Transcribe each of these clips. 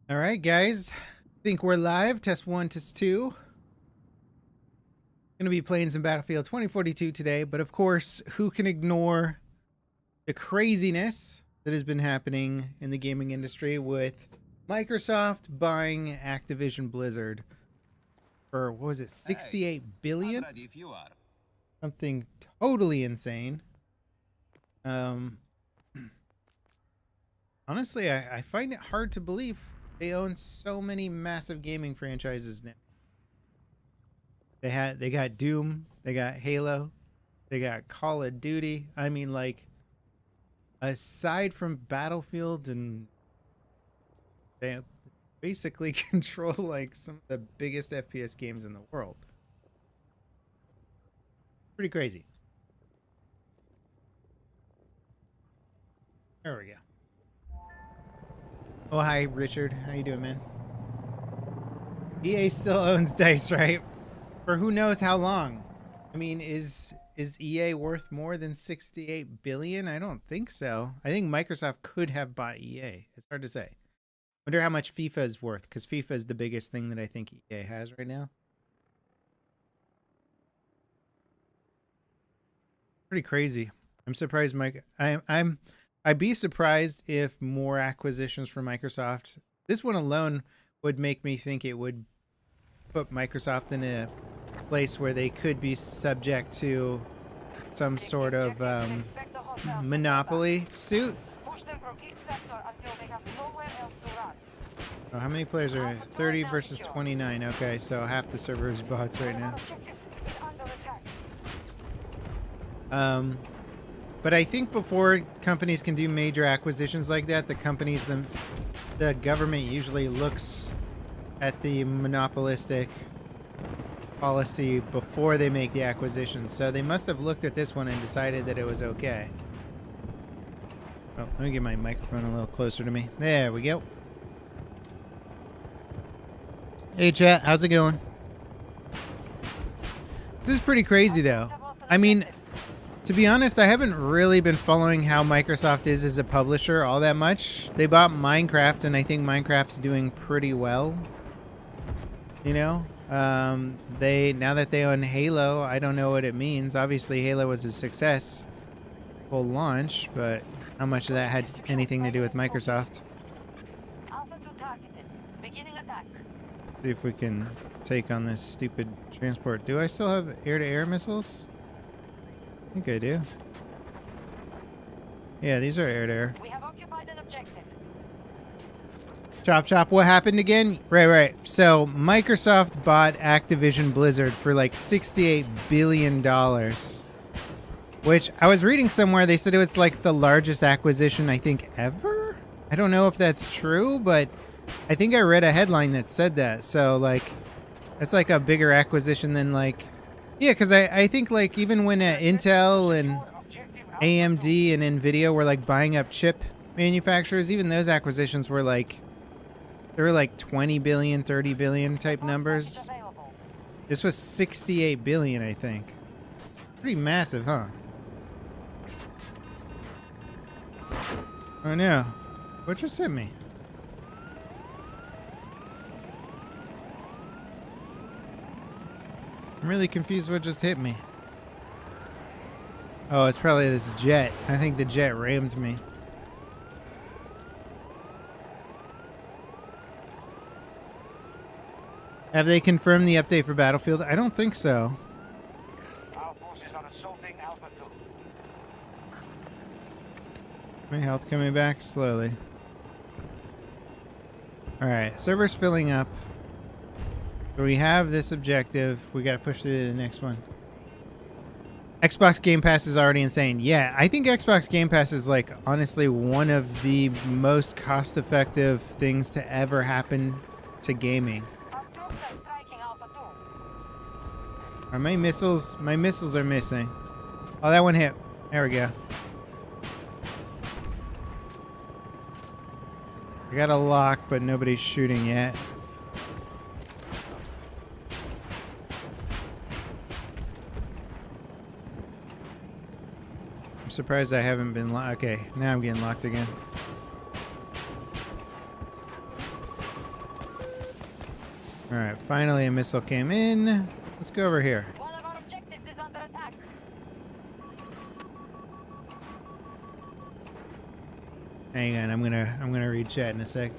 All right, guys. Think we're live. Test one, test two. Going to be playing some Battlefield 2042 today, but of course, who can ignore the craziness that has been happening in the gaming industry with Microsoft buying Activision Blizzard for, what was it, 68 billion? I'm ready if you are. Something totally insane. Honestly, I find it hard to believe they own so many massive gaming franchises now. They got Doom, they got Halo, they got Call of Duty. I mean, like, aside from Battlefield, and they basically control like some of the biggest FPS games in the world. Pretty crazy. There we go. Oh, hi, Richard. How you doing, man? EA still owns DICE, right? For who knows how long. I mean, is EA worth more than 68 billion? I don't think so. I think Microsoft could have bought EA. It's hard to say. Wonder how much FIFA is worth, because FIFA is the biggest thing that I think EA has right now. Pretty crazy. I'm surprised I'd be surprised if more acquisitions from Microsoft. This one alone would make me think it would put Microsoft in a place where they could be subject to some sort of monopoly suit. Oh, how many players are in? 30 versus 29. Okay, so half the server is bots right now. But I think before companies can do major acquisitions like that, the government usually looks at the monopolistic policy before they make the acquisition. So they must have looked at this one and decided that it was okay. Oh, let me get my microphone a little closer to me. There we go. Hey chat, how's it going? This is pretty crazy though. I mean, to be honest, I haven't really been following how Microsoft is as a publisher all that much. They bought Minecraft, and I think Minecraft's doing pretty well. You know, now that they own Halo, I don't know what it means. Obviously, Halo was a successful launch, but how much of that had anything to do with Microsoft? See if we can take on this stupid transport. Do I still have air-to-air missiles? I think I do. Yeah, these are air-to-air. We have occupied an objective. Chop chop, what happened again? Right. So Microsoft bought Activision Blizzard for like $68 billion. Which I was reading somewhere, they said it was like the largest acquisition I think ever? I don't know if that's true, but I think I read a headline that said that. So like, that's like a bigger acquisition than like... Yeah, because I think like even when Intel and AMD and Nvidia were like buying up chip manufacturers, even those acquisitions were like... They were like 20 billion, 30 billion type numbers. This was 68 billion, I think. Pretty massive, huh? Oh no. What just hit me? I'm really confused what just hit me. Oh, it's probably this jet. I think the jet rammed me. Have they confirmed the update for Battlefield? I don't think so. Our forces are assaulting Alpha 2. My health coming back slowly. Alright, server's filling up. So we have this objective. We gotta push through to the next one. Xbox Game Pass is already insane. Yeah, I think Xbox Game Pass is like honestly one of the most cost-effective things to ever happen to gaming. Are my missiles are missing. Oh, that one hit. There we go. I got a lock, but nobody's shooting yet. I'm surprised I haven't been locked. Okay, now I'm getting locked again. All right, finally a missile came in. Let's go over here. One of our objectives is under attack. Hang on, I'm gonna read chat in a sec.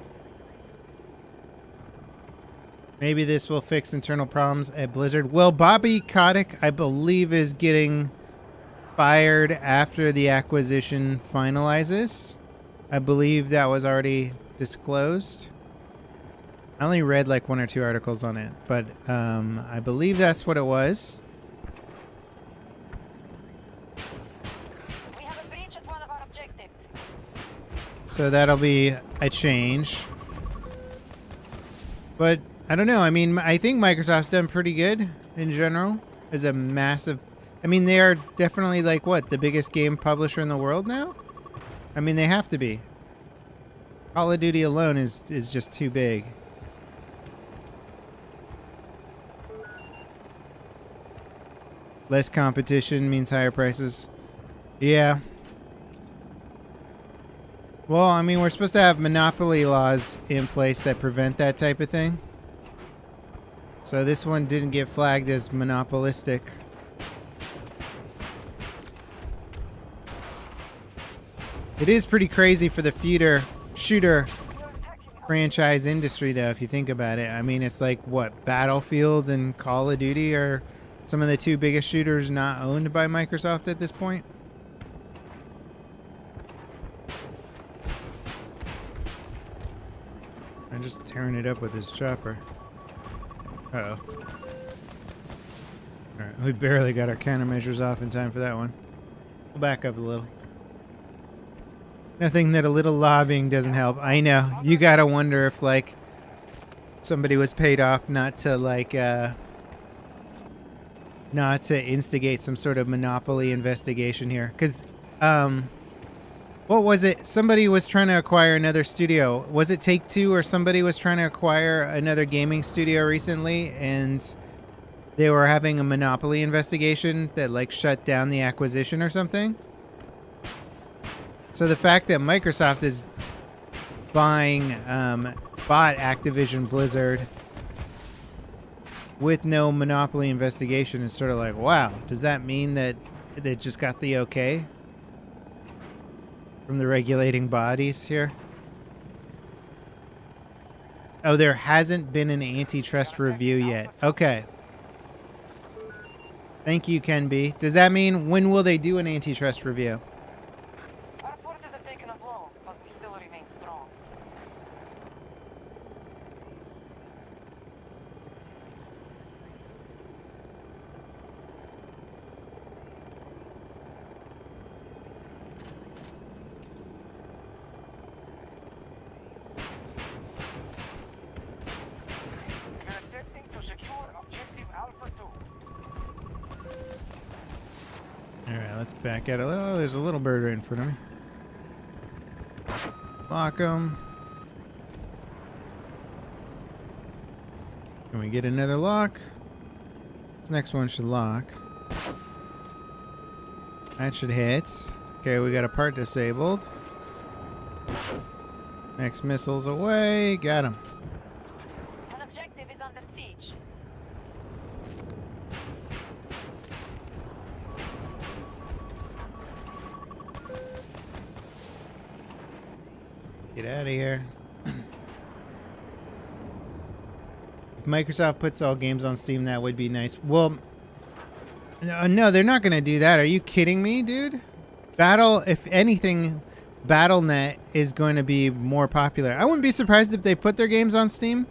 Maybe this will fix internal problems at Blizzard. Well, Bobby Kotick, I believe, is getting fired after the acquisition finalizes. I believe that was already disclosed. I only read like 1 or 2 articles on it, but I believe that's what it was. We have a breach at one of our objectives. So that'll be a change. But I don't know. I mean, I think Microsoft's done pretty good in general. As a massive... I mean, they are definitely like, what, the biggest game publisher in the world now? I mean, they have to be. Call of Duty alone is just too big. Less competition means higher prices. Yeah. Well, I mean, we're supposed to have monopoly laws in place that prevent that type of thing. So this one didn't get flagged as monopolistic. It is pretty crazy for the shooter franchise industry, though, if you think about it. I mean, it's like, what, Battlefield and Call of Duty are some of the 2 biggest shooters not owned by Microsoft at this point. I'm just tearing it up with this chopper. Uh-oh. Alright, we barely got our countermeasures off in time for that one. We'll back up a little. Nothing that a little lobbying doesn't help. I know. You gotta wonder if, like, somebody was paid off not to, like, not to instigate some sort of monopoly investigation here. Because, what was it? Somebody was trying to acquire another studio. Was it Take-Two or somebody was trying to acquire another gaming studio recently, and they were having a monopoly investigation that, like, shut down the acquisition or something? So the fact that Microsoft is bought Activision Blizzard with no monopoly investigation is sort of like, wow, does that mean that they just got the okay from the regulating bodies here? Oh, there hasn't been an antitrust review yet. Okay. Thank you, Ken B. Does that mean when will they do an antitrust review? Our forces have taken a blow, but we still remain strong. We are attempting to secure objective Alpha 2. Alright, let's back out. Oh, there's a little bird right in front of me. Lock him. Can we get another lock? This next one should lock. That should hit. Okay, we got a part disabled. Next missile's away. Got him. An objective is under siege. Get out of here. If Microsoft puts all games on Steam, that would be nice. Well, no, they're not going to do that. Are you kidding me, dude? If anything, Battle.net is going to be more popular. I wouldn't be surprised if they put their games on Steam,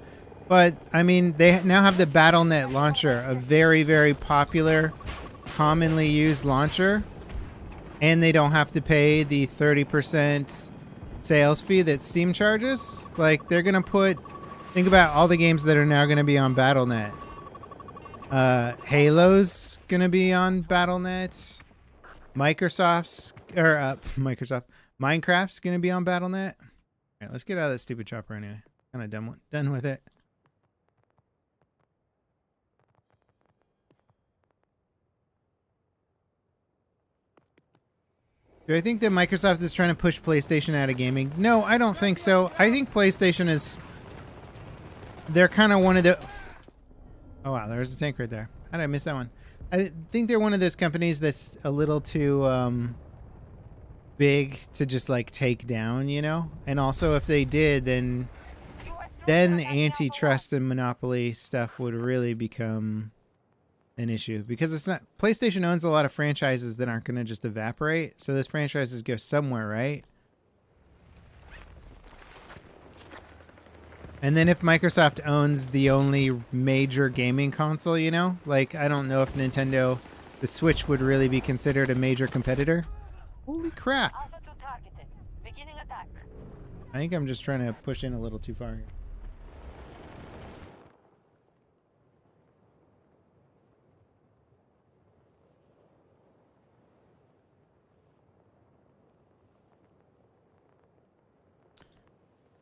but I mean, they now have the Battle.net launcher, a very, very popular, commonly used launcher, and they don't have to pay the 30% sales fee that Steam charges. Like, they're going to think about all the games that are now going to be on Battle.net. Halo's going to be on Battle.net. Minecraft's going to be on Battle.net. All right, let's get out of that stupid chopper anyway. Kind of done with it. Do I think that Microsoft is trying to push PlayStation out of gaming? No, I don't think so. I think PlayStation is... They're kind of one of the... Oh wow, there's a tank right there. How did I miss that one? I think they're one of those companies that's a little too big to just like take down, you know? And also if they did, then antitrust and monopoly stuff would really become an issue, because it's not, PlayStation owns a lot of franchises that aren't going to just evaporate. So those franchises go somewhere, right? And then if Microsoft owns the only major gaming console, you know, like I don't know if Nintendo, the Switch would really be considered a major competitor. Holy crap. Alpha 2 targeted. Beginning attack. I think I'm just trying to push in a little too far here.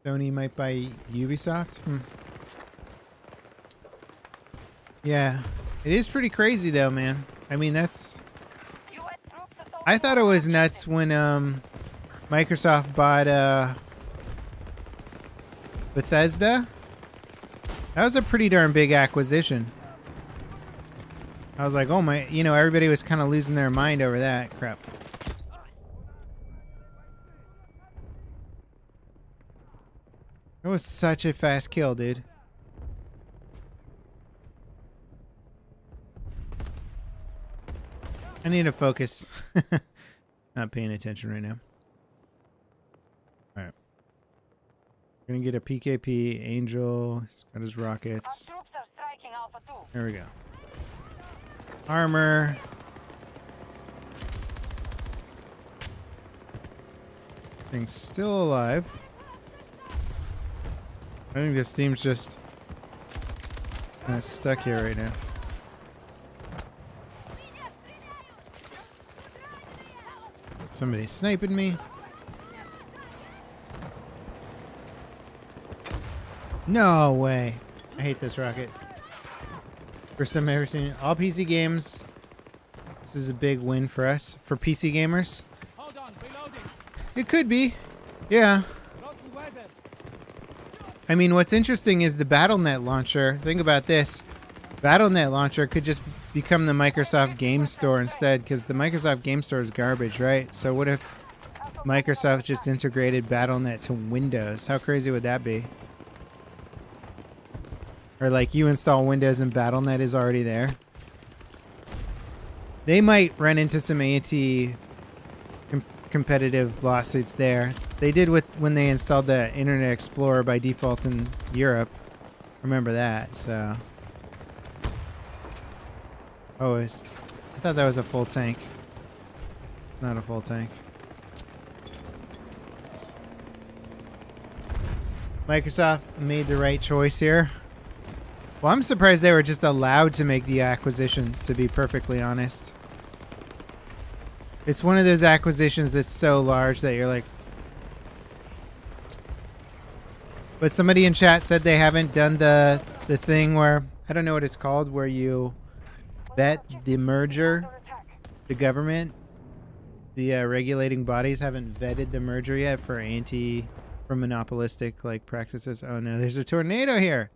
Sony might buy Ubisoft? Yeah. It is pretty crazy though, man. I mean, that's... I thought it was nuts when Microsoft bought Bethesda. That was a pretty darn big acquisition. I was like, oh my, you know, everybody was kind of losing their mind over that crap. It was such a fast kill, dude. I need to focus. Not paying attention right now. Alright. We're gonna get a PKP. Angel. He's got his rockets. Our troops are striking Alpha 2. There we go. Armor. Thing's still alive. I think this team's just kind of stuck here right now. Somebody's sniping me. No way. I hate this rocket. First time I've ever seen it. All PC games. This is a big win for us. For PC gamers. Hold on, reloading. It could be. Yeah. Rotten weather. I mean, what's interesting is the BattleNet launcher. Think about this. BattleNet launcher could just become the Microsoft Game Store instead, because the Microsoft Game Store is garbage, right? So what if Microsoft just integrated BattleNet to Windows? How crazy would that be? Or like you install Windows and BattleNet is already there. They might run into some competitive lawsuits there. They did with when they installed the Internet Explorer by default in Europe. Remember that, so. Oh, I thought that was a full tank. Not a full tank. Microsoft made the right choice here. Well, I'm surprised they were just allowed to make the acquisition, to be perfectly honest. It's one of those acquisitions that's so large that you're like... But somebody in chat said they haven't done the thing where... I don't know what it's called, where you vet the merger. The government, the regulating bodies haven't vetted the merger yet for monopolistic like practices. Oh no, there's a tornado here.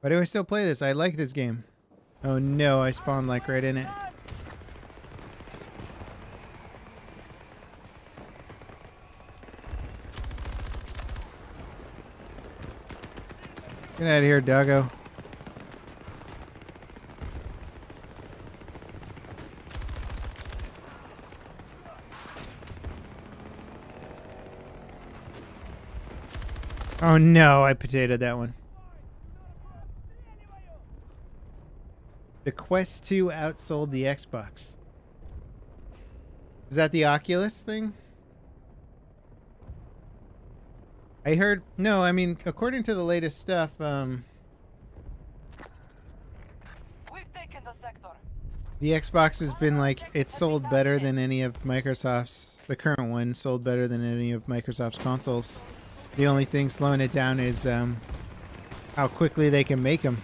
Why do I still play this? I like this game. Oh no, I spawned like right in it. Get out of here, doggo. Oh no, I potatoed that one. The Quest 2 outsold the Xbox. Is that the Oculus thing? I heard... No, I mean, according to the latest stuff, We've taken the sector. the Xbox has been like... It's sold better than any of Microsoft's... The current one sold better than any of Microsoft's consoles. The only thing slowing it down is how quickly they can make them.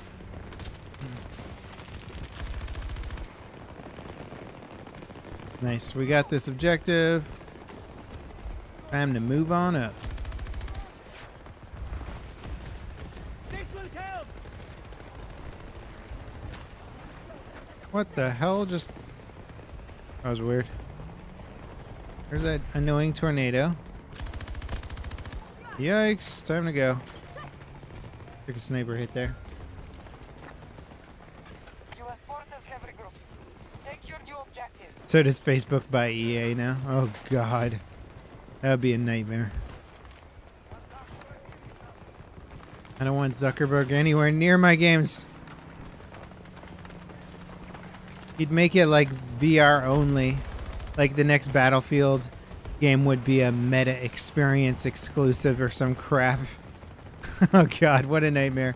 Nice. We got this objective. Time to move on up. What the hell? Just... That was weird. There's that annoying tornado. Yikes. Time to go. Took a sniper hit there. US forces have regrouped. Take your new objective. So does Facebook buy EA now? Oh god. That would be a nightmare. I don't want Zuckerberg anywhere near my games. He'd make it like VR only. Like the next Battlefield game would be a meta experience exclusive or some crap. Oh god, what a nightmare.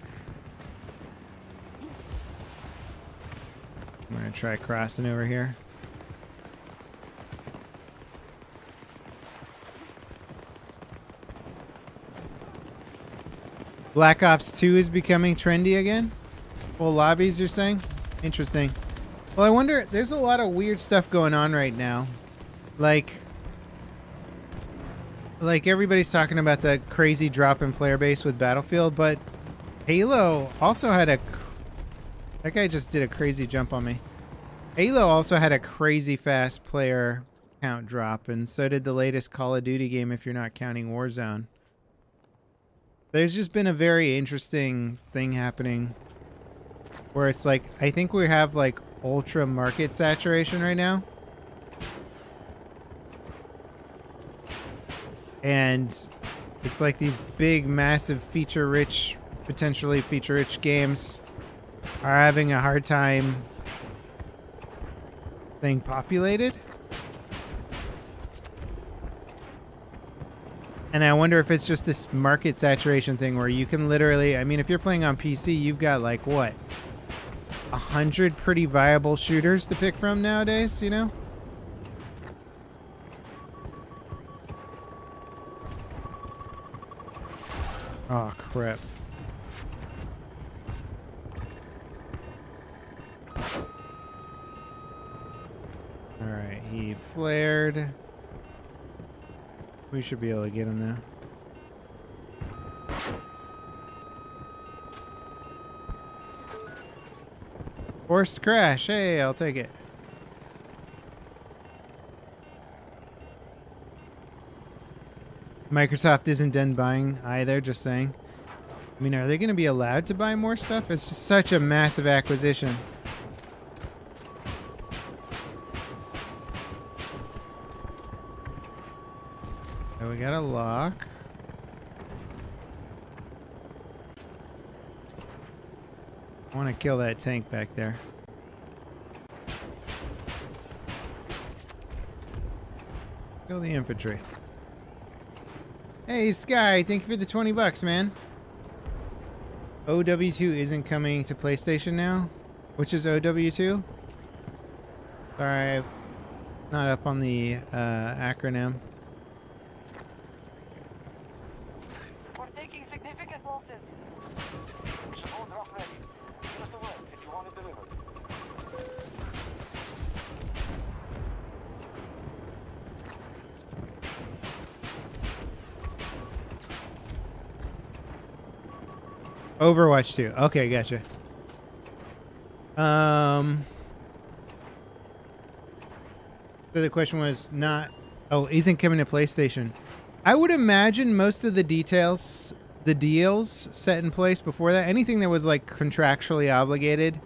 I'm gonna try crossing over here. Black Ops 2 is becoming trendy again? Full lobbies, you're saying? Interesting. Well, I wonder, there's a lot of weird stuff going on right now. Like everybody's talking about the crazy drop in player base with Battlefield, but Halo also had a... That guy just did a crazy jump on me. Halo also had a crazy fast player count drop, and so did the latest Call of Duty game if you're not counting Warzone. There's just been a very interesting thing happening where it's like, I think we have like ultra market saturation right now. And it's like these big, massive, feature-rich, potentially feature-rich games are having a hard time staying populated. And I wonder if it's just this market saturation thing where you can literally, I mean, if you're playing on PC, you've got like, what, 100 pretty viable shooters to pick from nowadays, you know? Oh, crap. Alright, he flared. We should be able to get him now. Forced crash. Hey, I'll take it. Microsoft isn't done buying either, just saying. I mean, are they going to be allowed to buy more stuff? It's just such a massive acquisition. Oh, we got a lock. I want to kill that tank back there. Kill the infantry. Hey, Sky, thank you for the 20 bucks, man. OW2 isn't coming to PlayStation now? Which is OW2? Sorry, I'm not up on the acronym. We're taking significant losses. We should hold drop ready. Just a word if you want it delivered. Overwatch 2. Okay, gotcha. So the question was not... Oh, isn't coming to PlayStation. I would imagine most of the details, the deals set in place before that, anything that was like contractually obligated,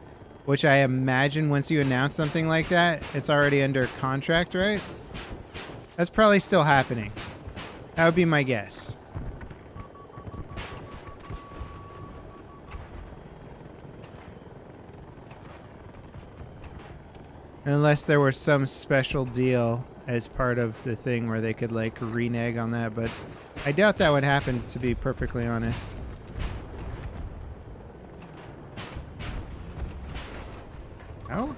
which I imagine once you announce something like that, it's already under contract, right? That's probably still happening. That would be my guess. Unless there was some special deal as part of the thing where they could like renege on that, but I doubt that would happen, to be perfectly honest. Oh?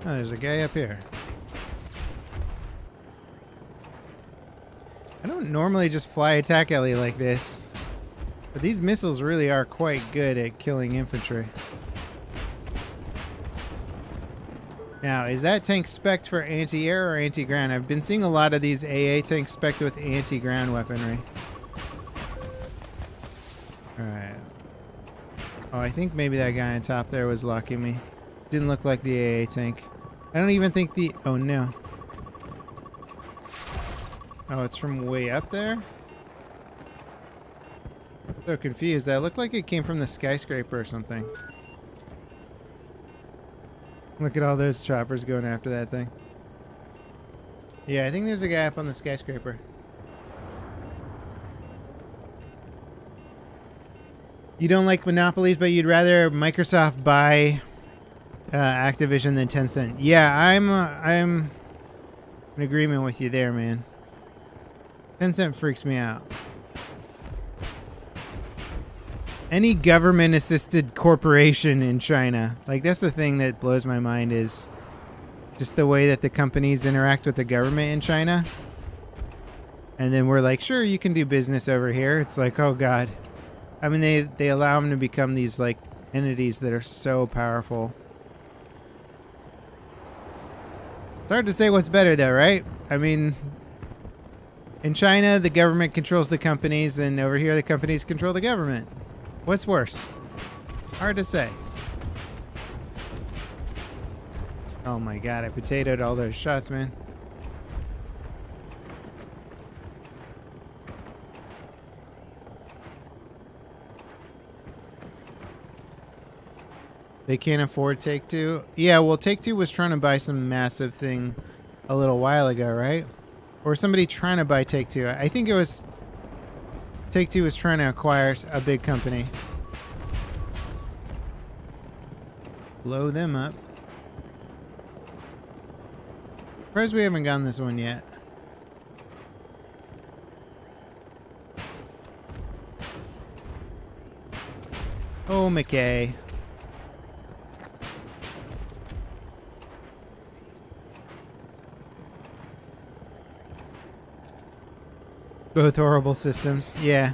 Oh, there's a guy up here. I don't normally just fly attack Ellie like this. But these missiles really are quite good at killing infantry. Now, is that tank spec'd for anti-air or anti-ground? I've been seeing a lot of these AA tanks spec'd with anti-ground weaponry. Alright. Oh, I think maybe that guy on top there was locking me. Didn't look like the AA tank. I don't even think the... Oh, no. Oh, it's from way up there? So confused. That looked like it came from the skyscraper or something. Look at all those choppers going after that thing. Yeah, I think there's a guy up on the skyscraper. You don't like monopolies, but you'd rather Microsoft buy Activision than Tencent. Yeah, I'm in agreement with you there, man. Tencent freaks me out. Any government-assisted corporation in China, like that's the thing that blows my mind is just the way that the companies interact with the government in China. And then we're like, sure, you can do business over here. It's like, oh God. I mean, they allow them to become these like entities that are so powerful. It's hard to say what's better though, right? I mean, in China, the government controls the companies, and over here, the companies control the government. What's worse? Hard to say. Oh my God, I potatoed all those shots, man. They can't afford Take-Two? Yeah, well, Take-Two was trying to buy some massive thing a little while ago, right? Or somebody trying to buy Take-Two. I think it was... Take-Two was trying to acquire a big company. Blow them up. Surprised we haven't gotten this one yet. Oh, McKay. Both horrible systems. Yeah.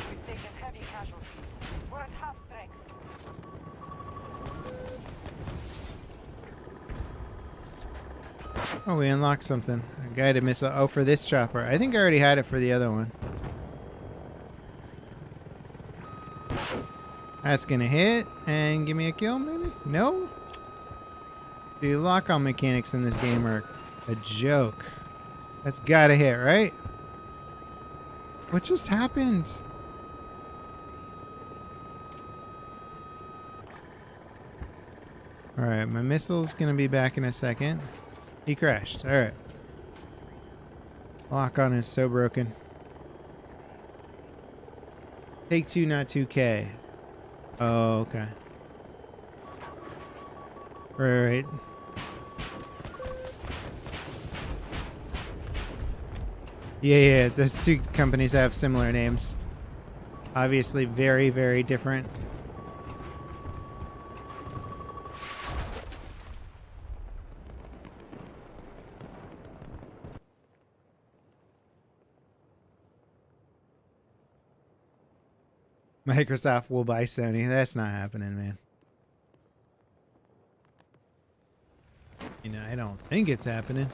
We've taken heavy casualties. We're at half strength. Oh, we unlocked something. A guided missile. Oh, for this chopper. I think I already had it for the other one. That's gonna hit and give me a kill, maybe? No? The lock-on mechanics in this game are a joke. That's gotta hit, right? What just happened? Alright, my missile's gonna be back in a second. He crashed. Alright. Lock-on is so broken. Take-Two, not 2K. Oh, okay. Right. Yeah, those two companies have similar names. Obviously very, very different. Microsoft will buy Sony. That's not happening, man. You know, I don't think it's happening.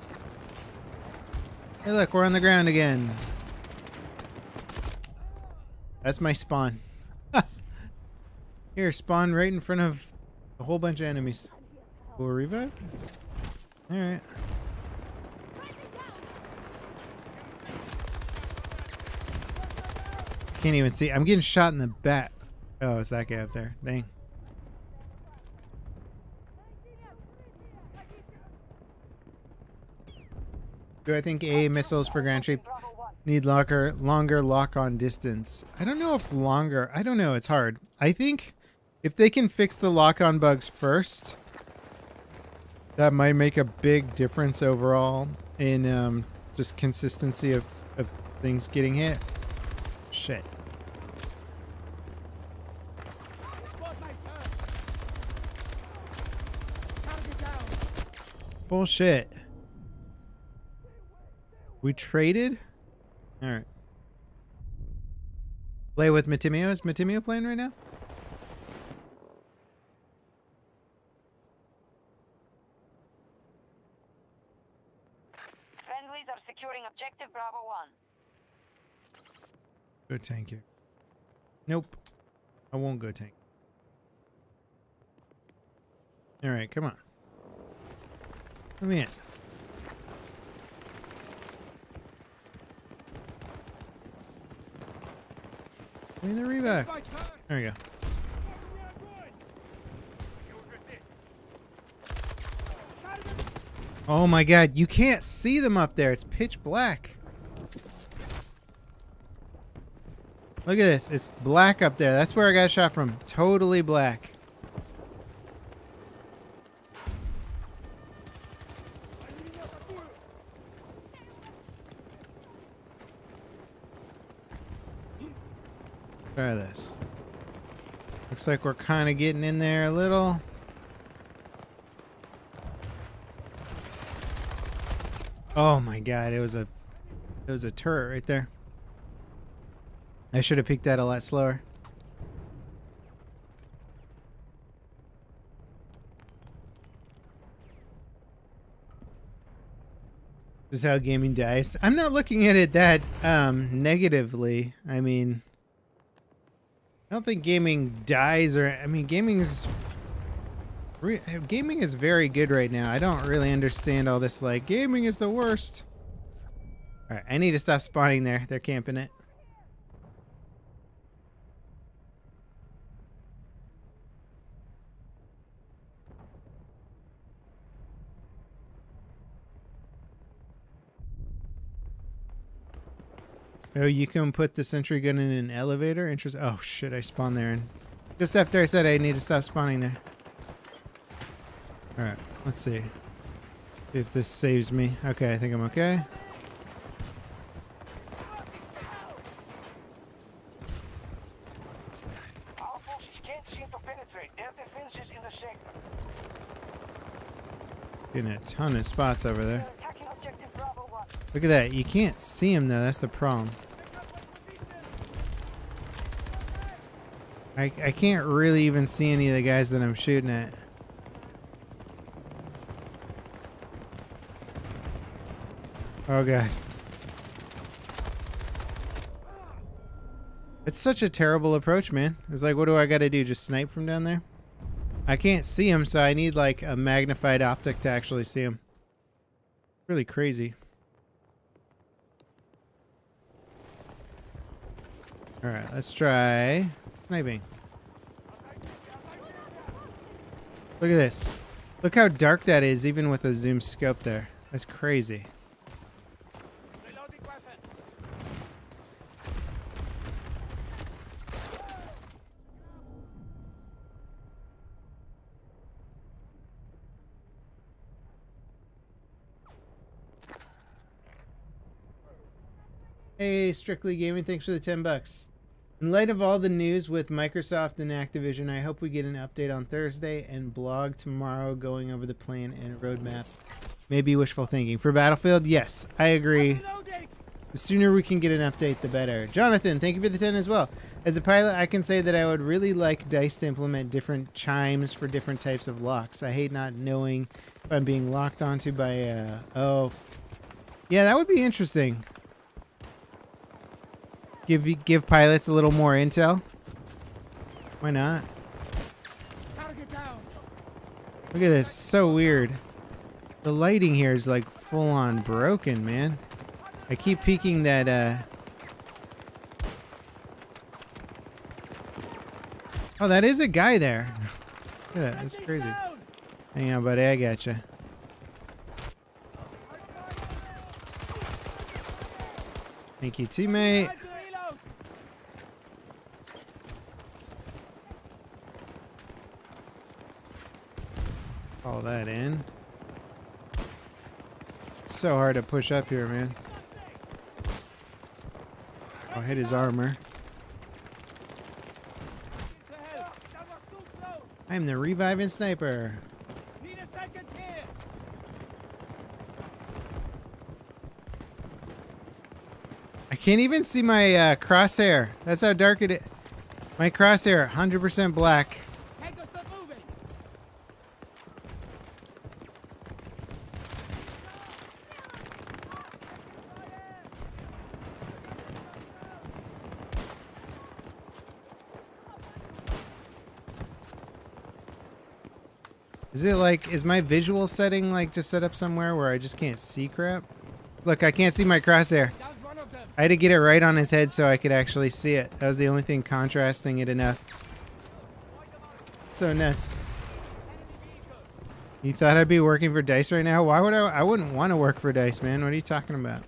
Hey, look, we're on the ground again. That's my spawn. Here, spawn right in front of a whole bunch of enemies. Will revive? Alright. Can't even see. I'm getting shot in the back. Oh, it's that guy up there. Dang. Do I think AA missiles for Grand Shape need longer lock-on distance? I don't know if longer. I don't know. It's hard. I think if they can fix the lock-on bugs first, that might make a big difference overall in just consistency of things getting hit. Shit. Bullshit. We traded? Alright. Play with Matimio. Is Matimio playing right now? Friendlies are securing objective Bravo 1. Go tank here. Nope. I won't go tank. Alright, come on. Let me in. Give me the revive. There we go. Oh my god, you can't see them up there. It's pitch black. Look at this. It's black up there. That's where I got shot from. Totally black. Try this. Looks like we're kind of getting in there a little. Oh my god, it was a turret right there. I should have picked that a lot slower. This is how gaming dies. I'm not looking at it that negatively. I mean, I don't think gaming dies, or I mean, gaming is very good right now. I don't really understand all this, like, gaming is the worst. All right, I need to stop spawning there. They're camping it. Oh, you can put the sentry gun in an elevator? Interesting. Oh shit, I spawned there, and just after I said I need to stop spawning there. Alright, let's see. See if this saves me. Okay, I think I'm okay. Our forces can't seem to penetrate their defenses in the sector. Getting a ton of spots over there. They're attacking objective Bravo 1. Look at that. You can't see him though. That's the problem. I can't really even see any of the guys that I'm shooting at. Oh god. It's such a terrible approach, man. It's like, what do I gotta do? Just snipe from down there? I can't see him, so I need like a magnified optic to actually see him. Really crazy. Alright, let's try sniping. Look at this. Look how dark that is, even with a zoom scope there. That's crazy. Reloading weapon. Hey, Strictly Gaming, thanks for the $10. In light of all the news with Microsoft and Activision, I hope we get an update on Thursday and blog tomorrow going over the plan and roadmap. Maybe wishful thinking. For Battlefield, yes, I agree. Reloading. The sooner we can get an update, the better. Jonathan, thank you for the 10 as well. As a pilot, I can say that I would really like DICE to implement different chimes for different types of locks. I hate not knowing if I'm being locked onto by, oh. Yeah, that would be interesting. Give pilots a little more intel. Why not? Target down. Look at this, so weird. The lighting here is like full on broken, man. I keep peeking that Oh, that is a guy there. Look at that, that's crazy. Hang on, buddy, I gotcha. Thank you, teammate. Reload. Call that in. It's so hard to push up here, man. I'll hit his armor. To help. That was too close. I'm the reviving sniper. Need a second here. I can't even see my crosshair. That's how dark it is. My crosshair, 100% black. Tango, stop moving. Is it like, is my visual setting like just set up somewhere where I just can't see crap? Look, I can't see my crosshair. Down one of them. I had to get it right on his head so I could actually see it. That was the only thing contrasting it enough. So nuts. You thought I'd be working for DICE right now? Why would I wouldn't want to work for DICE, man. What are you talking about?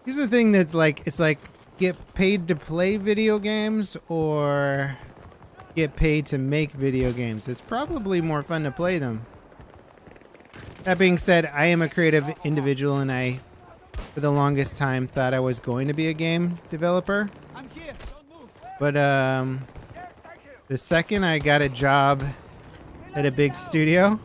Here's the thing that's like, it's like, get paid to play video games or get paid to make video games. It's probably more fun to play them. That being said, I am a creative individual and I, for the longest time, thought I was going to be a game developer. I'm here. Don't move. But Yes, thank you. the second I got a job at a big studio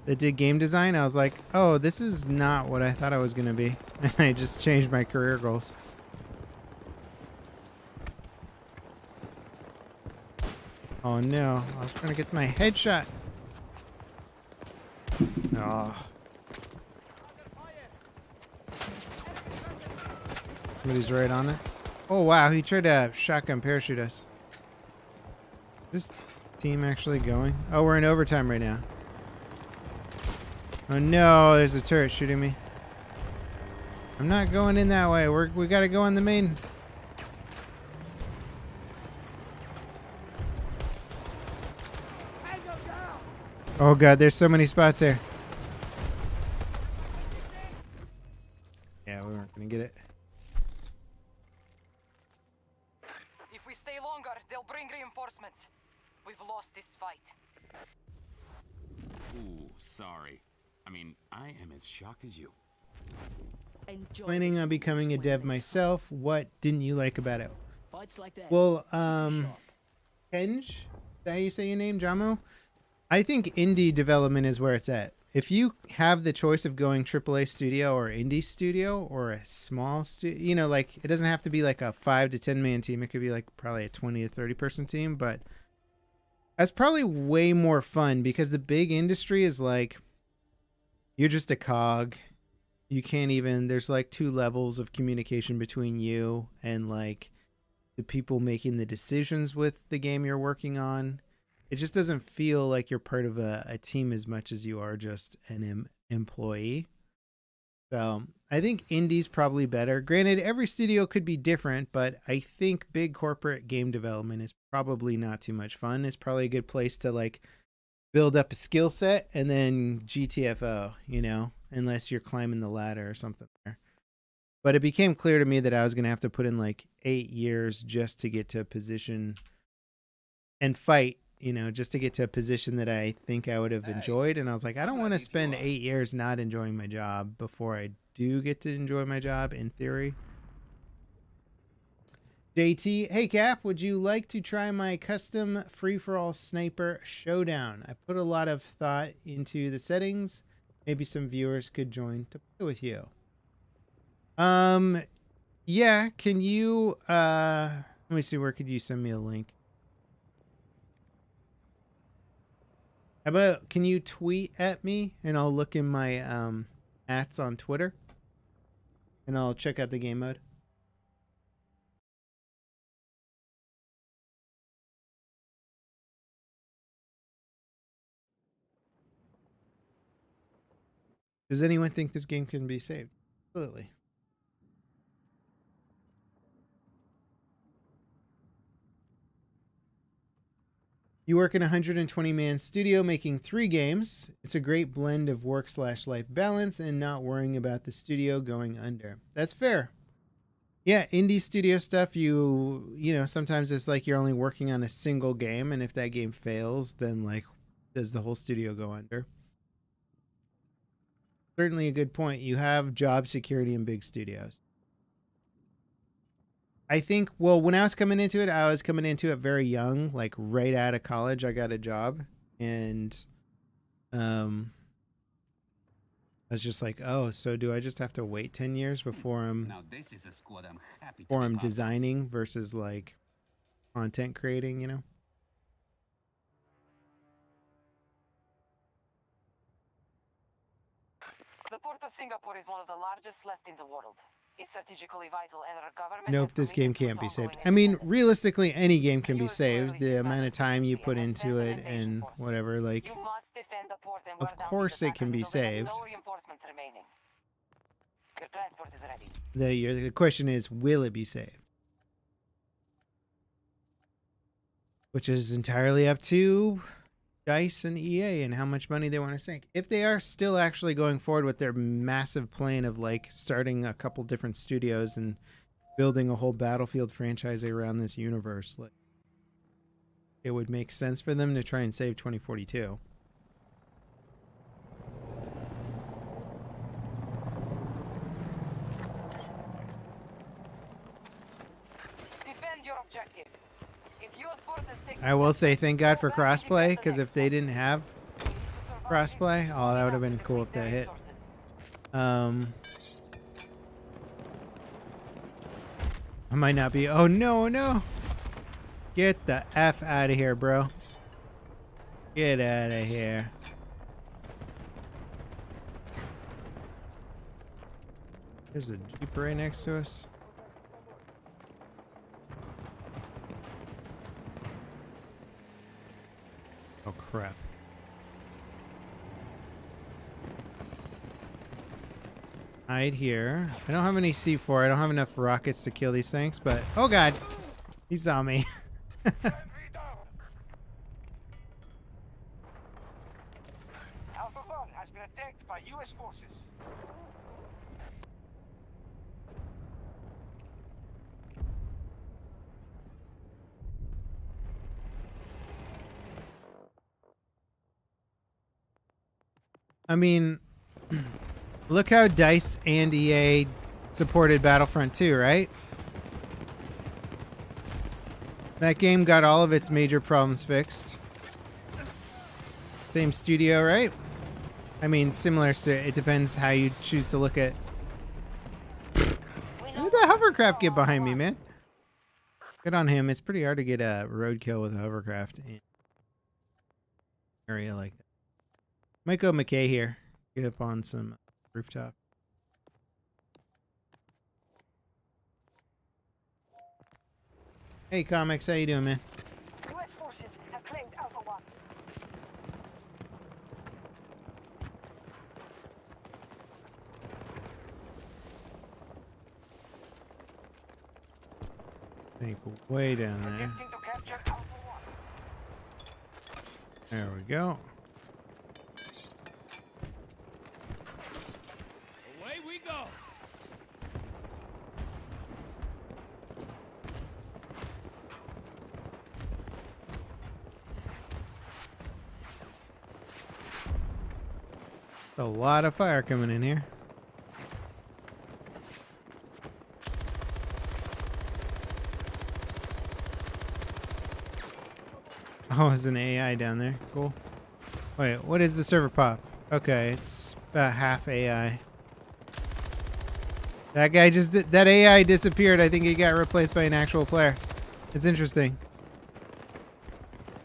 that did game design, I was like, oh, this is not what I thought I was going to be. And I just changed my career goals. Oh no, I was trying to get my headshot. Oh. Somebody's right on it. Oh wow, he tried to shotgun parachute us. Is this team actually going? Oh, we're in overtime right now. Oh no, there's a turret shooting me. I'm not going in that way. We gotta go on the main. Tango down. Oh god, there's so many spots there. Yeah, we weren't gonna get it. If we stay longer, they'll bring reinforcements. We've lost this fight. Ooh, sorry. I mean, I am as shocked as you. Planning on becoming a dev myself. What didn't you like about it? Fights like that. Well, Kenj, is that how you say your name, Jamo? I think indie development is where it's at. If you have the choice of going AAA studio or indie studio or a small studio, you know, like it doesn't have to be like a 5 to 10 man team. It could be like probably a 20 to 30 person team, but that's probably way more fun because the big industry is like you're just a cog. You can't even, there's like 2 levels of communication between you and like the people making the decisions with the game you're working on. It just doesn't feel like you're part of a team as much as you are just an employee. So I think indie's probably better. Granted, every studio could be different, but I think big corporate game development is probably not too much fun. It's probably a good place to like build up a skill set and then GTFO, you know, unless you're climbing the ladder or something there. But it became clear to me that I was going to have to put in like 8 years just to get to a position and fight, you know, just to get to a position that I think I would have enjoyed. And I was like, I don't want to spend 8 years not enjoying my job before I do get to enjoy my job in theory. JT, hey Cap, would you like to try my custom free-for-all sniper showdown? I put a lot of thought into the settings. Maybe some viewers could join to play with you. Yeah, can you, let me see, where could you send me a link? How about, can you tweet at me and I'll look in my, ats on Twitter and I'll check out the game mode. Does anyone think this game can be saved? Absolutely. You work in a 120-man studio making 3 games. It's a great blend of work/life balance and not worrying about the studio going under. That's fair. Yeah, indie studio stuff, you know, sometimes it's like you're only working on a single game, and if that game fails, then like, does the whole studio go under? Certainly a good point. You have job security in big studios. I think, well, when I was coming into it very young, like right out of college, I got a job and I was just like, oh, so do I just have to wait 10 years before I'm designing versus like content creating, you know? The port of Singapore is one of the largest left in the world. It's strategically vital, and our government Nope, has this game committed can't be to saved. ongoing I mean, independence. realistically, any game can be US saved. loyalty The to amount of time you Master put and into it implementation and force. whatever, like, You must defend the port and of wear down course these it can attackers be until we have saved. no reinforcements remaining. Your transport is ready. The question is, will it be saved? Which is entirely up to DICE and EA and how much money they want to sink. If they are still actually going forward with their massive plan of like starting a couple different studios and building a whole Battlefield franchise around this universe, like, it would make sense for them to try and save 2042. Defend your objectives. If US forces take I will say sectors, thank God go for back and crossplay, defend the because if next they one. didn't have We need to survive crossplay, this. oh, that would have We been have to cool if deplete that their hit. resources. I might not be. Oh, no. Get the F out of here, bro. Get out of here. There's a Jeep right next to us. Oh, crap. Hide here. I don't have any C4. I don't have enough rockets to kill these things, but... Oh, God. He saw me. Alpha 1 has been attacked by US forces. I mean, look how DICE and EA supported Battlefront 2, right? That game got all of its major problems fixed. Same studio, right? I mean, similar. It depends how you choose to look at. Where did that hovercraft get behind me, man? Good on him. It's pretty hard to get a roadkill with a hovercraft in an area like that. Might go McKay here. Get up on some rooftop. Hey, Comics. How you doing, man? US forces have claimed Alpha 1. I think way down there. Attempting to capture Alpha 1. There we go. Away we go. A lot of fire coming in here. Oh, there's an AI down there. Cool. Wait, what is the server pop? Okay, it's about half AI. That guy just did, that AI disappeared. I think he got replaced by an actual player. It's interesting.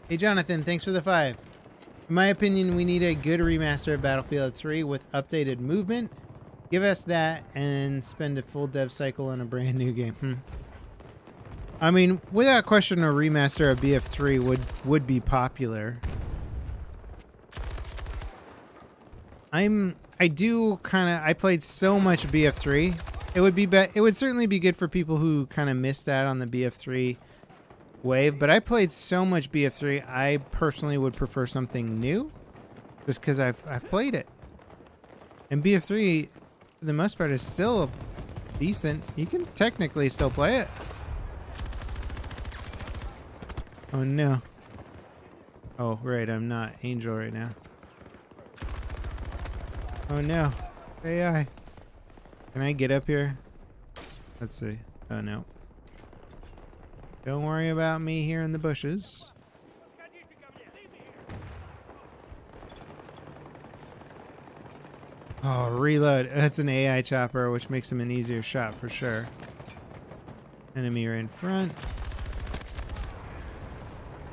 Hey, Jonathan, thanks for the 5. In my opinion, we need a good remaster of Battlefield 3 with updated movement. Give us that and spend a full dev cycle on a brand new game. I mean, without question, a remaster of BF3 would be popular. I played so much BF3. It would certainly be good for people who kind of missed out on the BF3 wave, but I played so much BF3, I personally would prefer something new just because I've played it. And BF3 for the most part is still decent. You can technically still play it. Oh no. Oh right, I'm not Angel right now. Oh no. AI. Can I get up here? Let's see. Oh no. Don't worry about me here in the bushes. Oh, reload. That's an AI chopper, which makes him an easier shot for sure. Enemy right in front.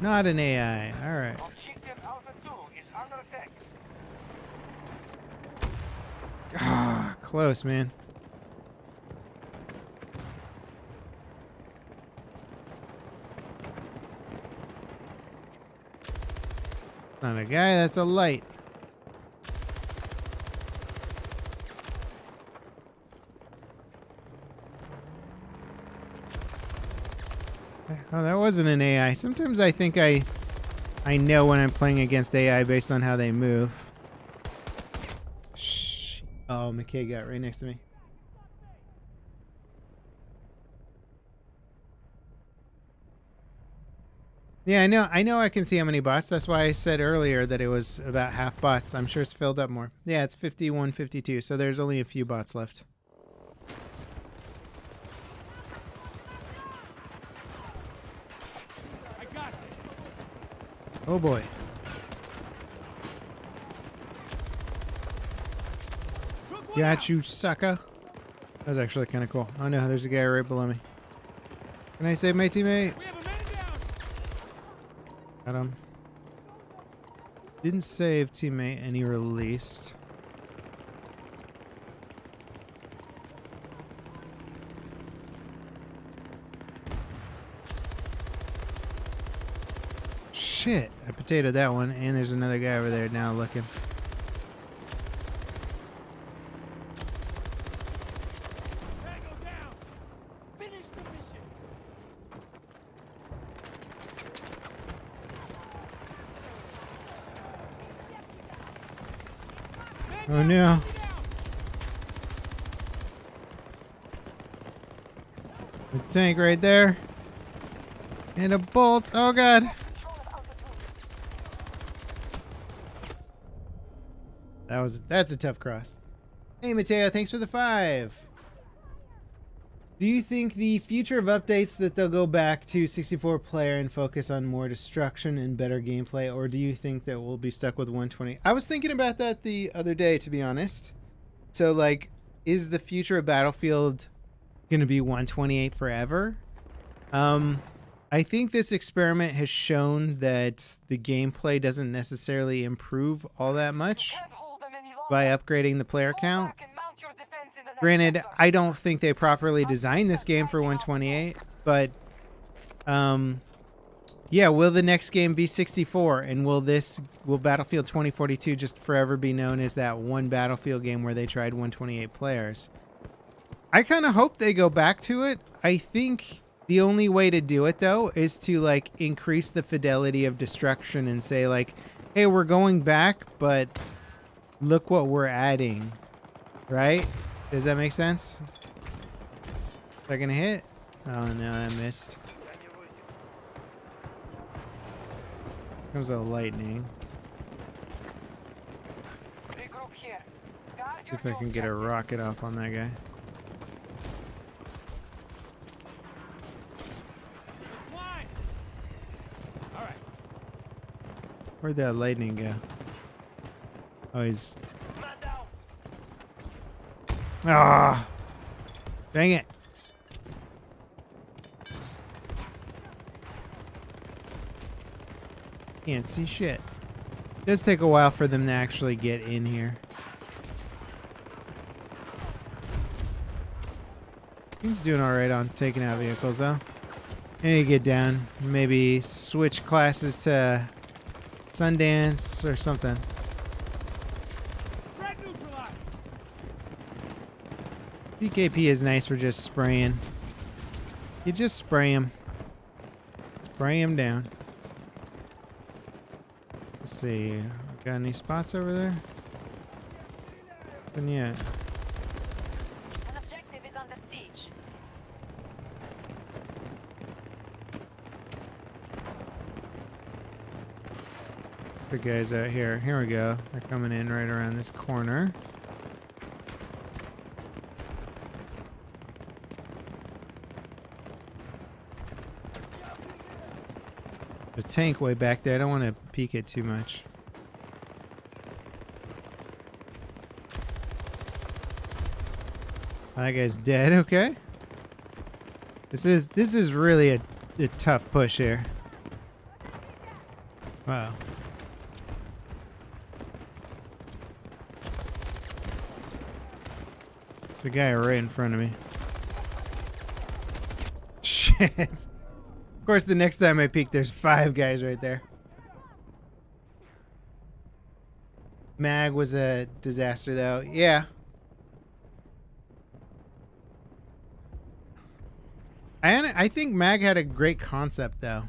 Not an AI. All right. Objective Alpha 2 is under attack. Ah, close, man. Not a guy, that's a light. Oh, that wasn't an AI. Sometimes I think I know when I'm playing against AI based on how they move. Shh. Oh, McKay got right next to me. Yeah, I know I can see how many bots. That's why I said earlier that it was about half bots. I'm sure it's filled up more. Yeah, it's 51, 52, so there's only a few bots left. I got this. Oh boy. Took one Got out. you, sucker. That was actually kind of cool. Oh no, there's a guy right below me. Can I save my teammate? We have a man down. Got him. Didn't save teammate and he released. Shit, I potatoed that one, and there's another guy over there now looking. Tango down. Finish the mission. Oh no. The tank right there. And a bolt. Oh god. Control of altitude. That's a tough cross. Hey Mateo, thanks for the 5. Do you think the future of updates that they'll go back to 64 player and focus on more destruction and better gameplay, or do you think that we'll be stuck with 120? I was thinking about that the other day, to be honest. So like, is the future of Battlefield gonna be 128 forever? I think this experiment has shown that the gameplay doesn't necessarily improve all that much Can't hold them any longer. by upgrading the player Fall count. back and mount your defense in the next Granted, sector. I don't think they properly designed this game for 128, but yeah, will the next game be 64, and will Battlefield 2042 just forever be known as that one Battlefield game where they tried 128 players? I kind of hope they go back to it. I think the only way to do it though is to like increase the fidelity of destruction and say like, hey, we're going back, but look what we're adding, right? Does that make sense? Is that gonna hit? Oh no, that missed. Comes a lightning. Regroup here. Guard See your if I can get a objectives. rocket off on that guy. Fly. All right. Where'd that lightning go? Oh, he's... Man down. Ah! Dang it. Can't see shit. It does take a while for them to actually get in here. Team's doing alright on taking out vehicles though. I need to get down. Maybe switch classes to Sundance or something. Frag neutralized. PKP is nice for just spraying. You just spray him. Spray him down. Let's see. Got any spots over there? Nothing yet. An objective is under siege. The guys out here. Here we go. They're coming in right around this corner. The tank way back there. I don't want to peek it too much. That guy's dead. Okay. This is really a tough push here. Wow. There's a guy right in front of me. Shit. Of course, the next time I peek, there's 5 guys right there. Mag was a disaster, though. Yeah. I think Mag had a great concept, though.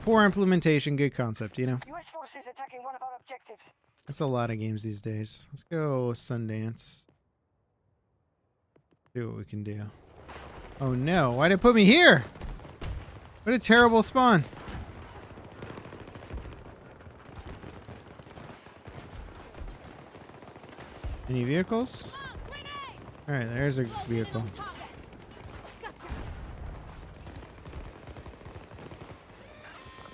Poor implementation, good concept, you know? U.S. forces attacking one of our objectives. That's a lot of games these days. Let's go Sundance. See what we can do. Oh no, why did it put me here? What a terrible spawn. Any vehicles? Alright, there's a vehicle.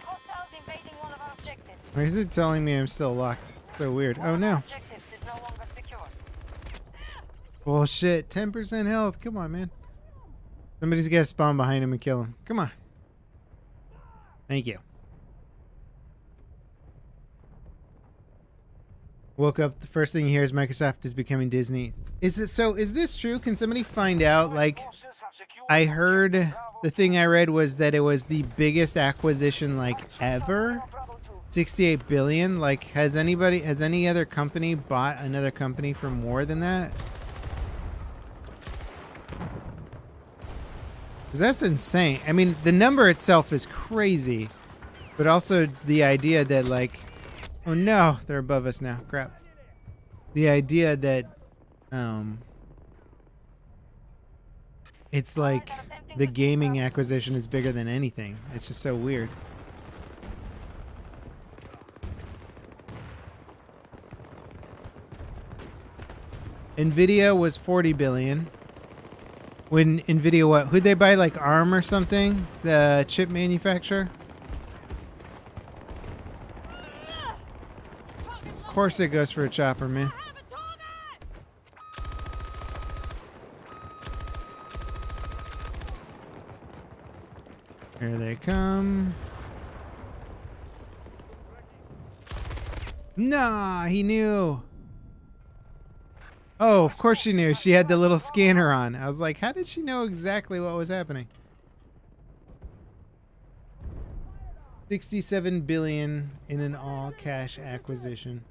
Hostiles invading one of our objectives. Why is it telling me I'm still locked? So weird. Oh no. Objectives is no longer secure. Bullshit. 10% health. Come on, man. Somebody's got to spawn behind him and kill him. Come on. Thank you. Woke up. The first thing you hear is Microsoft is becoming Disney. Is it so? Is this true? Can somebody find out? Like, I heard the thing I read was that it was the biggest acquisition like ever. 68 billion. Like, has any other company bought another company for more than that? Because that's insane. I mean, the number itself is crazy, but also the idea that, like, oh no, they're above us now. Crap. The idea that, it's like the gaming acquisition is bigger than anything. It's just so weird. Nvidia was 40 billion. When Nvidia what? Who'd they buy, like ARM or something? The chip manufacturer? Of course it goes for a chopper, man. Here they come. Nah, he knew. Oh, of course she knew. She had the little scanner on. I was like, how did she know exactly what was happening? 67 billion in an all-cash acquisition.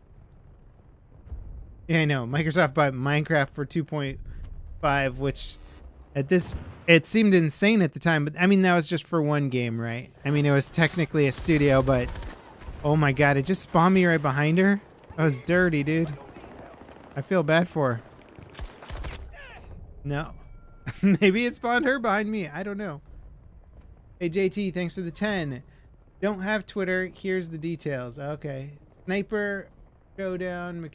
Yeah, I know. Microsoft bought Minecraft for 2.5, which it seemed insane at the time, but I mean, that was just for one game, right? I mean, it was technically a studio, but oh my god, it just spawned me right behind her. That was dirty, dude. I feel bad for her. No. Maybe it spawned her behind me. I don't know. Hey, JT, thanks for the 10. Don't have Twitter. Here's the details. Okay. Sniper, showdown,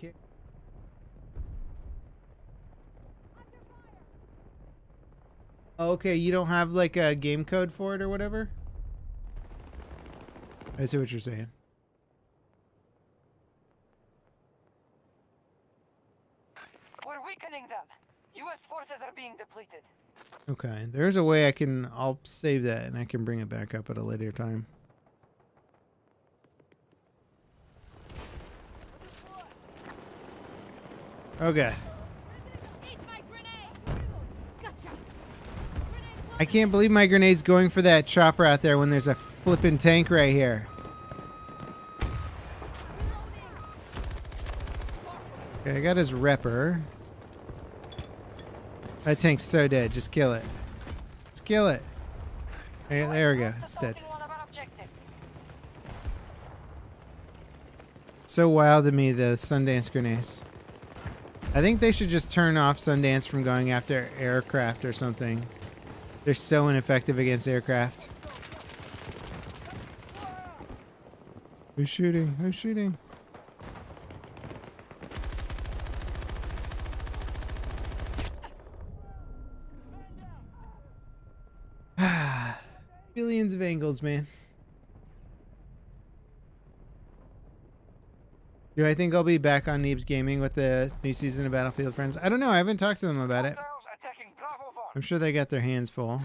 okay, you don't have like a game code for it or whatever? I see what you're saying. We're weakening them. U.S. forces are being depleted. Okay, there's a way I'll save that and I can bring it back up at a later time. Okay. I can't believe my grenade's going for that chopper out there when there's a flippin' tank right here. Okay, I got his repper. That tank's so dead. Just kill it. Just kill it. There we go. It's dead. So wild to me, the Sundance grenades. I think they should just turn off Sundance from going after aircraft or something. They're so ineffective against aircraft. Who's shooting? Who's shooting? Billions of angles, man. Do I think I'll be back on Neebs Gaming with the new season of Battlefield Friends? I don't know. I haven't talked to them about it. I'm sure they got their hands full.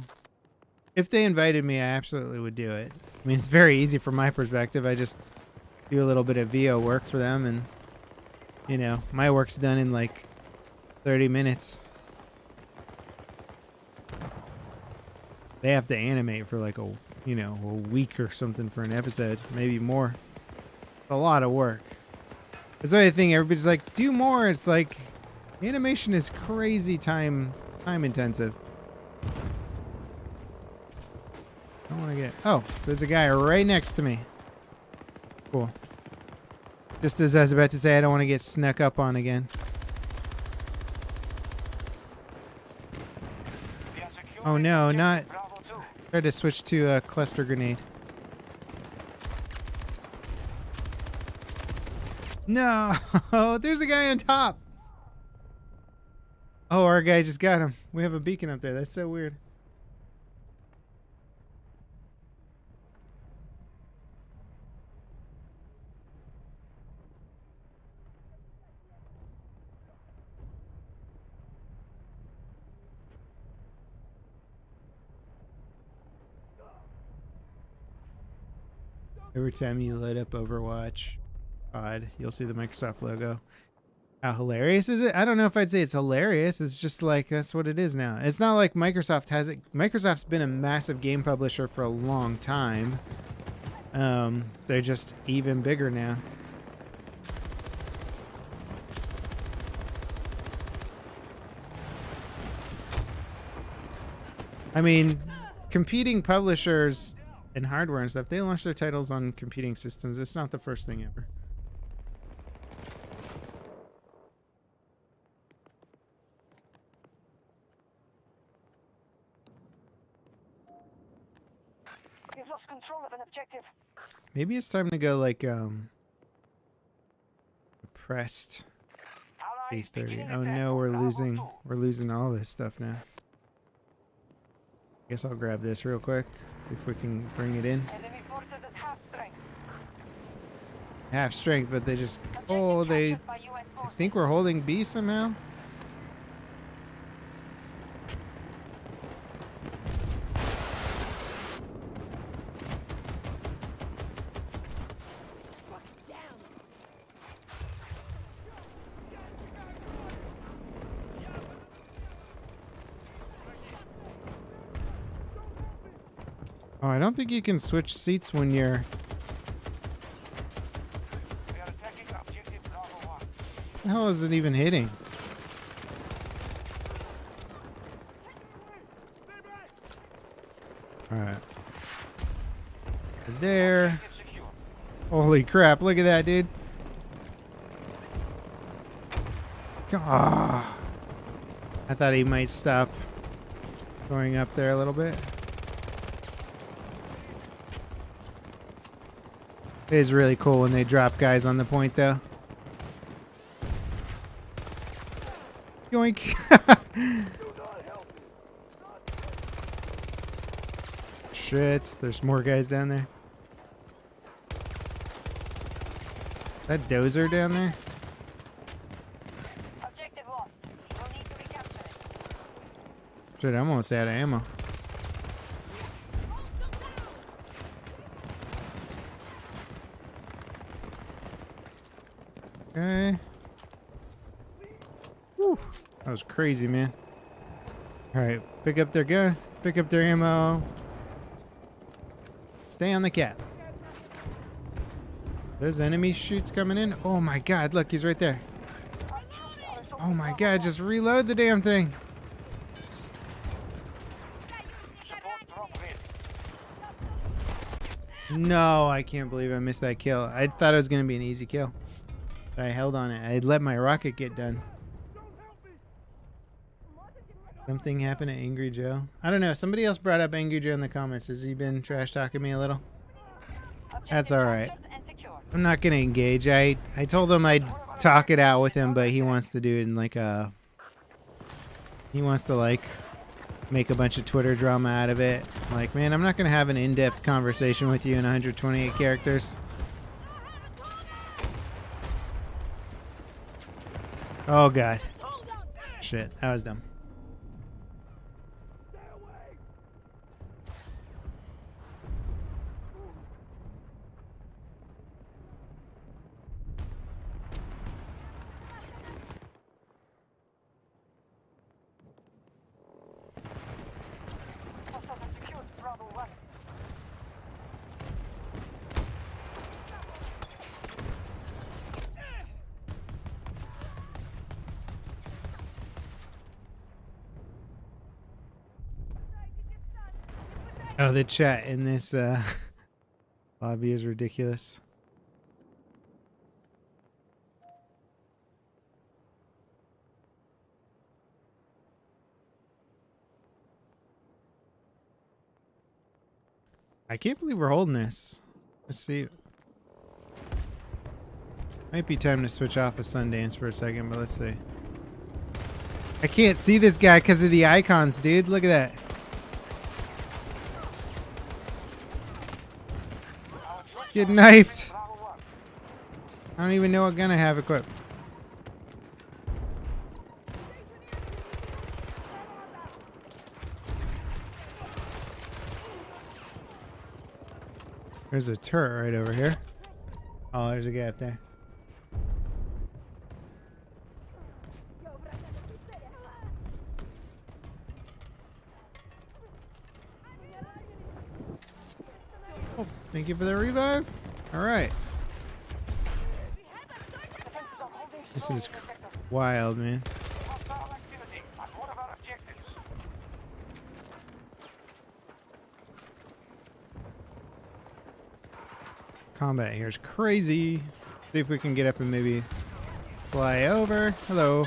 If they invited me, I absolutely would do it. I mean, it's very easy from my perspective. I just do a little bit of VO work for them, and, you know, my work's done in like 30 minutes. They have to animate for like a week or something for an episode, maybe more. It's a lot of work. That's why I think everybody's like, do more. It's like animation is crazy time intensive. I don't want to get. Oh, there's a guy right next to me. Cool. Just as I was about to say, I don't want to get snuck up on again. We are securing Oh no, not. objective Bravo 2. Tried to switch to a cluster grenade. No, there's a guy on top. Oh, our guy just got him. We have a beacon up there. That's so weird. Every time you load up Overwatch, you'll see the Microsoft logo. How hilarious is it? I don't know if I'd say it's hilarious. It's just like, that's what it is now. It's not like Microsoft has it. Microsoft's been a massive game publisher for a long time. They're just even bigger now. I mean, competing publishers and hardware and stuff, they launch their titles on competing systems. It's not the first thing ever. We've lost control of an objective. Maybe it's time to go like depressed. Allies 8:30. beginning Oh attack no, on we're Bravo losing 2. all this stuff now. Guess I'll grab this real quick if we can bring it in. Enemy forces at half strength. Half strength, but they just Objective they captured by US I forces. think we're holding B somehow. Oh, I don't think you can switch seats when you're. We are attacking objective Bravo 1. What the hell is it even hitting? Alright. There. Objective secure. Holy crap, look at that, dude. Ah. I thought he might stop going up there a little bit. It is really cool when they drop guys on the point, though. Yoink. Shit, there's more guys down there. That dozer down there? Objective lost. We'll need to recapture it. Shit, I'm almost out of ammo. Okay. Whew. That was crazy, man. Alright, pick up their gun, pick up their ammo. Stay on the cap. There's enemy shoots coming in. Oh my god, look, he's right there. Oh my god, just reload the damn thing. Support drop ready. No, I can't believe I missed that kill. I thought it was going to be an easy kill. I held on it. I let my rocket get done. Something happened to Angry Joe. I don't know. Somebody else brought up Angry Joe in the comments. Has he been trash talking me a little? That's all right. Captured and secured. I'm not going to engage. I told him I'd talk it out with him, but he wants to do it in like a... He wants to like make a bunch of Twitter drama out of it. Like, man, I'm not going to have an in-depth conversation with you in 128 characters. Oh, God. Shit, that was dumb. Hostiles have secured Bravo 1. Oh, the chat in this lobby is ridiculous. I can't believe we're holding this. Let's see. Might be time to switch off of Sundance for a second, but let's see. I can't see this guy because of the icons, dude. Look at that. Get knifed. I don't even know what gun I have equipped. There's a turret right over here. Oh, there's a gap there. Oh, thank you for the revive. All right. This is wild, man. Hostile activity on one of our objectives. Combat here is crazy. See if we can get up and maybe fly over. Hello.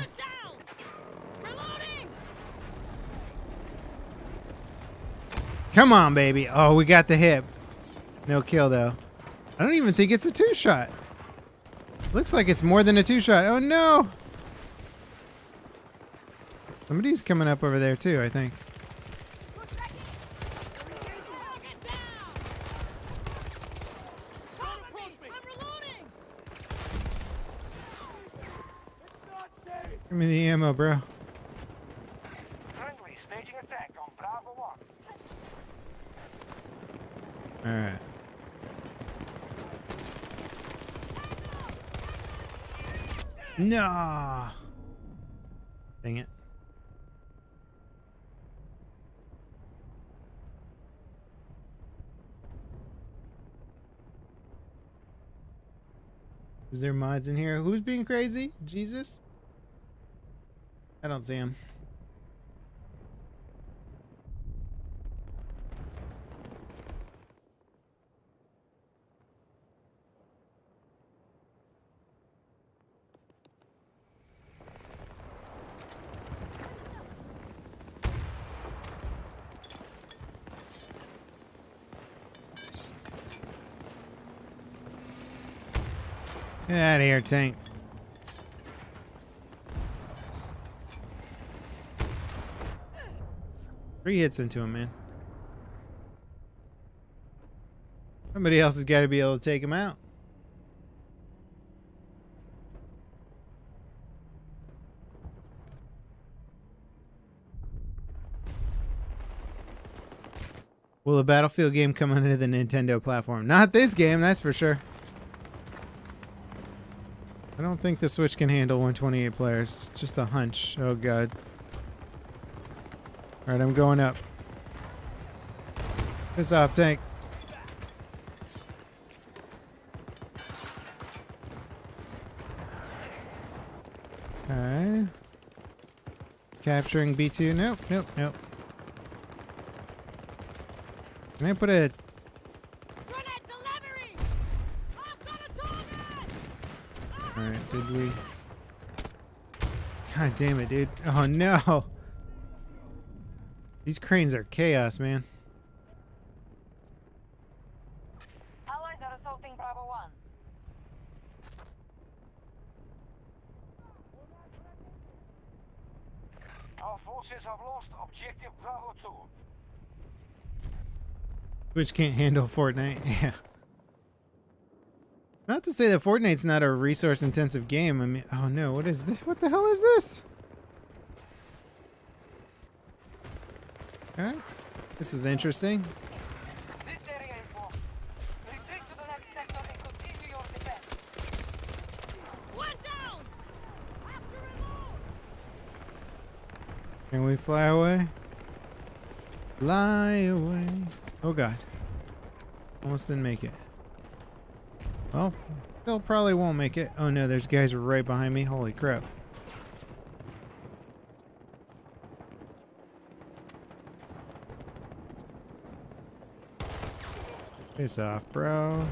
Come on, baby. Oh, we got the hip. No kill, though. I don't even think it's a two-shot. Looks like it's more than a two-shot. Oh, no. Somebody's coming up over there, too, I think. Give me the ammo, bro. Friendly staging attack on Bravo 1. All right. No. Dang it. Is there mods in here? Who's being crazy? Jesus? I don't see him. Get out of here, tank. Three hits into him, man. Somebody else has got to be able to take him out. Will a Battlefield game come under the Nintendo platform? Not this game, that's for sure. I don't think the Switch can handle 128 players. Just a hunch. Oh, God. Alright, I'm going up. Piss off, tank. Okay. Capturing B2. Nope, nope, nope. Can I put a... Alright, did we... God damn it, dude. Oh, no. These cranes are chaos, man. Allies are assaulting Bravo 1. Our forces have lost objective Bravo 2. Which can't handle Fortnite. Yeah. Not to say that Fortnite's not a resource-intensive game. I mean, oh no, what is this? What the hell is this? Okay. This is interesting. This area is lost. Retreat to the next sector and continue your defense. One down! After reload! Can we fly away? Fly away. Oh god. Almost didn't make it. Well, still probably won't make it. Oh no, there's guys right behind me. Holy crap. Piss off, bro.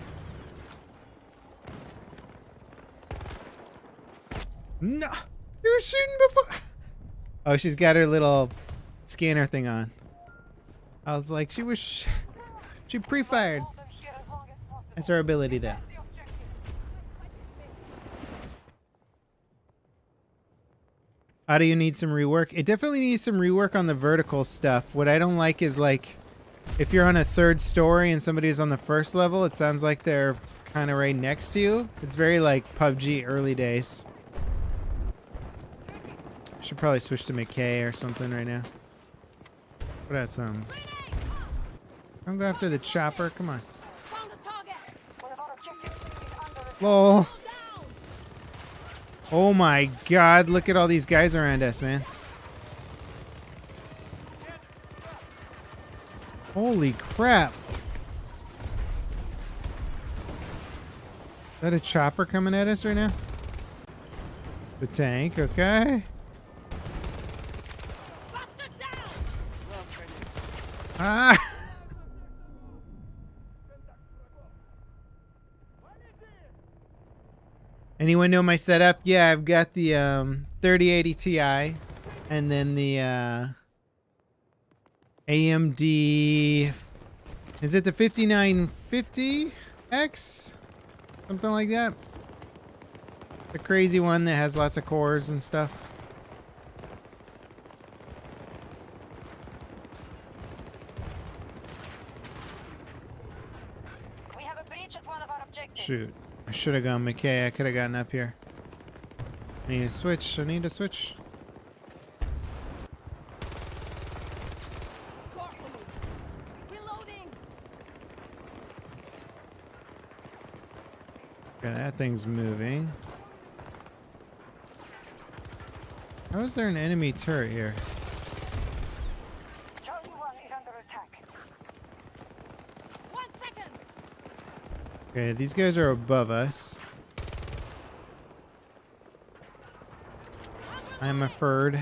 No! You were shooting before. Oh, she's got her little scanner thing on. I was like, she pre-fired. Hold them here as long as possible. That's her ability there. The objective. How do you need some rework? It definitely needs some rework on the vertical stuff. What I don't like is like, if you're on a third story and somebody's on the first level, it sounds like they're kind of right next to you. It's very like PUBG early days. Should probably switch to McKay or something right now. What else? Don't go after the chopper. Come on. Found the target. One of our objectives is under attack. Lol. Down. Oh my god, look at all these guys around us, man. Holy crap. Is that a chopper coming at us right now? The tank, okay. Bastard down. Ah! Anyone know my setup? Yeah, I've got the 3080 Ti and then the AMD. Is it the 5950X? Something like that. The crazy one that has lots of cores and stuff. We have a breach at one of our objectives. Shoot. I should have gone McKay. I could have gotten up here. I need to switch. I need to switch. Score for me. Reloading. Okay, that thing's moving. How is there an enemy turret here? Charlie 1 is under attack. 1 second. Okay, these guys are above us. I'm afraid.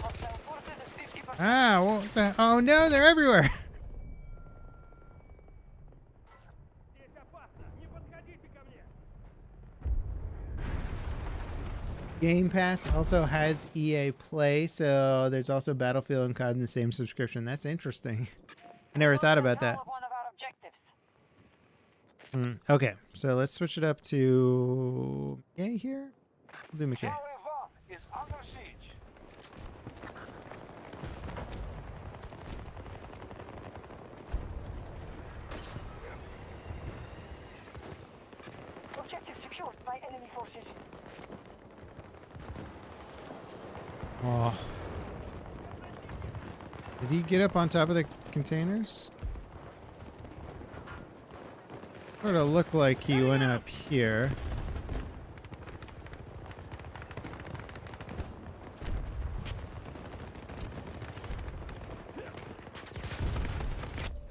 Hostile forces is 50%. Ah, what the? Oh no, they're everywhere. Game Pass also has EA Play, so there's also Battlefield and COD in the same subscription. That's interesting. I never thought about that. Control of one of our objectives. Okay, so let's switch it up to McKay here. We'll do McKay. Charlie 1 is under siege. Objective secured by enemy forces. Oh. Did he get up on top of the containers? Sort of looked like he went up here.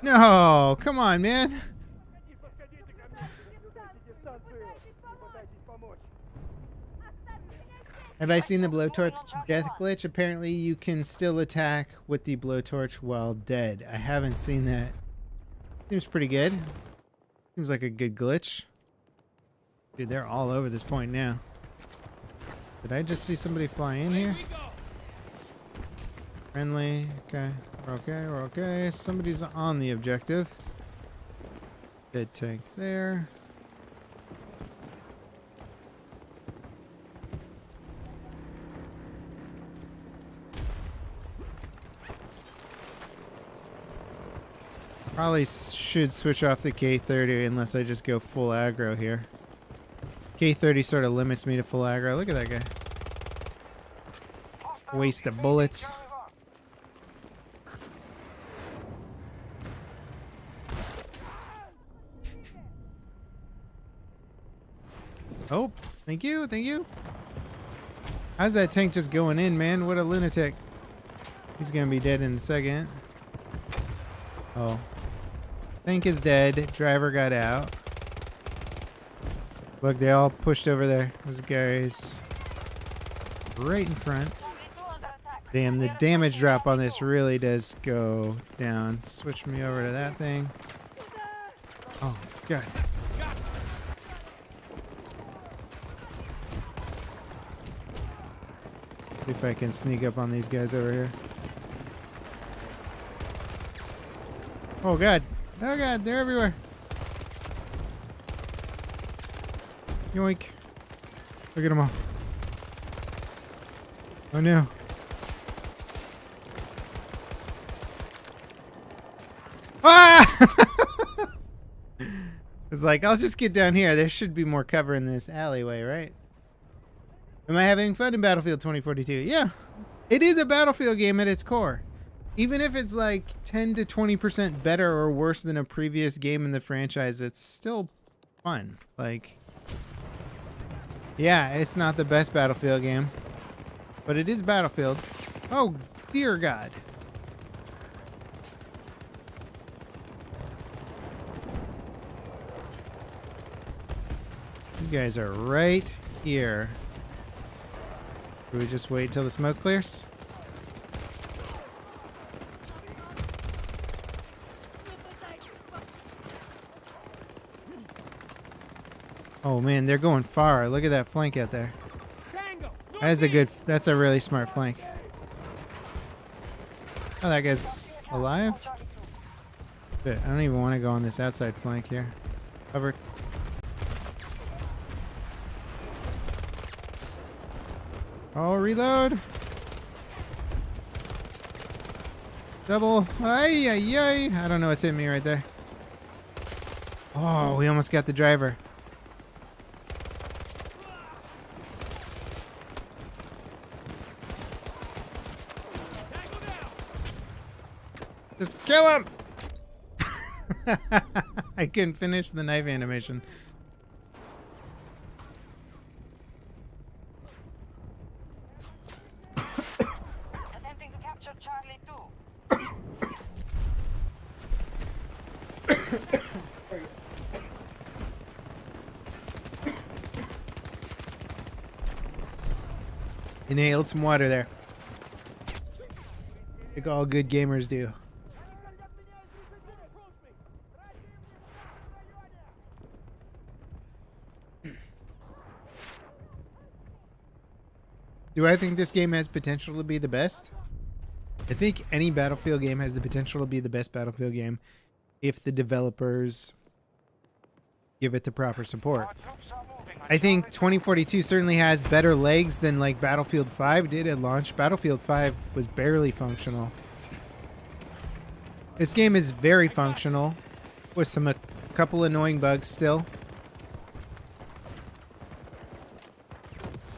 No, come on, man. Have I seen the blowtorch death glitch? Apparently you can still attack with the blowtorch while dead. I haven't seen that. Seems pretty good. Seems like a good glitch. Dude, they're all over this point now. Did I just see somebody fly in here? Friendly. Okay. We're okay. We're okay. Somebody's on the objective. Dead tank there. Probably should switch off the K30 unless I just go full aggro here. K30 sort of limits me to full aggro. Look at that guy. Hostile Waste of defending bullets. Charlie 1. Oh, thank you, thank you. How's that tank just going in, man? What a lunatic. He's gonna be dead in a second. Oh. Tank is dead. Driver got out. Look, they all pushed over there. Those guys right in front. Charlie 2 under attack. Damn, the damage drop on this really does go down. Switch me over to that thing. Oh, God. See if I can sneak up on these guys over here. Oh, God. Oh, God, they're everywhere. Yoink. Look at them all. Oh, no. Ah! It's like, I'll just get down here. There should be more cover in this alleyway, right? Am I having fun in Battlefield 2042? Yeah. It is a Battlefield game at its core. Even if it's like 10 to 20% better or worse than a previous game in the franchise, it's still fun. Like, yeah, it's not the best Battlefield game, but it is Battlefield. Oh, dear God. These guys are right here. Do we just wait till the smoke clears? Oh man, they're going far. Look at that flank out there. That's a really smart flank. Oh, that guy's alive? Shit, I don't even want to go on this outside flank here. Covered. Oh, reload. Double. Ay, ay, ay. I don't know what's hitting me right there. Oh, we almost got the driver. Just kill him! I couldn't finish the knife animation. Attempting to capture Charlie 2. Inhaled some water there. Like all good gamers do. Do I think this game has potential to be the best? I think any Battlefield game has the potential to be the best Battlefield game if the developers give it the proper support. I think 2042 certainly has better legs than like Battlefield 5 did at launch. Battlefield 5 was barely functional. This game is very functional with a couple annoying bugs still.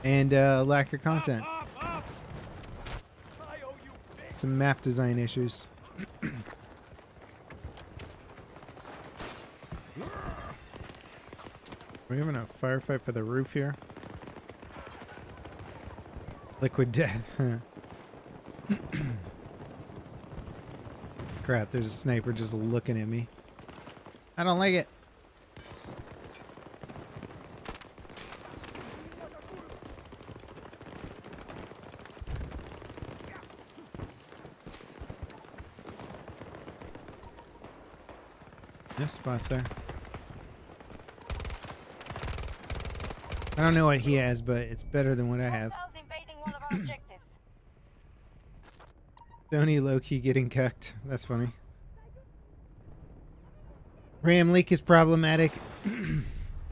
And lack of content. Some map design issues. We're having a firefight for the roof here. Liquid death. Crap, there's a sniper just looking at me. I don't like it. No spots there. I don't know what he has, but it's better than what I have. Hostiles invading one of our objectives. Sony low-key getting cucked. That's funny. RAM leak is problematic.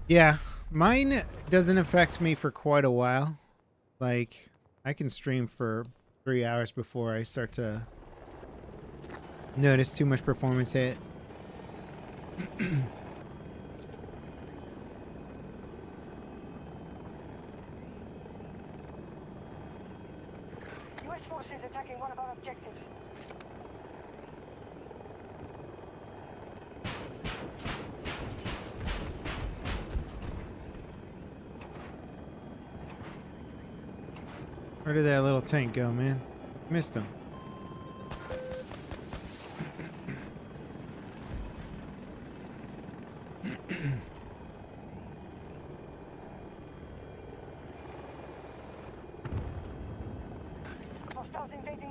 Yeah, mine doesn't affect me for quite a while. Like, I can stream for 3 hours before I start to notice too much performance hit. US forces attacking one of our objectives. Where did that little tank go, man? Missed him. Hostiles invading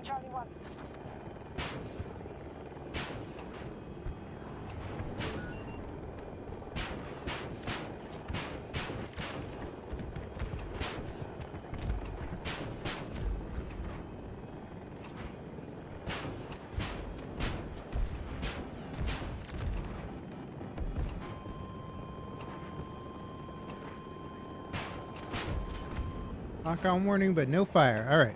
Lock-on warning, but no fire. All right.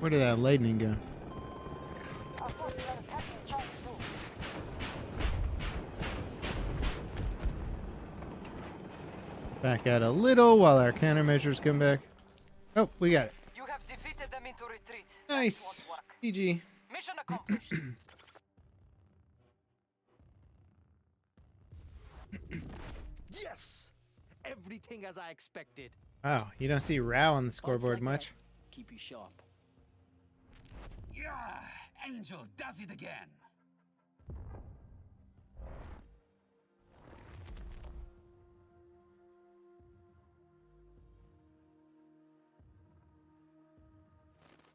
Where did that lightning go? Our forces are attacking Charlie 2. Back out a little while our countermeasures come back. Oh, we got it. You have defeated them into retreat. Nice. Work. GG. Mission accomplished. Yes! Everything as I expected. Wow, you don't see Rao on the Odds scoreboard like much. that keep you sharp. Yeah, Angel does it again.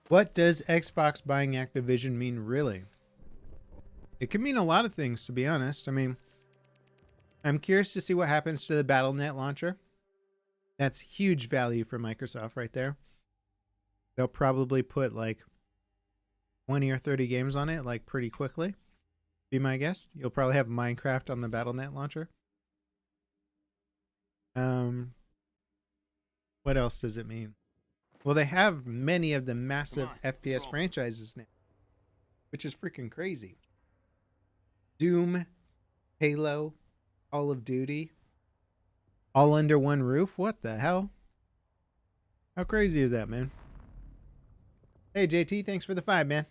What does Xbox buying Activision mean, really? It could mean a lot of things, to be honest. I mean, I'm curious to see what happens to the BattleNet launcher. That's huge value for Microsoft right there. They'll probably put like 20 or 30 games on it, like pretty quickly. Be my guess. You'll probably have Minecraft on the BattleNet launcher. What else does it mean? Well, they have many of the massive FPS franchises now, which is freaking crazy. Doom, Halo, Call of Duty, all under one roof? What the hell? How crazy is that, man? Hey, JT, thanks for the 5, man.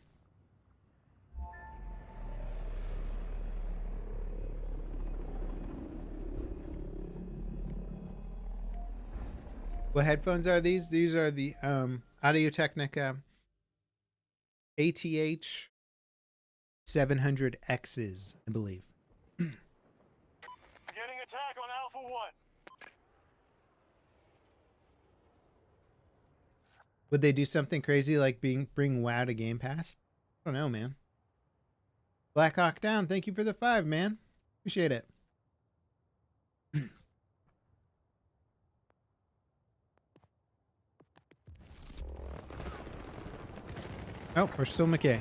What headphones are these? These are the Audio-Technica ATH 700Xs, I believe. Getting attack on Alpha 1. Would they do something crazy like bring WoW to Game Pass? I don't know, man. Black Hawk Down, thank you for the 5, man. Appreciate it. Oh, we're still McKay.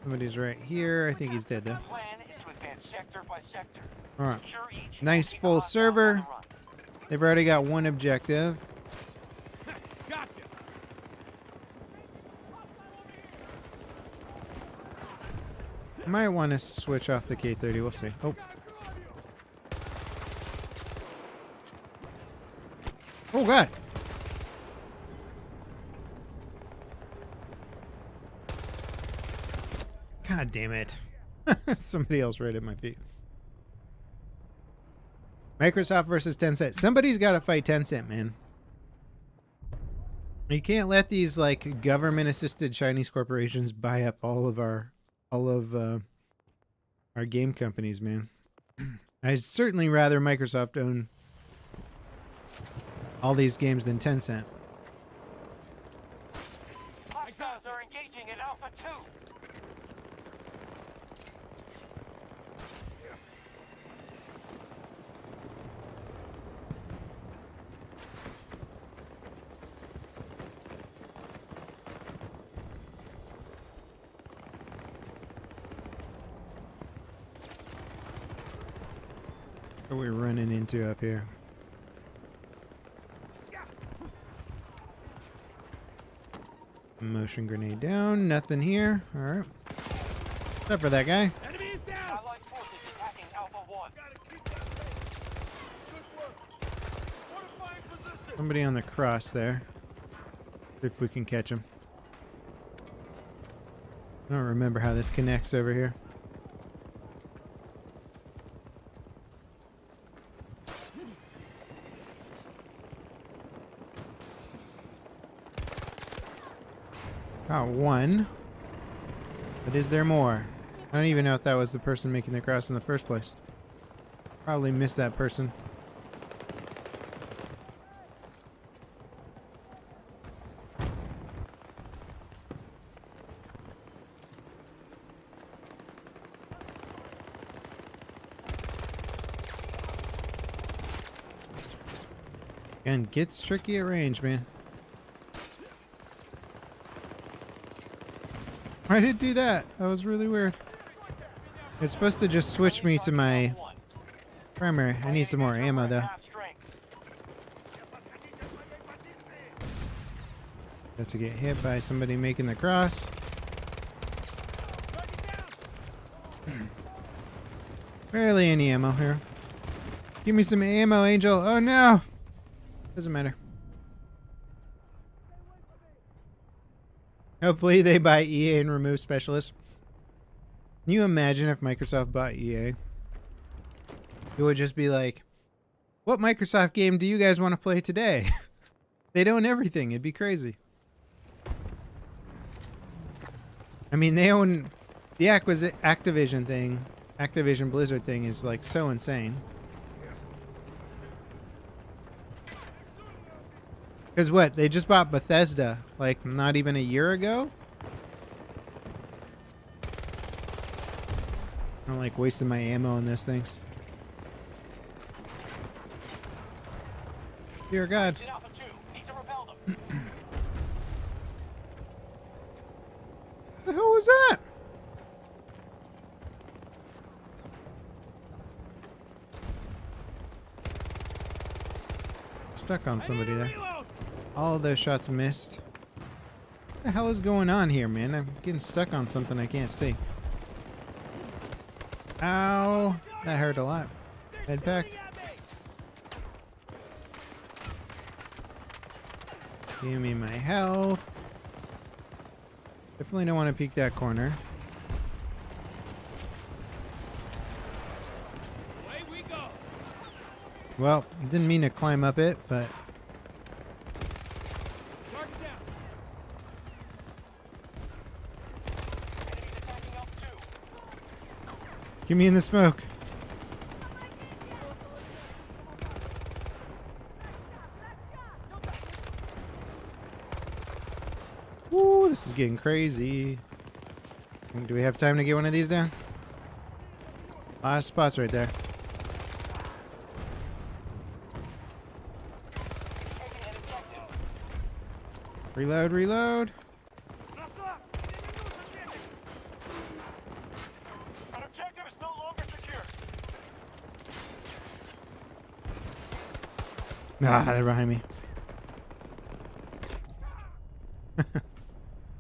Somebody's right here. I think he's dead, though. The plan is to advance sector by sector. All right. Secure each Nice and full take server. on the run. They've already got one objective. Gotcha! Might want to switch off the K30. We'll see. Oh. Oh, God. God damn it. Somebody else right at my feet. Microsoft versus Tencent. Somebody's got to fight Tencent, man. You can't let these like government-assisted Chinese corporations buy up all of our game companies, man. I'd certainly rather Microsoft own all these games than Tencent. Hostiles are engaging in Alpha 2. What are we running into up here? Motion grenade down. Nothing here. All right. Except for that guy. Enemies down! Allied forces attacking Alpha 1. Somebody on the cross there. See if we can catch him. I don't remember how this connects over here. Got one. But is there more? I don't even know if that was the person making the cross in the first place. Probably missed that person. And gets tricky at range, man. Why did it do that? That was really weird. It's supposed to just switch me to my primary. I need some more ammo, though. Not to get hit by somebody making the cross. Barely any ammo here. Give me some ammo, Angel. Oh no! Doesn't matter. Hopefully they buy EA and remove specialists. Can you imagine if Microsoft bought EA? It would just be like, what Microsoft game do you guys want to play today? They'd own everything. It'd be crazy. I mean, they own the Activision thing. Activision Blizzard thing is like so insane. Because what? They just bought Bethesda like not even a year ago? I don't like wasting my ammo on those things. Dear God. Alpha 2. Need to repel them. The hell was that? Stuck on somebody there. All of those shots missed. What the hell is going on here, man? I'm getting stuck on something I can't see. Ow. That hurt a lot. Head back. Give me my health. Definitely don't want to peek that corner. Away we go. Well, didn't mean to climb up it, but Target down. Enemies attacking Alpha 2. give me in the smoke. Woo, this is getting crazy. Do we have time to get one of these down? A lot of spots right there. Taking an objective. Reload, reload. An objective is no longer secure. Ah, they're behind me.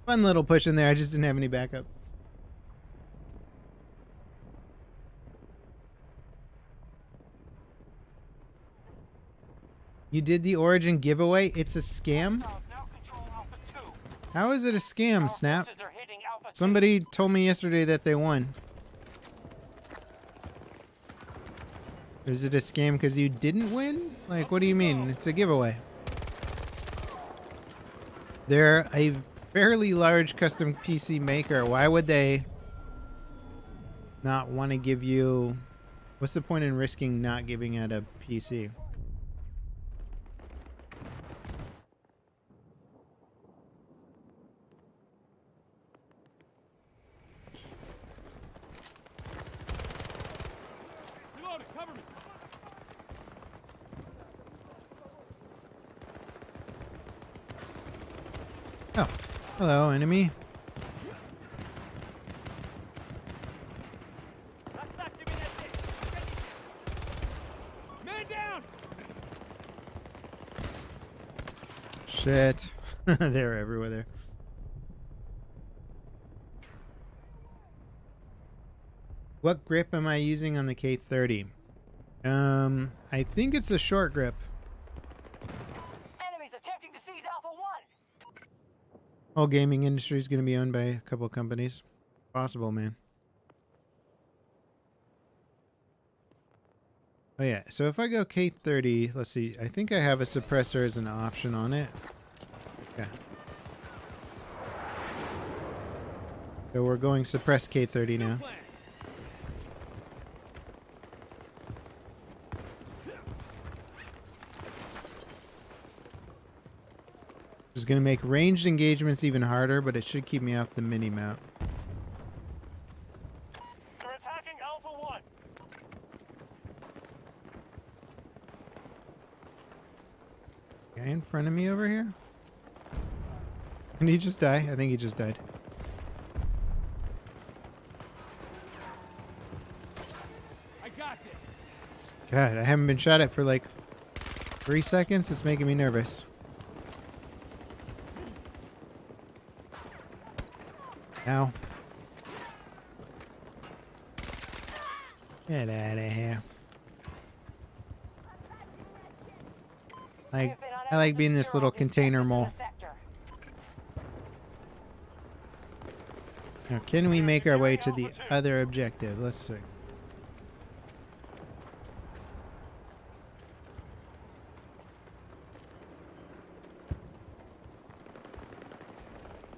Fun little push in there. I just didn't have any backup. You did the Origin giveaway? It's a scam? Hostiles now control Alpha 2. How is it a scam, Our Snap? forces are hitting Alpha 2. Somebody told me yesterday that they won. Is it a scam because you didn't win? Like, what do you mean? It's a giveaway. They're a fairly large custom PC maker. Why would they not want to give you... What's the point in risking not giving out a PC? Reloading. Cover me. Oh, hello, enemy. Man down. Shit. They're everywhere there. What grip am I using on the K30? I think it's a short grip. Enemies attempting to seize Alpha 1. Whole gaming industry is going to be owned by a couple companies. Possible, man. Oh yeah, so if I go K30, let's see, I think I have a suppressor as an option on it. Yeah. So we're going suppress K30 now. Plan. It's going to make ranged engagements even harder, but it should keep me off the mini-map. They're attacking Alpha 1. Guy in front of me over here? Did he just die? I think he just died. I got this. God, I haven't been shot at for like 3 seconds. It's making me nervous. Ow. Get out of here. I like being this little container mole. Now, can we make our way to the other objective? Let's see.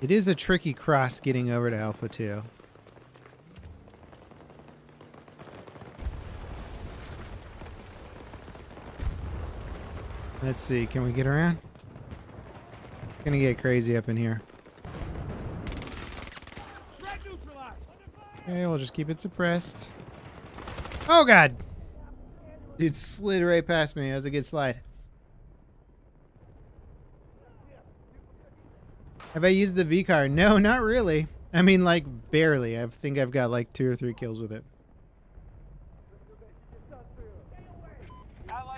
It is a tricky cross getting over to Alpha 2. Let's see, can we get around? It's gonna get crazy up in here. Okay, we'll just keep it suppressed. Oh god! Dude slid right past me. That was a good slide. Have I used the V car? No, not really. I mean, like, barely. I think I've got like 2 or 3 kills with it.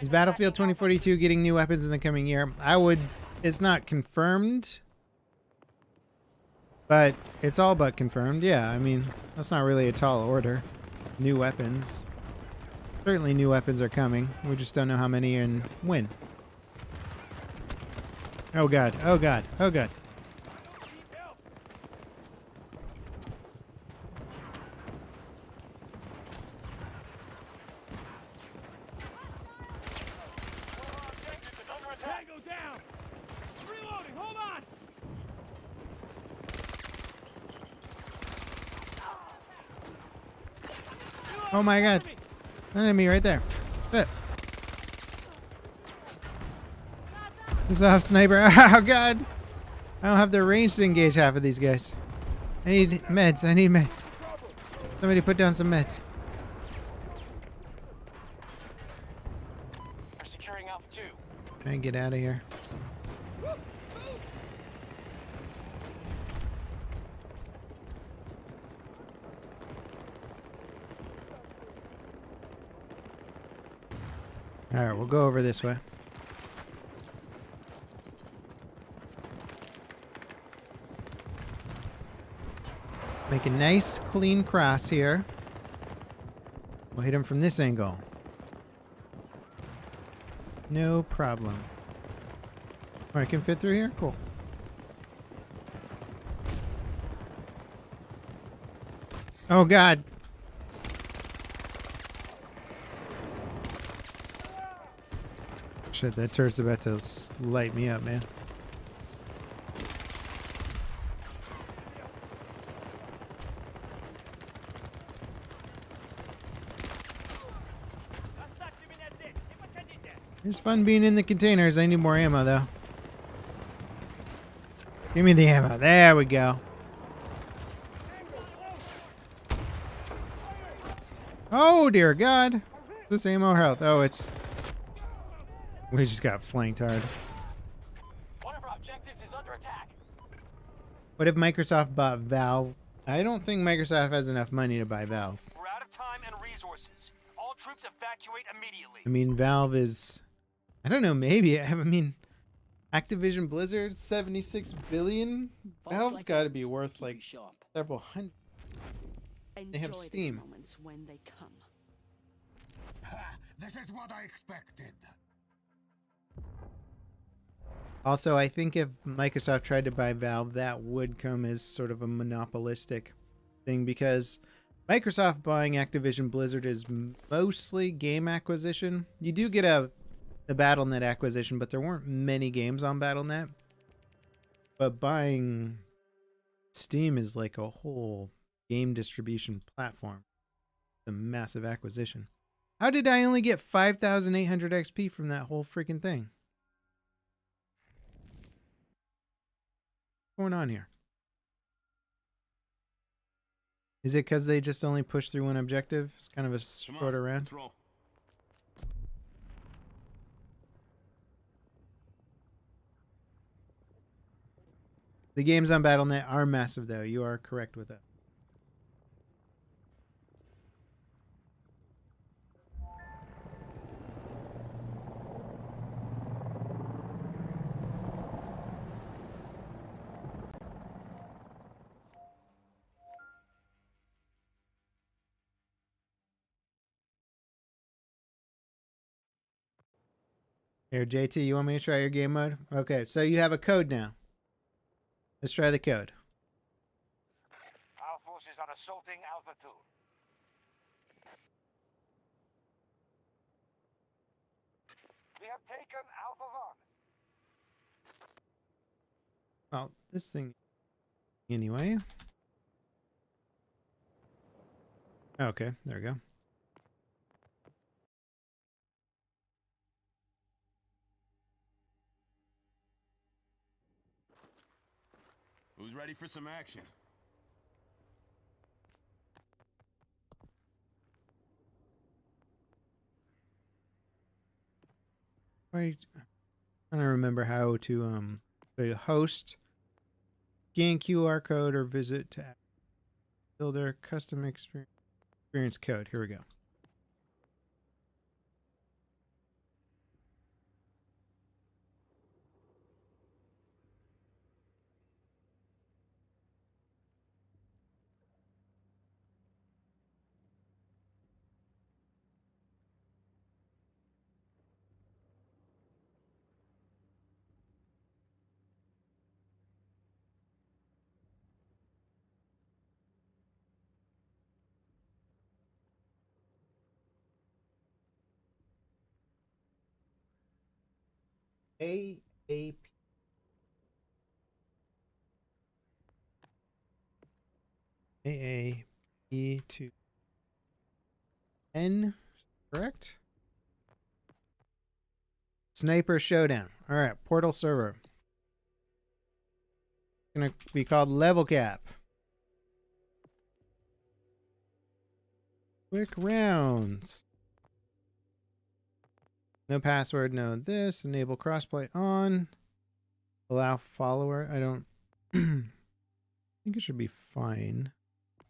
Is Battlefield 2042 getting new weapons in the coming year? It's not confirmed, but it's all but confirmed. Yeah, I mean, that's not really a tall order. New weapons. Certainly new weapons are coming. We just don't know how many and when. Oh god, oh god, oh god. Tango down! Reloading, hold on! Oh my god. An enemy right there. Shit. He's off, sniper. Oh god. I don't have the range to engage half of these guys. I need meds. I need meds. Somebody put down some meds. We're securing Alpha 2. Try and get out of here. Alright, we'll go over this way. Make a nice clean cross here. We'll hit him from this angle. No problem. Alright, can fit through here? Cool. Oh god. Shit, that turret's about to light me up, man. It's fun being in the containers. I need more ammo, though. Give me the ammo. There we go. Oh, dear God. This ammo health. Oh, it's... We just got flanked hard. One of our objectives is under attack. What if Microsoft bought Valve? I don't think Microsoft has enough money to buy Valve. We're out of time and resources. All troops evacuate immediately. I mean, Valve is... I don't know, maybe. I mean, Activision Blizzard, 76 billion? Valve's got to be worth like several hundred. They have Steam. Moments when they come. This is what I expected. Also, I think if Microsoft tried to buy Valve, that would come as sort of a monopolistic thing, because Microsoft buying Activision Blizzard is mostly game acquisition. You do get the Battle.net acquisition, but there weren't many games on Battle.net. But buying Steam is like a whole game distribution platform. It's a massive acquisition. How did I only get 5,800 XP from that whole freaking thing? What's going on here? Is it because they just only push through one objective? It's kind of a shorter round. Let's roll. The games on Battle.net are massive, though. You are correct with that. Here, JT, you want me to try your game mode? Okay, so you have a code now. Let's try the code. Our forces are assaulting Alpha 2. We have taken Alpha 1. Well, this thing... Anyway. Okay, there we go. Who's ready for some action? Right. I don't remember how to say host, scan QR code, or visit to builder custom experience code. Here we go. AAP. AAP2N, correct? Sniper Showdown. All right, Portal server. Gonna be called Level Cap. Quick rounds. No password, no this. Enable crossplay on. Allow follower. I don't think it should be fine.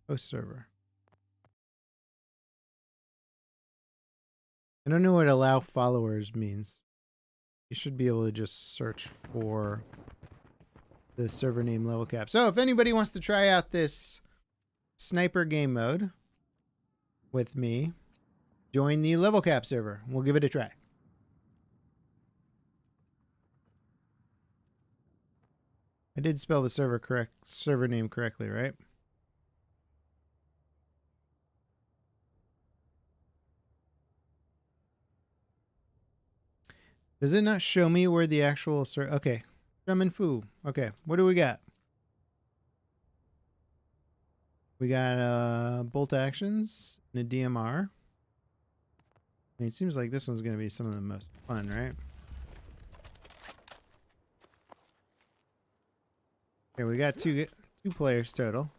Host server. I don't know what allow followers means. You should be able to just search for the server name Level Cap. So if anybody wants to try out this sniper game mode with me, join the Level Cap server. We'll give it a try. I did spell the server name correctly, right? Does it not show me where the actual okay. Drum and Foo. Okay, what do we got? We got bolt actions and a DMR. I mean, it seems like this one's going to be some of the most fun, right? Okay, we got two players total.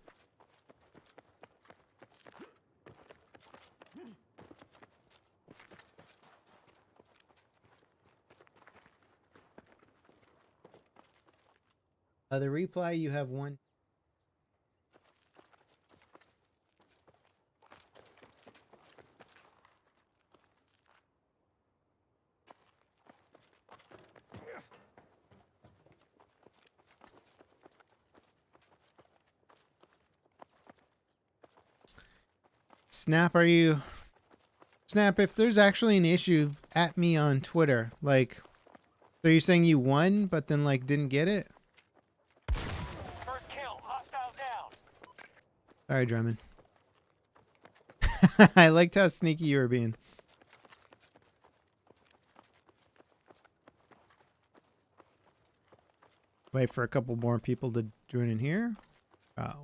The reply, you have one. Snap, Snap, if there's actually an issue, at me on Twitter. Like, so you're saying you won, but then, like, didn't get it? First kill, hostile down. Sorry, Drummond. I liked how sneaky you were being. Wait for a couple more people to join in here.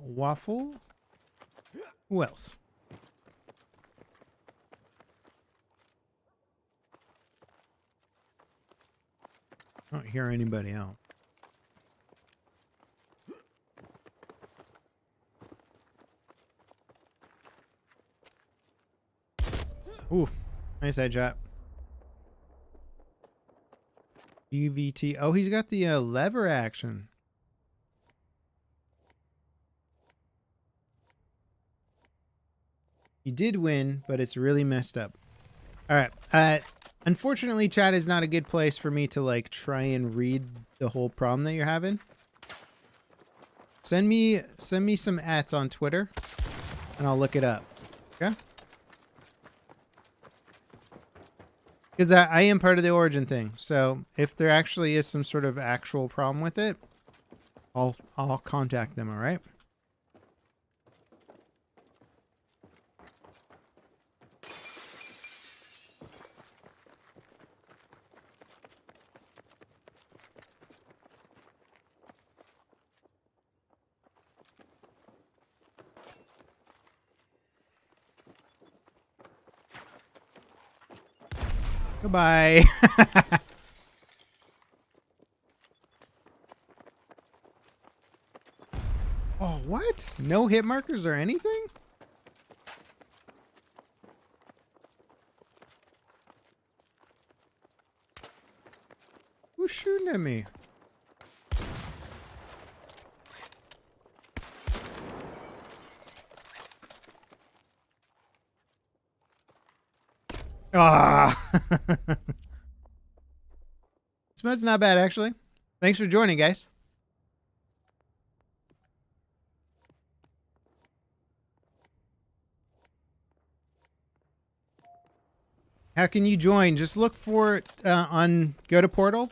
Waffle. Who else? I don't hear anybody else. Ooh, nice headshot. UVT. Oh, he's got the lever action. You did win, but it's really messed up. All right. Unfortunately, chat is not a good place for me to like try and read the whole problem that you're having. Send me some ats on Twitter, and I'll look it up. Okay. Because I am part of the Origin thing. So if there actually is some sort of actual problem with it, I'll contact them, all right? Goodbye. Oh, what? No hit markers or anything? Who's shooting at me? Ah. This mod's not bad, actually. Thanks for joining, guys. How can you join? Just look for it go to Portal,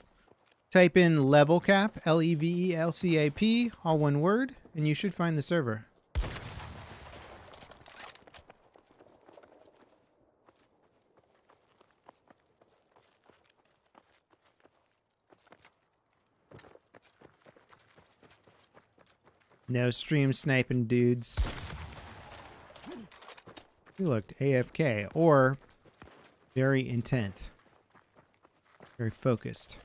type in level cap, LEVELCAP, all one word, and you should find the server. No stream sniping dudes. You looked AFK or very intent. Very focused.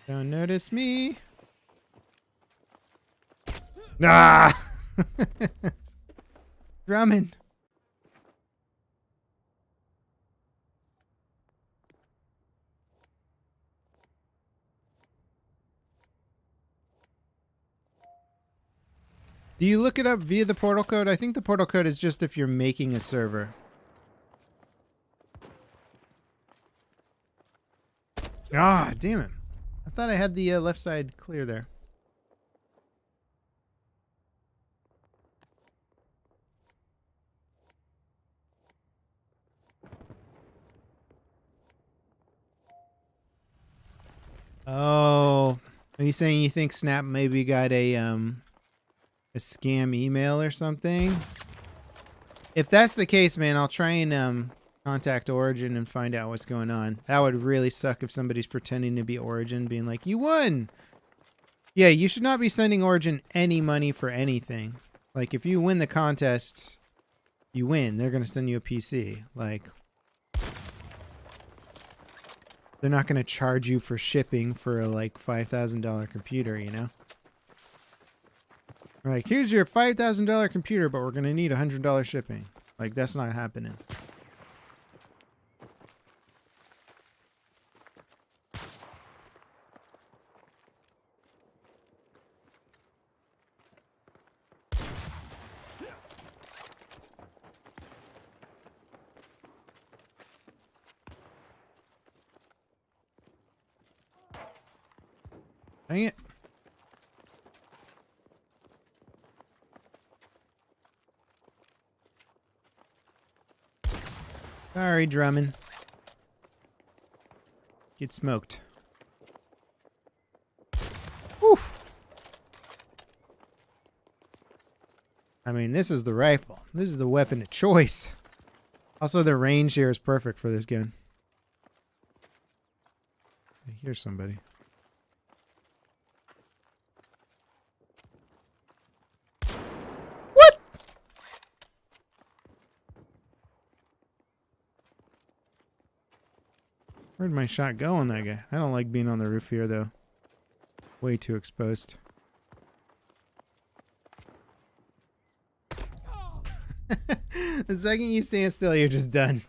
Don't notice me. Ah! Drummond. Do you look it up via the portal code? I think the portal code is just if you're making a server. Ah, damn it. I thought I had the left side clear there. Oh, are you saying you think Snap maybe got a scam email or something? If that's the case, man, I'll try and contact Origin and find out what's going on. That would really suck if somebody's pretending to be Origin, being like, "You won." Yeah, you should not be sending Origin any money for anything. Like, if you win the contest, you win. They're gonna send you a PC. Like, they're not gonna charge you for shipping for a like $5,000 computer, you know? Like, here's your $5,000 computer, but we're going to need $100 shipping. Like, that's not happening. Dang it. Sorry, Drummond. Get smoked. Whew. I mean, this is the rifle. This is the weapon of choice. Also, the range here is perfect for this gun. I hear somebody. What? Where'd my shot go on that guy? I don't like being on the roof here, though. Way too exposed. The second you stand still, you're just done.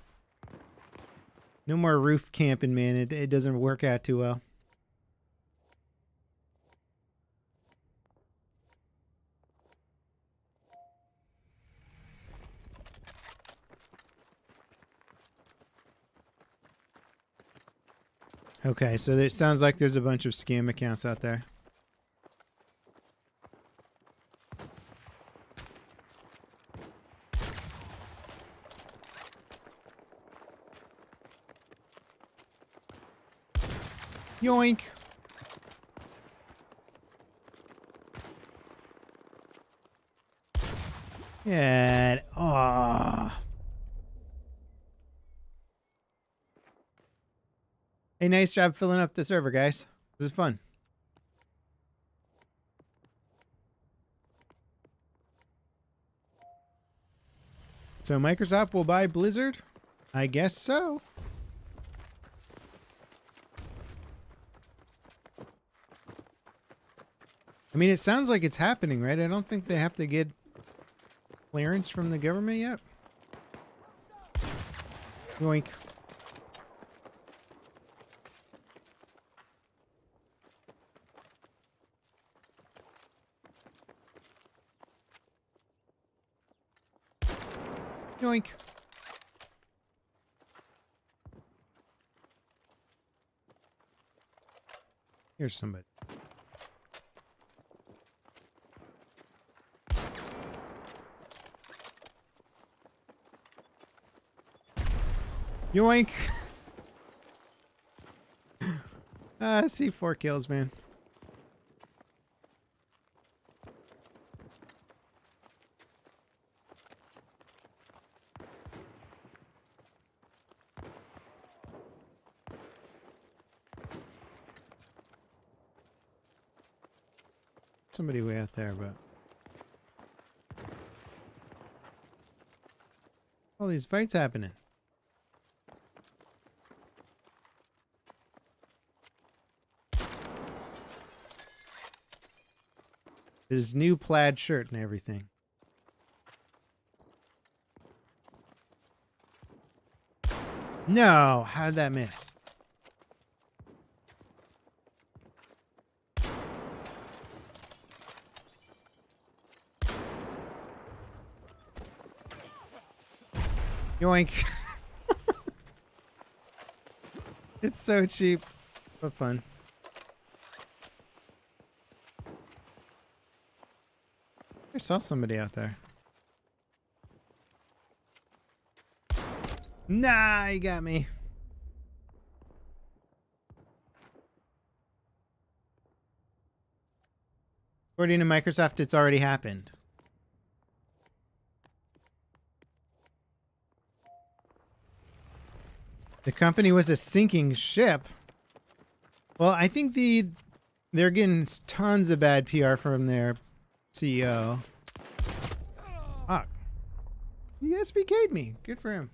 No more roof camping, man. It doesn't work out too well. Okay, so it sounds like there's a bunch of scam accounts out there. Yoink. Yeah. Aw. Hey, nice job filling up the server, guys. It was fun. So Microsoft will buy Blizzard? I guess so. I mean, it sounds like it's happening, right? I don't think they have to get clearance from the government yet. Yoink. Yoink. Here's somebody. Yoink. I see 4 kills, man. Somebody way out there, but all these fights happening. His new plaid shirt and everything. No, how'd that miss? Yoink. It's so cheap, but fun. I saw somebody out there. Nah, he got me. According to Microsoft, it's already happened. The company was a sinking ship. Well, I think they're getting tons of bad PR from their CEO. Fuck. He SBK'd me. Good for him.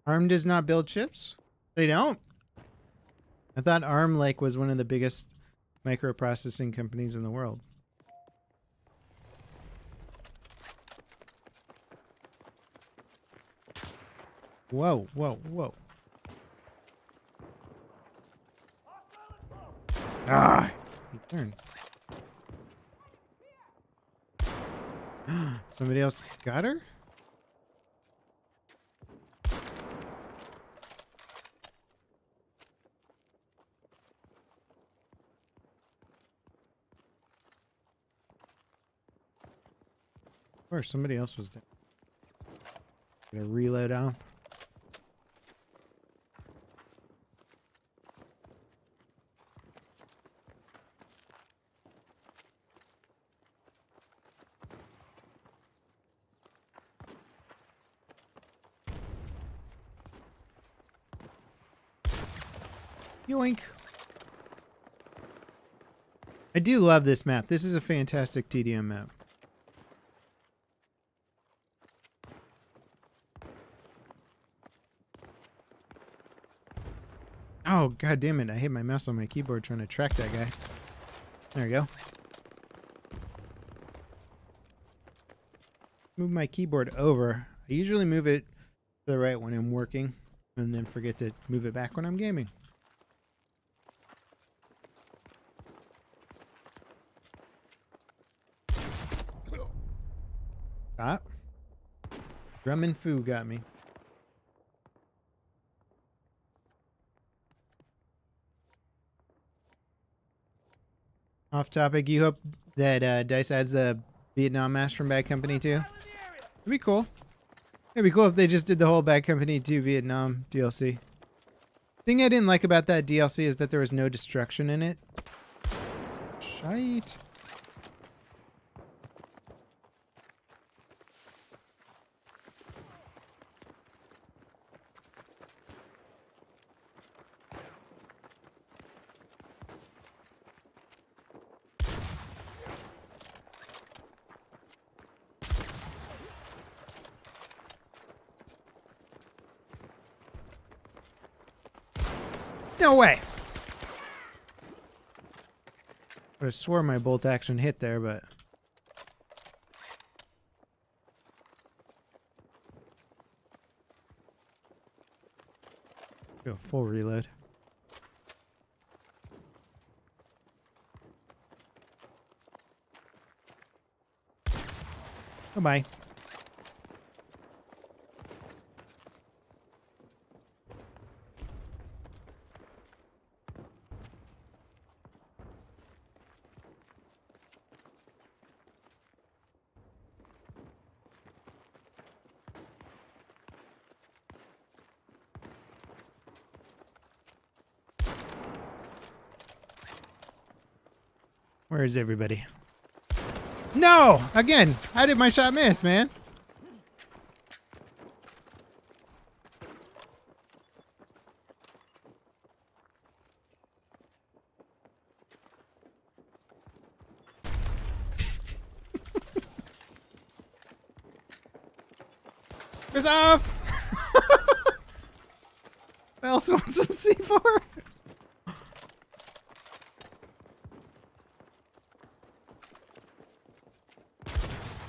ARM does not build chips? They don't? I thought ARM was one of the biggest microprocessing companies in the world. Whoa, whoa, whoa. Ah, he turned. Somebody else got her? Or somebody else was down. Get a reload on. Yoink. I do love this map. This is a fantastic TDM map. Oh, god damn it. I hit my mouse on my keyboard trying to track that guy. There we go. Move my keyboard over. I usually move it to the right when I'm working and then forget to move it back when I'm gaming. Stop. Drum and Foo got me. Off topic, you hope that DICE adds the Vietnam Mask from Bad Company 2? It'd be cool. It'd be cool if they just did the whole Bad Company 2 Vietnam DLC. Thing I didn't like about that DLC is that there was no destruction in it. Shite. No way! I swore my bolt action hit there, but... Go full reload. Goodbye. Where is everybody? No! Again! How did my shot miss, man? Piss off! Who else wants some C4?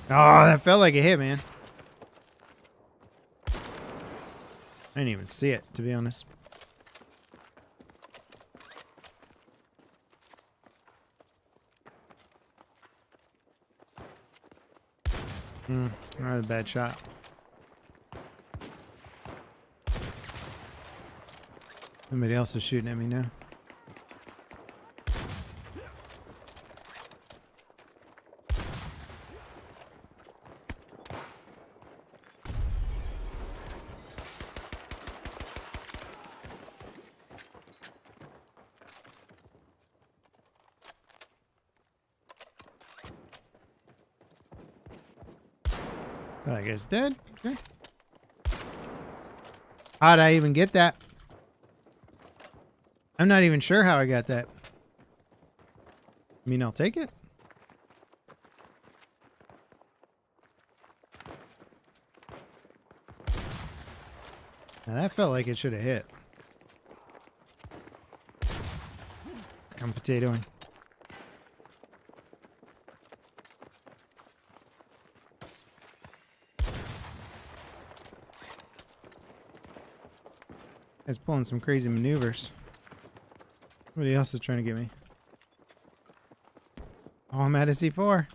Oh, that felt like a hit, man. I didn't even see it, to be honest. Another bad shot. Somebody else is shooting at me now. That guy's dead. Okay. How'd I even get that? I'm not even sure how I got that. I mean, I'll take it. Now that felt like it should have hit. I'm potatoing. Guy's pulling some crazy maneuvers. Somebody else is trying to get me. Oh, I'm at a C4.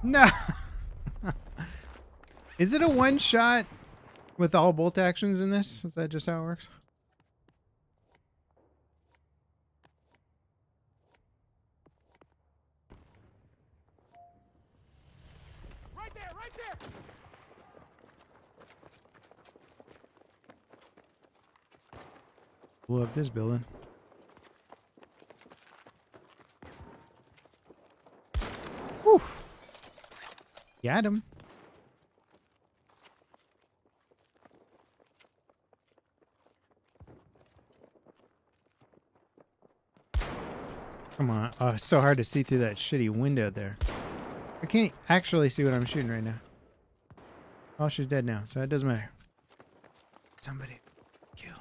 No! Is it a one shot with all bolt actions in this? Is that just how it works? Right there, right there! Blew up this building. Whew. Got him. Come on. Oh, it's so hard to see through that shitty window there. I can't actually see what I'm shooting right now. Oh, she's dead now, so it doesn't matter. Somebody kill.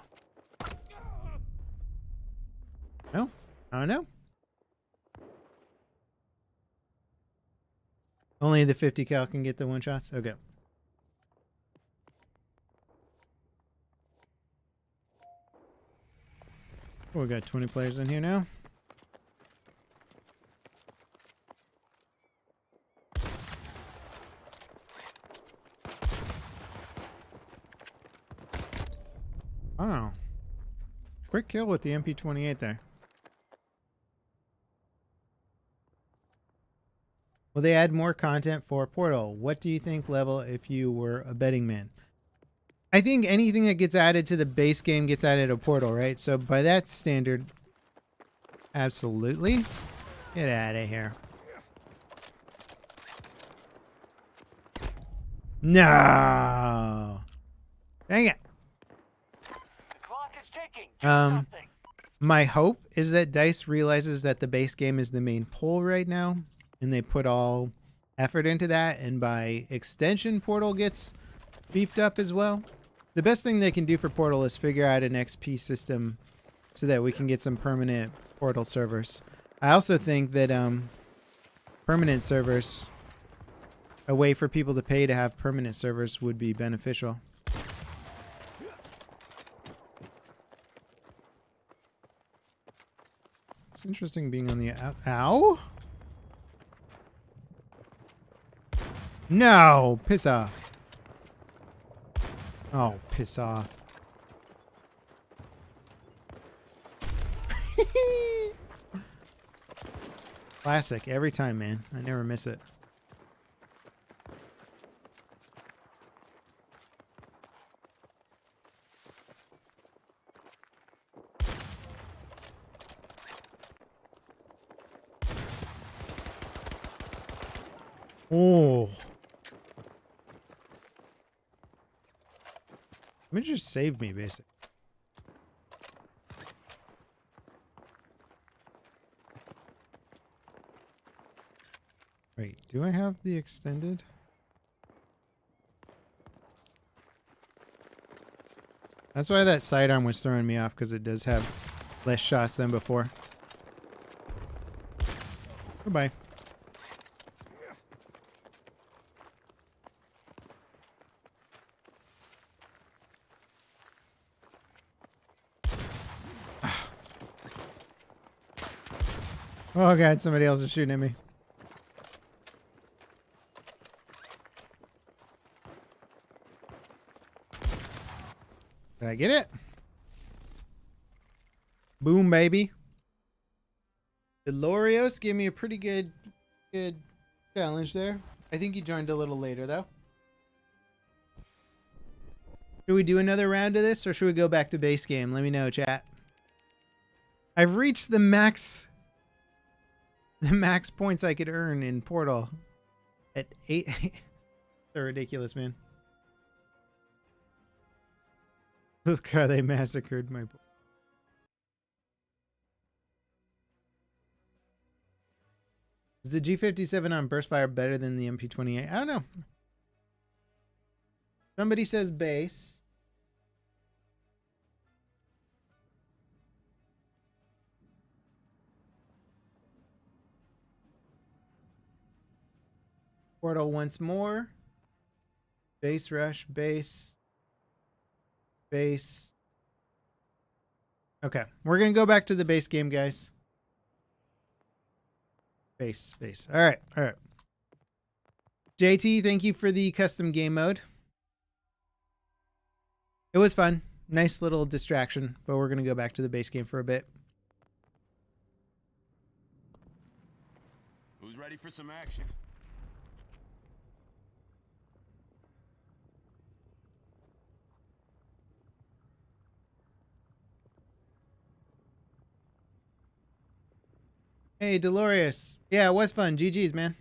No? I don't know. Only the 50 cal can get the one shots? Okay. Oh, we got 20 players in here now. Ah. quick kill with the MP28 there. Will they add more content for Portal? What do you think, Level, if you were a betting man? I think anything that gets added to the base game gets added to Portal, right? So by that standard, absolutely. Get out of here. No. Dang it. The clock is ticking. Do something. My hope is that DICE realizes that the base game is the main pull right now, and they put all effort into that, and by extension, Portal gets beefed up as well. The best thing they can do for Portal is figure out an XP system so that we can get some permanent Portal servers. I also think that permanent servers, a way for people to pay to have permanent servers, would be beneficial. It's interesting being on the ow. No, piss off. Oh, piss off. Classic every time, man. I never miss it. Oh. It just saved me, basically. Wait, do I have the extended? That's why that sidearm was throwing me off, because it does have less shots than before. Goodbye. Oh god, somebody else is shooting at me. Did I get it? Boom, baby. Delorios gave me a pretty good challenge there. I think he joined a little later though. Should we do another round of this, or should we go back to base game? Let me know, chat. I've reached the max points I could earn in Portal at 8. They're ridiculous, man. Look how they massacred my... Is the G57 on burst fire better than the MP28? I don't know. Somebody says base. Portal once more. Base rush, base. Base. Okay, we're going to go back to the base game, guys. Base, base. All right, all right. JT, thank you for the custom game mode. It was fun. Nice little distraction, but we're going to go back to the base game for a bit. Who's ready for some action? Hey, Delorious. Yeah, it was fun. GG's, man.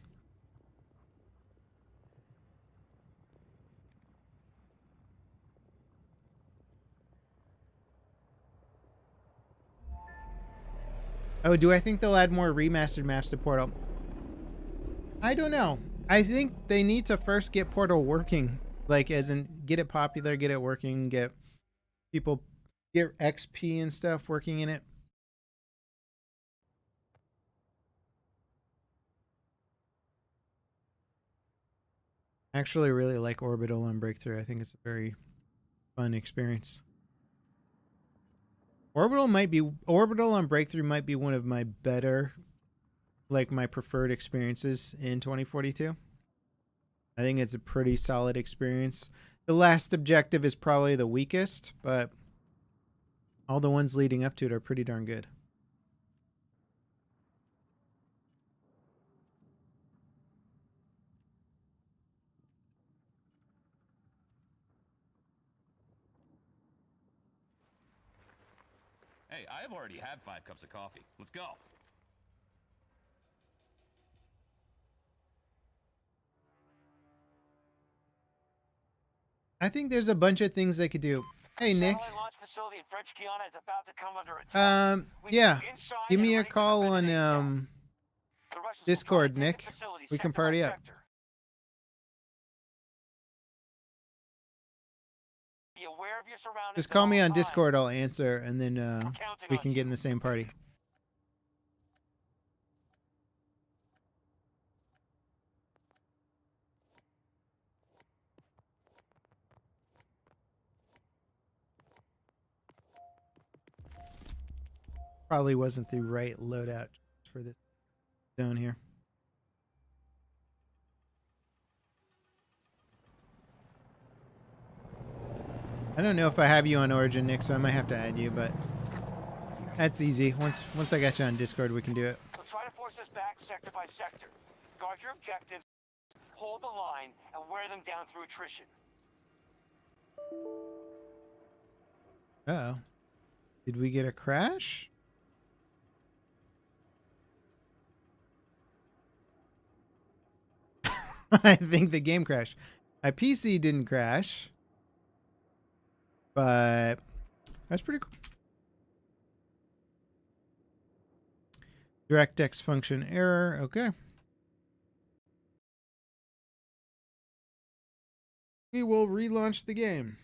Oh, do I think they'll add more remastered maps to Portal? I don't know. I think they need to first get Portal working. Like, as in, get it popular, get it working, get people, get XP and stuff working in it. I actually really like Orbital on Breakthrough. I think it's a very fun experience. Orbital on Breakthrough might be one of my better, like my preferred experiences in 2042. I think it's a pretty solid experience. The last objective is probably the weakest, but All the ones leading up to it are pretty darn good. Hey, I have already had 5 cups of coffee. Let's go. I think there's a bunch of things they could do. Hey, Nick. Satellite launch facility in French Guiana is about to come under attack. We need Yeah. you inside Give and me a ready for call preventative attack. on The Russians will try to Discord, take the Nick. facility We can sector by party up. sector. Be aware of your surroundings Just at call all me on times. Discord. I'll answer, and then Counting we on can get you. in the same party. Probably wasn't the right loadout for this zone here. I don't know if I have you on Origin, Nick, so I might have to add you, but that's easy. Once I got you on Discord, we can do it. So try to force us back sector by sector. Guard your objectives, hold the line, and wear them down through attrition. Uh-oh. Did we get a crash? I think the game crashed. My PC didn't crash, but that's pretty cool. DirectX function error. Okay. We will relaunch the game.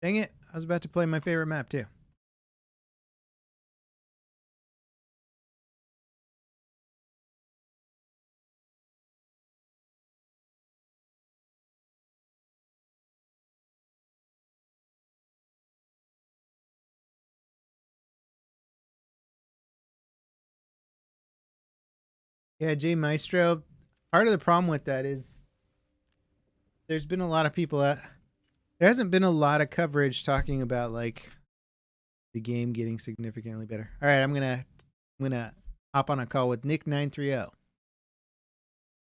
Dang it. I was about to play my favorite map too. Yeah, J Maestro. Part of the problem with that is there's been a lot of people there hasn't been a lot of coverage talking about like the game getting significantly better. All right, I'm gonna hop on a call with Nick930.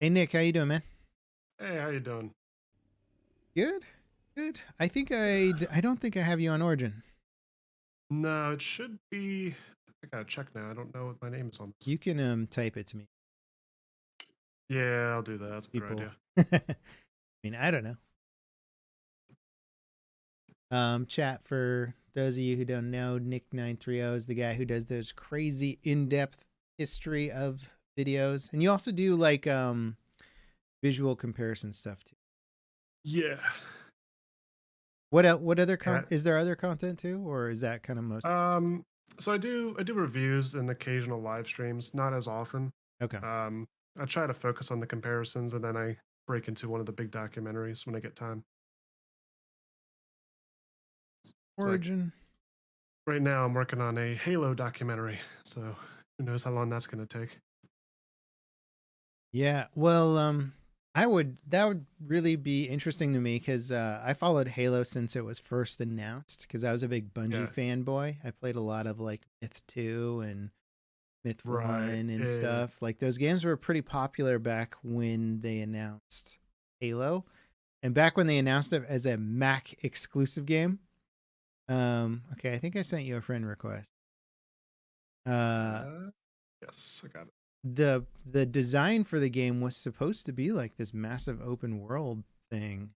Hey Nick, how you doing, man? Hey, how you doing? Good, good. I don't think I have you on Origin. No, it should be. I gotta check now. I don't know what my name is on this. You can type it to me. Yeah, I'll do that. That's a better People. idea. I mean, I don't know. Chat for those of you who don't know, Nick930 is the guy who does those crazy in-depth history of videos, and you also do like visual comparison stuff too. Yeah. What other Yeah. is there other content too, or is that kind of most? So I do reviews and occasional live streams, not as often. Okay. I try to focus on the comparisons, and then I break into one of the big documentaries when I get time. Origin. Right now, I'm working on a Halo documentary, so who knows how long that's going to take. Yeah. Well, that would really be interesting to me because I followed Halo since it was first announced because I was a big Bungie fanboy. I played a lot of like Myth 2 and Myth 1 and stuff. Like those games were pretty popular back when they announced Halo, and back when they announced it as a Mac exclusive game. Okay, I think I sent you a friend request. Yes, I got it. The design for the game was supposed to be like this massive open world thing,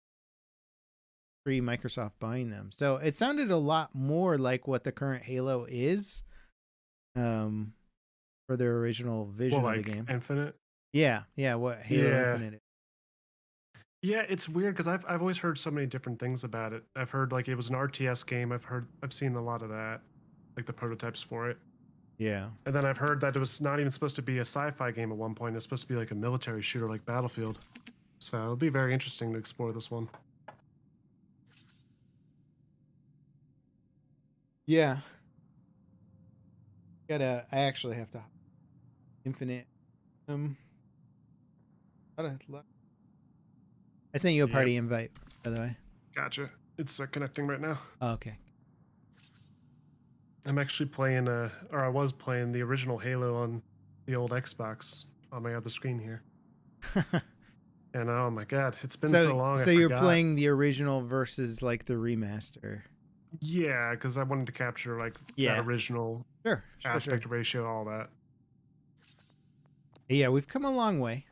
pre Microsoft buying them. So it sounded a lot more like what the current Halo is, for their original vision of the game. Infinite. Yeah, what Halo Infinite is. Yeah, it's weird because I've always heard so many different things about it. I've heard like it was an RTS game. I've seen a lot of that, like the prototypes for it. Yeah. And then I've heard that it was not even supposed to be a sci-fi game at one point. It's supposed to be like a military shooter like Battlefield. So it'll be very interesting to explore this one. Yeah. I actually have to Infinite. I sent you a Yep. party invite, by the way. Gotcha. It's connecting right now. Oh, okay. I'm actually playing, or I was playing the original Halo on the old Xbox on my other screen here. And oh my god, it's been so long. So I you're forgot. playing the original versus like the remaster. Yeah, because I wanted to capture like Yeah. that original Sure. aspect ratio, all that. Yeah, we've come a long way.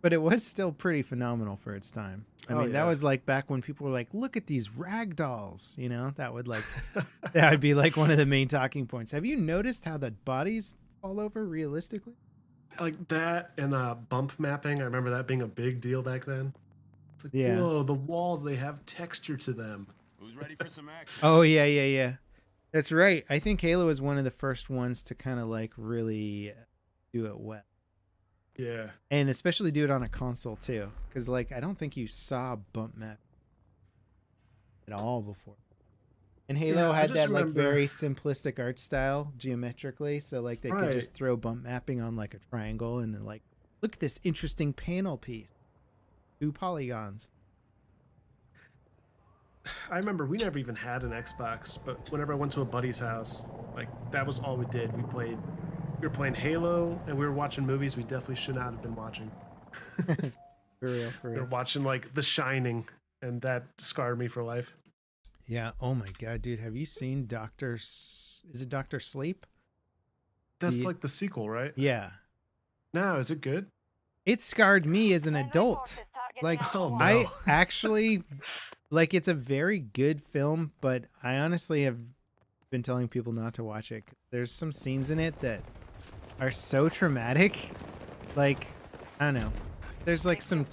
But it was still pretty phenomenal for its time. I mean, that yeah. was like back when people were like, look at these rag dolls, you know? That would like that would be like one of the main talking points. Have you noticed how the bodies fall over realistically? Like that and bump mapping. I remember that being a big deal back then. It's like, Yeah. whoa, the walls, they have texture to them. Who's ready for some action? Oh, yeah. That's right. I think Halo was one of the first ones to kind of like really do it well. Yeah. And especially do it on a console too. Because like I don't think you saw bump map at all before. And Halo Yeah, I had just that like remember- very simplistic art style geometrically. So like they could Right. just throw bump mapping on like a triangle and then like, look at this interesting panel piece. 2 polygons. I remember we never even had an Xbox, but whenever I went to a buddy's house, like that was all we did. We were playing Halo and we were watching movies we definitely should not have been watching. For real, for We were real. watching like The Shining, and that scarred me for life. Yeah. Oh my god, dude. Have you seen is it Dr. Sleep? That's The- like the sequel, right? Yeah. No, is it good? It scarred me as an adult. Reinforces target Like, number Oh, one. no. I actually like it's a very good film, but I honestly have been telling people not to watch it. There's some scenes in it that are so traumatic. Like, I don't know. There's like some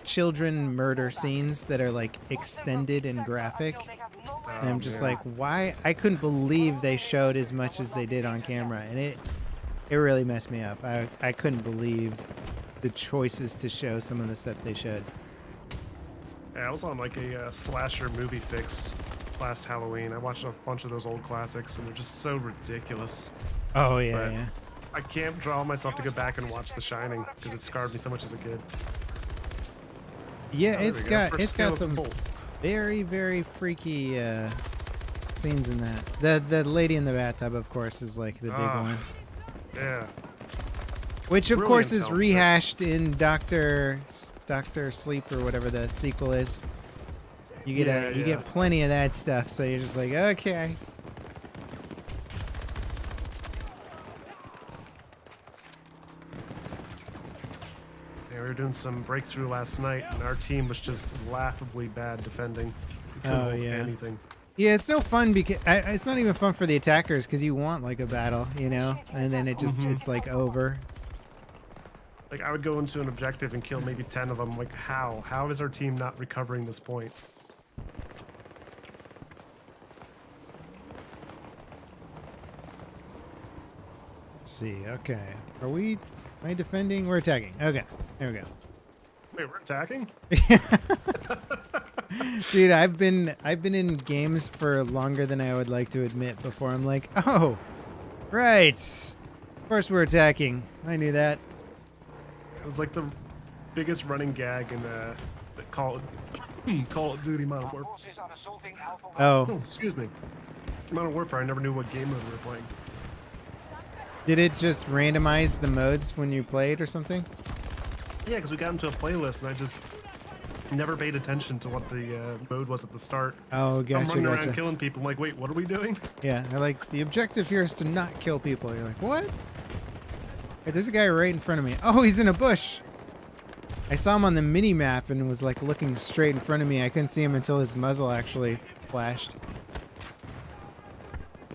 children murder scenes that are like extended and graphic. And I'm just man. like, why? I couldn't believe they showed as much as they did on camera, and it really messed me up. I couldn't believe the choices to show some of the stuff they showed. Yeah, I was on like a slasher movie fix last Halloween. I watched a bunch of those old classics, and they're just so ridiculous. Oh yeah, But- yeah. I can't draw myself to go back and watch The Shining because it scarred me so much as a kid. Yeah, Oh, there it's we go. got First it's scale got is a some full. very very freaky scenes in that. The lady in the bathtub, of course, is like the big Ah, one, Yeah. which of brilliant course is film, but- rehashed in Doctor Sleep or whatever the sequel is. You get Yeah, you yeah. get plenty of that stuff, so you're just like, okay. Yeah, we were doing some breakthrough last night, and our team was just laughably bad defending. We couldn't Oh, hold yeah. anything. Yeah, it's no fun because it's not even fun for the attackers because you want like a battle, you know, and then it's like over. Like, I would go into an objective and kill maybe 10 of them. Like, how? How is our team not recovering this point? Let's see, okay. Am I defending? We're attacking. Okay, there we go. Wait, we're attacking? Dude, I've been in games for longer than I would like to admit before I'm like, oh, right. Of course we're attacking. I knew that. It was like the biggest running gag in the Call of Duty Modern Our Warfare. forces are assaulting Alpha 1. Oh, Oh, excuse me. Modern Warfare, I never knew what game mode we were playing. did it just randomize the modes when you played or something? Yeah, because we got into a playlist and I just never paid attention to what the mode was at the start. Oh, I'm gotcha, running around gotcha. killing people. I'm like, wait, what are we doing? Yeah, they're like, the objective here is to not kill people. You're like, what? Hey, there's a guy right in front of me. Oh, he's in a bush. I saw him on the mini map and was like looking straight in front of me. I couldn't see him until his muzzle actually flashed.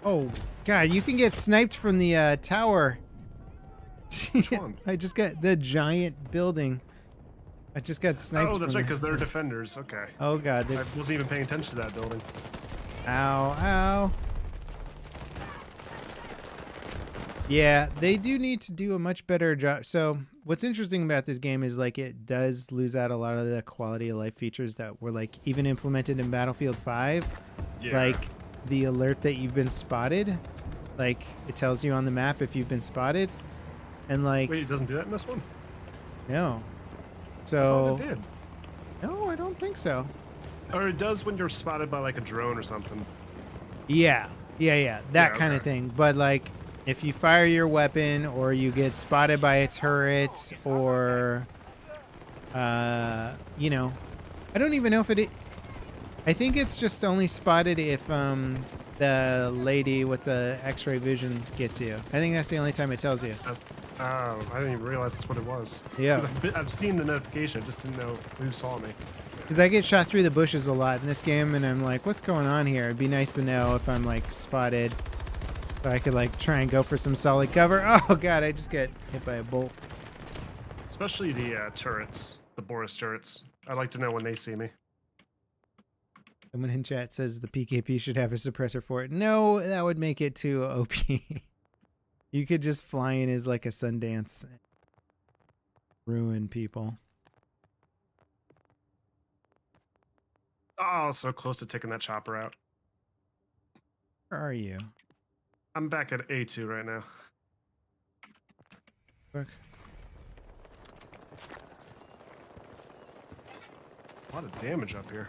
Oh, God, you can get sniped from the tower. Which one? I just got the giant building. I just got sniped. Oh, that's from right, because they're defenders. Okay. Oh, God, I there's. wasn't even paying attention to that building. Ow, ow. Yeah, they do need to do a much better job. So what's interesting about this game is like it does lose out a lot of the quality of life features that were like even implemented in Battlefield 5. Yeah. Like the alert that you've been spotted. Like it tells you on the map if you've been spotted. And like Wait, it doesn't do that in this one? No. I So, thought it did. no, I don't think so. Or it does when you're spotted by like a drone or something. Yeah. That Yeah, kind of okay. thing. But like, if you fire your weapon or you get spotted by a turret or, you know, I don't even know if it. I think it's just only spotted if the lady with the X-ray vision gets you. I think that's the only time it tells you. I didn't even realize that's what it was. Yeah. 'Cause I've seen the notification, I just didn't know who saw me. Because I get shot through the bushes a lot in this game, and I'm like, what's going on here? It'd be nice to know if I'm, like, spotted. So I could, like, try and go for some solid cover. Oh, God, I just got hit by a bolt. Especially the turrets, the Boris turrets. I like to know when they see me. Someone in chat says the PKP should have a suppressor for it. No, that would make it too OP. You could just fly in as, like, a Sundance. Ruin people. Oh, so close to taking that chopper out. Where are you? I'm back at A2 right now. Look. A lot of damage up here.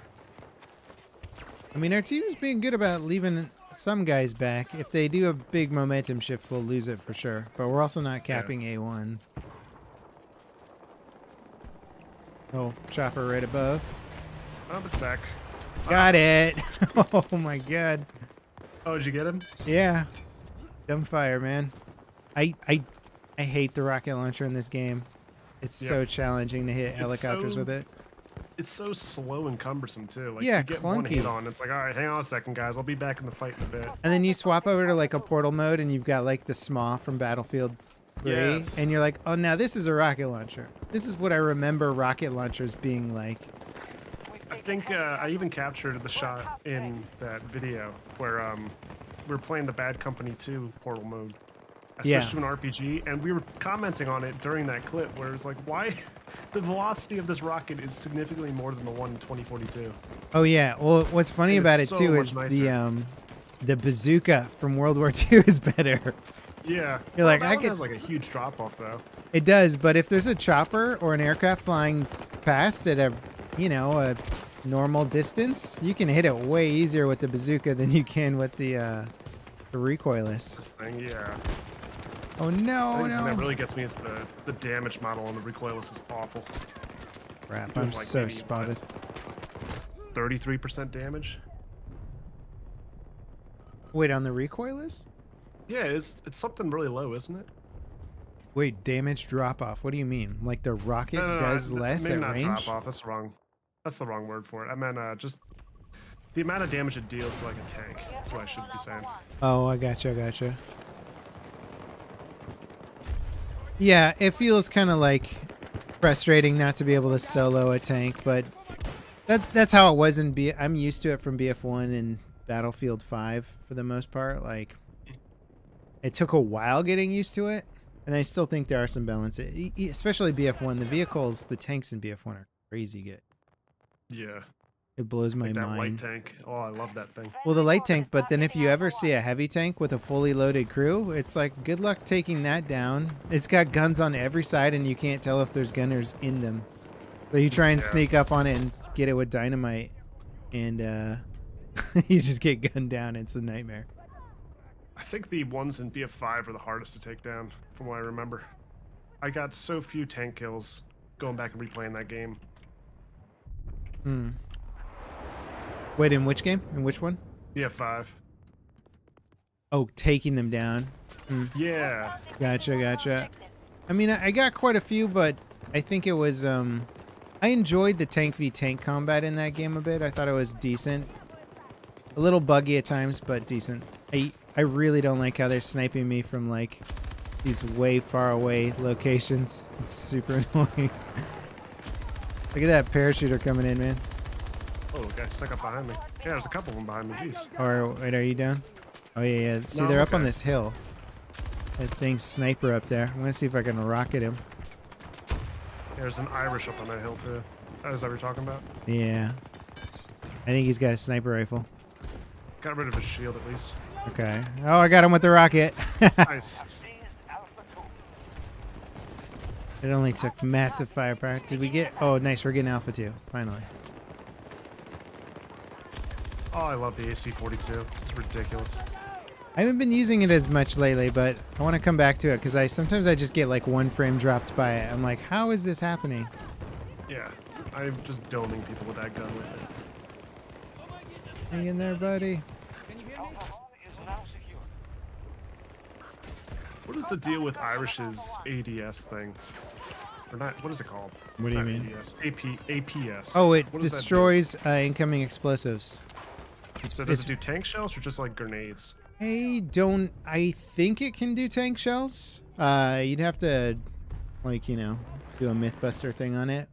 I mean, our team's being good about leaving some guys back. If they do a big momentum shift, we'll lose it for sure. But we're also not capping A1. Oh, chopper right above. Oh, it's back. Got it. Oh my god. Oh, did you get him? Yeah. Dumb fire, man. I hate the rocket launcher in this game. It's Yep. so challenging to hit It's helicopters so- with it. It's so slow and cumbersome too. Like Yeah, you get one hit clunky. on, it's like, all right, hang on a second, guys. I'll be back in the fight in a bit. And then you swap over to like a portal mode and you've got like the SMAW from Battlefield 3. Yes. And you're like, oh, now this is a rocket launcher. This is what I remember rocket launchers being like. I think I even captured the shot in that video where we were playing the Bad Company 2 portal mode. I switched Yeah. to an RPG, and we were commenting on it during that clip where it's like, why the velocity of this rocket is significantly more than the one in 2042. Oh yeah. Well, what's funny And about it it's so too much is nicer. the bazooka from World War II is better. Yeah. You're like, that I one could- has like a huge drop off though. It does, but if there's a chopper or an aircraft flying past at a, you know, a normal distance, you can hit it way easier with the bazooka than you can with the recoilless. This thing, yeah. Oh I no, think the thing no. that really gets me is the damage model on the recoilless is awful. Crap, doing I'm like so maybe, spotted. 33% damage. Wait, on the recoilless? Yeah, it's something really low, isn't it? Wait, damage drop off. What do you mean? Like the rocket No, does less maybe at not range? drop off. That's wrong. That's the wrong word for it. I meant just the amount of damage it deals to like a tank. That's what I should be saying. Oh, I gotcha. Yeah, it feels kind of like frustrating not to be able to solo a tank, but that's how it was in B. I'm used to it from BF1 and Battlefield 5 for the most part. Like, it took a while getting used to it, and I still think there are some balances, especially BF1. The vehicles, the tanks in BF1 are crazy good. Yeah, It blows my like that light mind. tank. Oh, I love that thing. Well, the light tank, but then if you ever see a heavy tank with a fully loaded crew, it's like, good luck taking that down. It's got guns on every side, and you can't tell if there's gunners in them. So you try and Yeah. sneak up on it and get it with dynamite, and you just get gunned down. It's a nightmare. I think the ones in BF5 are the hardest to take down, from what I remember. I got so few tank kills going back and replaying that game. Hmm. Wait, in which game? In which one? BF5. Oh, taking them down. Yeah. Gotcha. I mean, I got quite a few, but I think it was, I enjoyed the tank v tank combat in that game a bit. I thought it was decent. A little buggy at times, but decent. I really don't like how they're sniping me from, like, these way far away locations. It's super annoying. Look at that parachuter coming in, man. Oh, the guy snuck up behind me. Yeah, there's a couple of them behind me. Jeez. Or, wait, are you down? Oh, yeah. See, No, they're up on okay. this hill. That thing's sniper up there. I'm going to see if I can rocket him. There's an Irish up on that hill, too. Is that what you're talking about? Yeah. I think he's got a sniper rifle. Got rid of his shield, at least. Okay. Oh, I got him with the rocket. Nice. It only took massive firepower. Did we get... Oh, nice. We're getting Alpha 2. Finally. Oh, I love the AC-42. It's ridiculous. I haven't been using it as much lately, but I want to come back to it because sometimes I just get like one frame dropped by it. I'm like, how is this happening? Yeah, I'm just doming people with that gun with it. Hang in there, buddy. Alpha Home is now secure. What is the deal with Irish's ADS thing? Or not? What is it called? What do you Not mean? ADS. APS. Oh, it What does that do? destroys incoming explosives. So does it do tank shells or just like grenades? I think it can do tank shells. You'd have to, like, do a Mythbuster thing on it.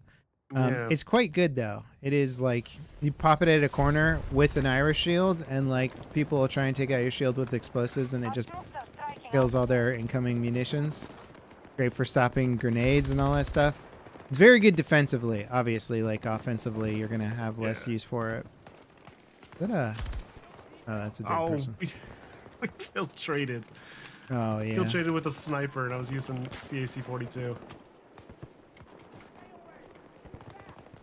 Yeah. It's quite good, though. It is like, you pop it at a corner with an Irish shield, and like, people will try and take out your shield with explosives, and it just Troops are striking kills all their incoming munitions. Great for stopping grenades and all that stuff. It's very good defensively. Obviously, like, offensively, you're going to have less use for it. Is that a... Oh, that's a dead Oh, person. we kill traded. Oh, yeah. Kill traded with a sniper, and I was using the AC-42.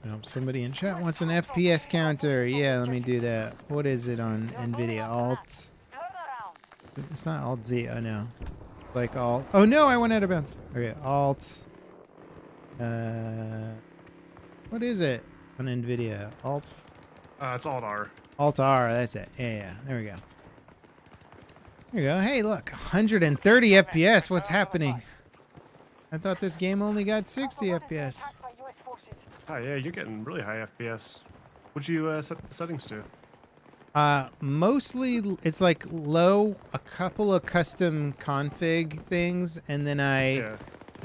Oh, somebody in chat wants an FPS counter. Yeah, let me do that. What is it on NVIDIA? Alt? Turn around. It's not Alt Z. Oh, no. Like Alt. Oh, no, I went out of bounds. Okay, Alt. What is it on NVIDIA? Alt. It's Alt-R. Alt R. That's it. Yeah. There we go. There you go. Hey, look. 130 FPS. What's happening? I thought this game only got 60 FPS. Attacked by US forces. Oh yeah, you're getting really high FPS. What'd you set the settings to? Mostly it's like low, a couple of custom config things, and then I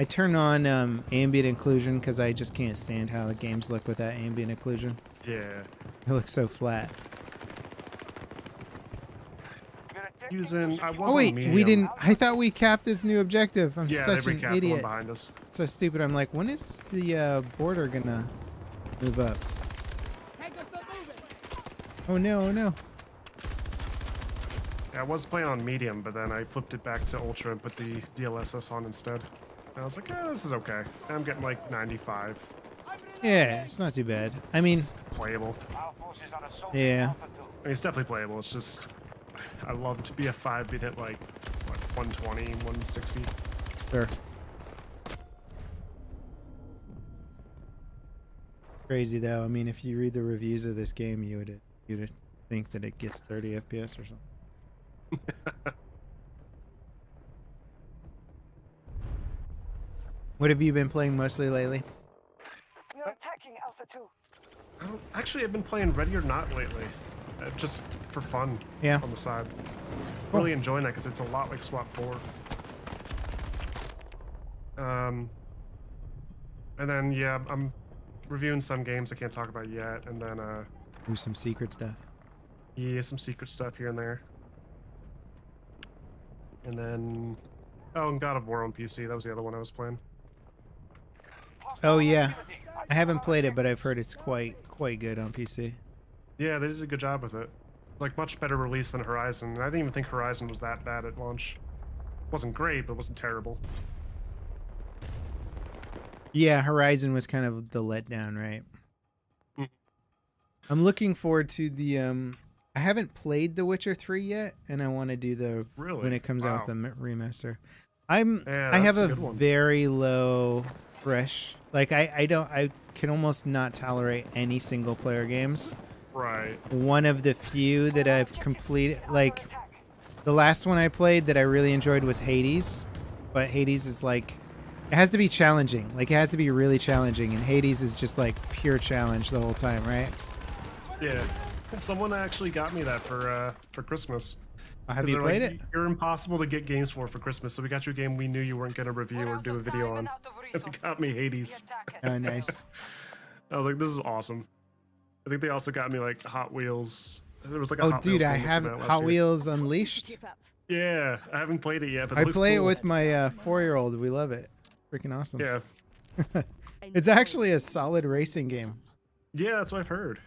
turn on ambient occlusion because I just can't stand how the games look with that ambient occlusion. Yeah. It looks so flat. Using. I was Oh on wait, medium. we didn't. I thought we capped this new objective. I'm Yeah, such they an recapped the one idiot. behind us. So stupid. I'm like, when is the border gonna move up? Oh no! Oh no! Yeah, I was playing on medium, but then I flipped it back to ultra and put the DLSS on instead. And I was like, this is okay. I'm getting like 95. Yeah, it's not too bad. I mean, It's playable. Our forces are assaulting yeah. Alpha 2. I mean, it's definitely playable. It's just, I love to be a 5 being hit like, what, 120, 160. Sure. Crazy though. I mean, if you read the reviews of this game, you'd think that it gets 30 FPS or something. What have you been playing mostly lately? We are attacking Alpha 2. Actually, I've been playing Ready or Not lately. Just for fun. Yeah. On the side. Cool. Really enjoying that because it's a lot like SWAT 4. And then, yeah, I'm reviewing some games I can't talk about yet. And then, Do some secret stuff. yeah, some secret stuff here and there. And then, oh, and God of War on PC. That was the other one I was playing. Oh yeah, I haven't played it, but I've heard it's quite good on PC. Yeah, they did a good job with it. Like, much better release than Horizon. And I didn't even think Horizon was that bad at launch. It wasn't great, but it wasn't terrible. Yeah, Horizon was kind of the letdown, right? Mm. I'm looking forward to the I haven't played The Witcher 3 yet, and I want to do the Really? when it comes out Wow. the remaster. Yeah, I have that's a a good one. very low fresh. Like I can almost not tolerate any single player games. Right. One of the few that I've completed, like the last one I played that I really enjoyed was Hades, but Hades is like, it has to be challenging. Like it has to be really challenging, and Hades is just like pure challenge the whole time, right? Yeah. Someone actually got me that for Christmas. Have 'Cause you they're played like, it? You're impossible to get games for Christmas, so we got you a game we knew you weren't going to review We're or out do a of video time on. and out of And they resources. got me Hades. The attack has Oh, begun. nice. I was like, this is awesome. I think they also got me like Hot Wheels. There was like a Oh, Hot dude, Wheels I game that have came out last Hot year. Wheels Unleashed. Keep up. Yeah, I haven't played it yet, but I it looks play it cool. with my 4-year-old. We love it. Freaking awesome. Yeah, It's actually a solid racing game. yeah, that's what I've heard.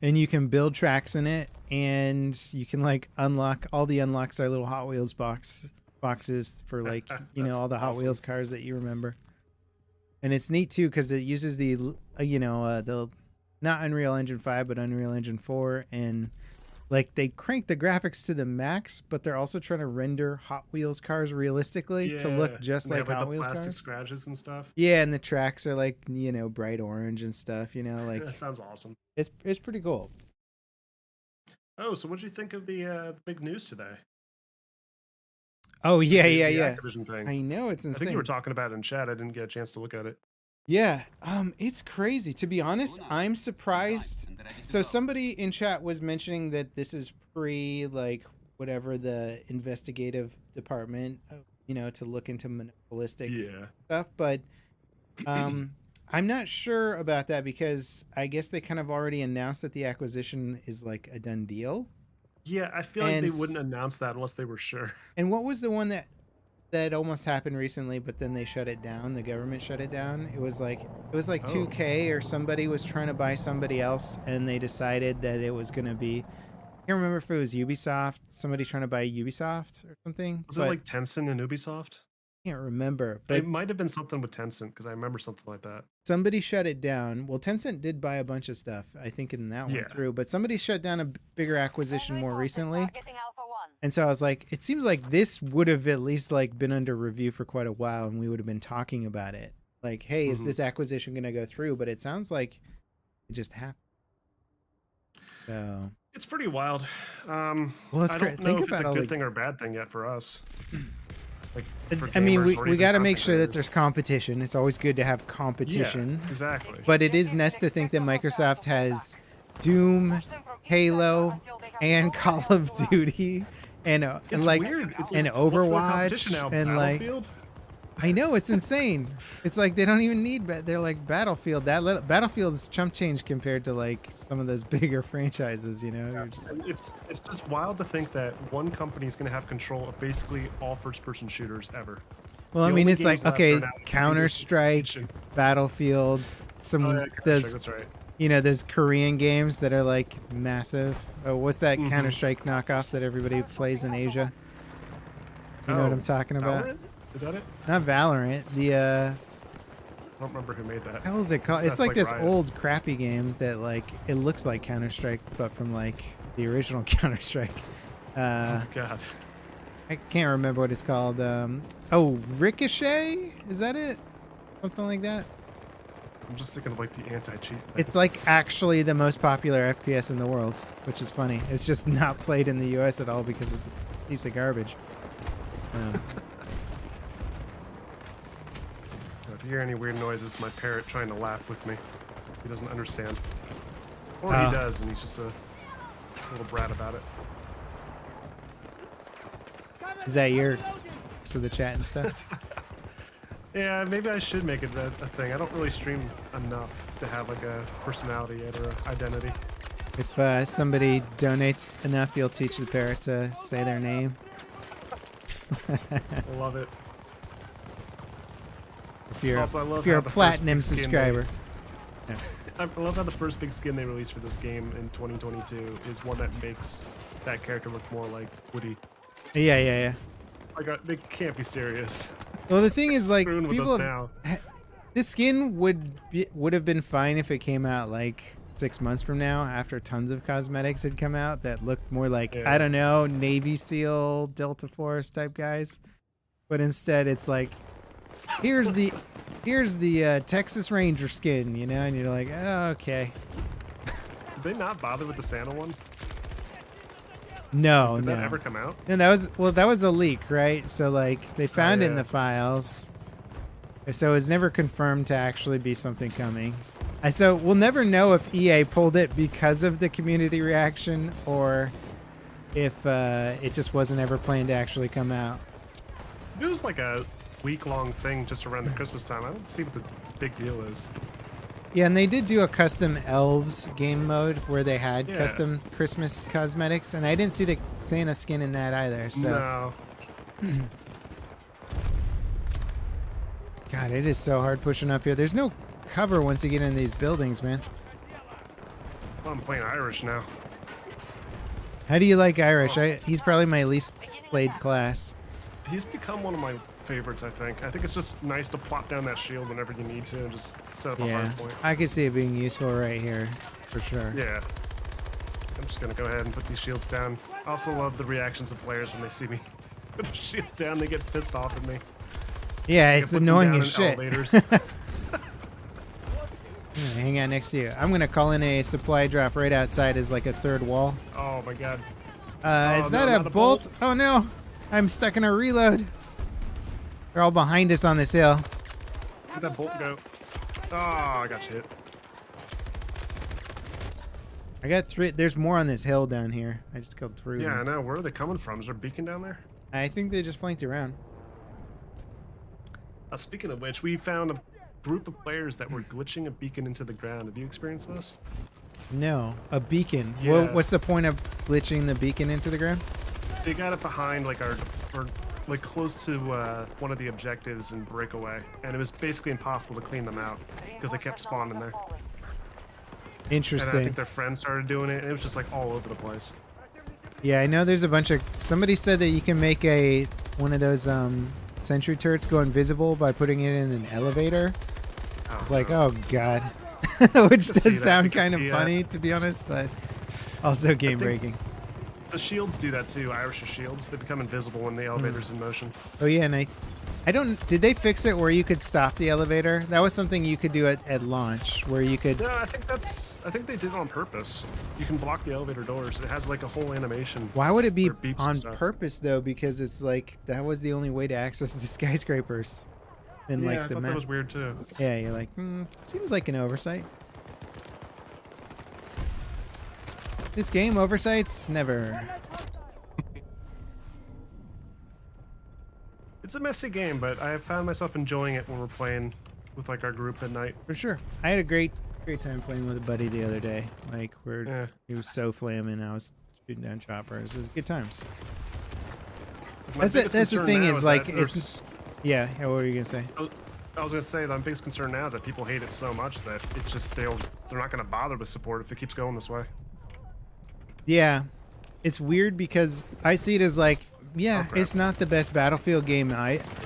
And you can build tracks in it, and you can like unlock all the unlocks are little Hot Wheels boxes boxes for like, you know, That's all the Hot awesome. Wheels cars that you remember. And it's neat too because it uses the, the not Unreal Engine 5 but Unreal Engine 4, and like they crank the graphics to the max, but they're also trying to render Hot Wheels cars realistically to look just and they like have, Hot the Wheels plastic cars. scratches and stuff. Yeah, and the tracks are like, bright orange and stuff. Like That sounds awesome. it's pretty cool. Oh, so what did you think of the big news today? Oh yeah, The yeah. Activision thing. I know it's I insane. think you were talking about it in chat. I didn't get a chance to look at it. Yeah, it's crazy. To be honest, I'm surprised. So somebody in chat was mentioning that this is pre, like, whatever the investigative department, to look into monopolistic stuff. But I'm not sure about that because I guess they kind of already announced that the acquisition is like a done deal. Yeah, I feel like they wouldn't announce that unless they were sure. And what was the one that almost happened recently, but then they shut it down? The government shut it down. It was like 2K, or somebody was trying to buy somebody else, and they decided that it was going to be. I can't remember if it was Ubisoft. Somebody trying to buy Ubisoft or something. Was it like Tencent and Ubisoft? I can't remember, but It might have been something with Tencent because I remember something like that. somebody shut it down. Well, Tencent did buy a bunch of stuff, I think, in that one through. But somebody shut down a bigger acquisition more recently. Targeting Alpha 1. And so I was like, it seems like this would have at least like been under review for quite a while, and we would have been talking about it. Like, hey, is this acquisition going to go through? But it sounds like it just happened. So It's pretty wild. Well, it's I great. don't know Think if it's about a all good the- thing or a bad thing yet for us. Like, for I mean, gamers or we even got to make content sure that creators. there's competition. It's always good to have competition. Yeah, exactly. But it is nice to think that Microsoft has Doom, Halo, and Call of Duty, and It's like weird. It's and like, what's the Overwatch, competition now? and like Battlefield? I know it's insane. It's like they don't even need. They're like Battlefield. Battlefield's chump change compared to like some of those bigger franchises. You're just And it's just wild to think that one company is going to have control of basically all first-person shooters ever. well, The I mean, only it's like games left okay, are now Counter Strike, PlayStation. Battlefields, some Oh, yeah, Counter-Strike, those that's right. those Korean games that are like massive. Oh, what's that Counter Strike knockoff that everybody plays in Asia? You know what I'm talking about? Valorant? Is that it? Not Valorant. The I don't remember who made that. how is it called? It's That's like like this Riot. old crappy game that like it looks like Counter Strike, but from like the original Counter Strike. Oh, God. I can't remember what it's called. Ricochet? Is that it? Something like that. I'm just thinking of like the anti-cheat thing. It's like actually the most popular FPS in the world, which is funny. It's just not played in the US at all because it's a piece of garbage. If you hear any weird noises, my parrot trying to laugh with me. He doesn't understand. Or Oh. he does, and he's just a little brat about it. Is that your so the chat and stuff? Yeah, maybe I should make it a thing. I don't really stream enough to have like a personality yet or an identity. If somebody donates enough, you'll teach the parrot to say their name. I love it. If you're, Also, I love if you're how a the first platinum big skin subscriber. I love how the first big skin they released for this game in 2022 is one that makes that character look more like Woody. Yeah. Like, they can't be serious. Well, the thing is, like, Screwing with people, us now. this skin would have been fine if it came out like 6 months from now, after tons of cosmetics had come out that looked more like I don't know, Navy SEAL, Delta Force type guys. But instead, it's like, here's the Texas Ranger skin, and you're like, oh, okay. Did they not bother with the Santa one? No, Did no. that ever come out? And that was a leak, right? So like they found it in yeah. the files. So it was never confirmed to actually be something coming. So we'll never know if EA pulled it because of the community reaction or if it just wasn't ever planned to actually come out. If it was like a week-long thing just around the Christmas time, I don't see what the big deal is. Yeah, and they did do a custom elves game mode where they had Yeah. custom Christmas cosmetics, and I didn't see the Santa skin in that either. So No. God, it is so hard pushing up here. There's no cover once you get in these buildings, man. Well, I'm playing Irish now. How do you like Irish? He's probably my least played class. He's become one of my favorites, I think. I think it's just nice to plop down that shield whenever you need to and just set up a Yeah, hard point. I could see it being useful right here, for sure. Yeah. I'm just gonna go ahead and put these shields down. I also love the reactions of players when they see me put a shield down. They get pissed off at me. Yeah, I it's put them annoying down as in shit. elevators. Hang out next to you. I'm gonna call in a supply drop right outside as like a third wall. Oh my god. Is Oh, that no, a not a bolt? bolt. Oh no, I'm stuck in a reload. They're all behind us on this hill. Where'd that bolt go? Oh, I got hit. I got 3. There's more on this hill down here. I just killed 3. Yeah, I know. Where are they coming from? Is there a beacon down there? I think they just flanked around. Speaking of which, we found a group of players that were glitching a beacon into the ground. Have you experienced this? No, a beacon. Yeah. What's the point of glitching the beacon into the ground? They got it behind like or like close to one of the objectives in Breakaway, and it was basically impossible to clean them out because they kept spawning there. And I Interesting. think their friends started doing it, and it was just like all over the place. Yeah, I know there's a bunch of. Somebody said that you can make one of those sentry turrets go invisible by putting it in an elevator. It's like, no. oh god, which see does that sound because kind of the, funny to be honest, but also game breaking. The shields do that too. Irish's shields, they become invisible when the elevator's in motion. Oh yeah, and I don't. Did they fix it where you could stop the elevator? That was something you could do at launch, where you could. No, I think they did it on purpose. You can block the elevator doors. It has like a whole animation. Why would it be where it beeps and on stuff. purpose though? Because it's like that was the only way to access the skyscrapers. In Yeah, like I the thought map. that was weird too. Yeah, you're like, seems like an oversight. This game, oversights, never. It's a messy game, but I have found myself enjoying it when we're playing with like our group at night. For sure. I had a great time playing with a buddy the other day. Like, Yeah. he was so flamming, I was shooting down choppers. It was good times. My That's biggest the concern thing now is, like, that it's... Yeah, what were you going to say? I was gonna say the biggest concern now is that people hate it so much that it's just they're not gonna bother with support if it keeps going this way. Yeah. It's weird because I see it as like, yeah, Oh, crap. it's not the best Battlefield game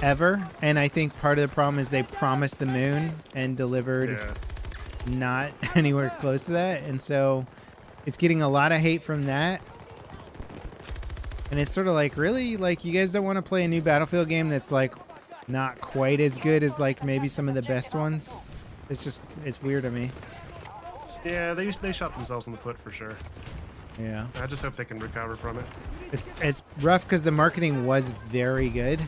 ever. And I think part of the problem is they promised the moon and delivered Yeah. not anywhere close to that, and so it's getting a lot of hate from that. And it's sort of like, really, like, you guys don't want to play a new Battlefield game that's like not quite as good as like maybe some of the best ones? It's weird to me. Yeah, they shot themselves in the foot for sure. Yeah, I just hope they can recover from it. it's rough because the marketing was very good.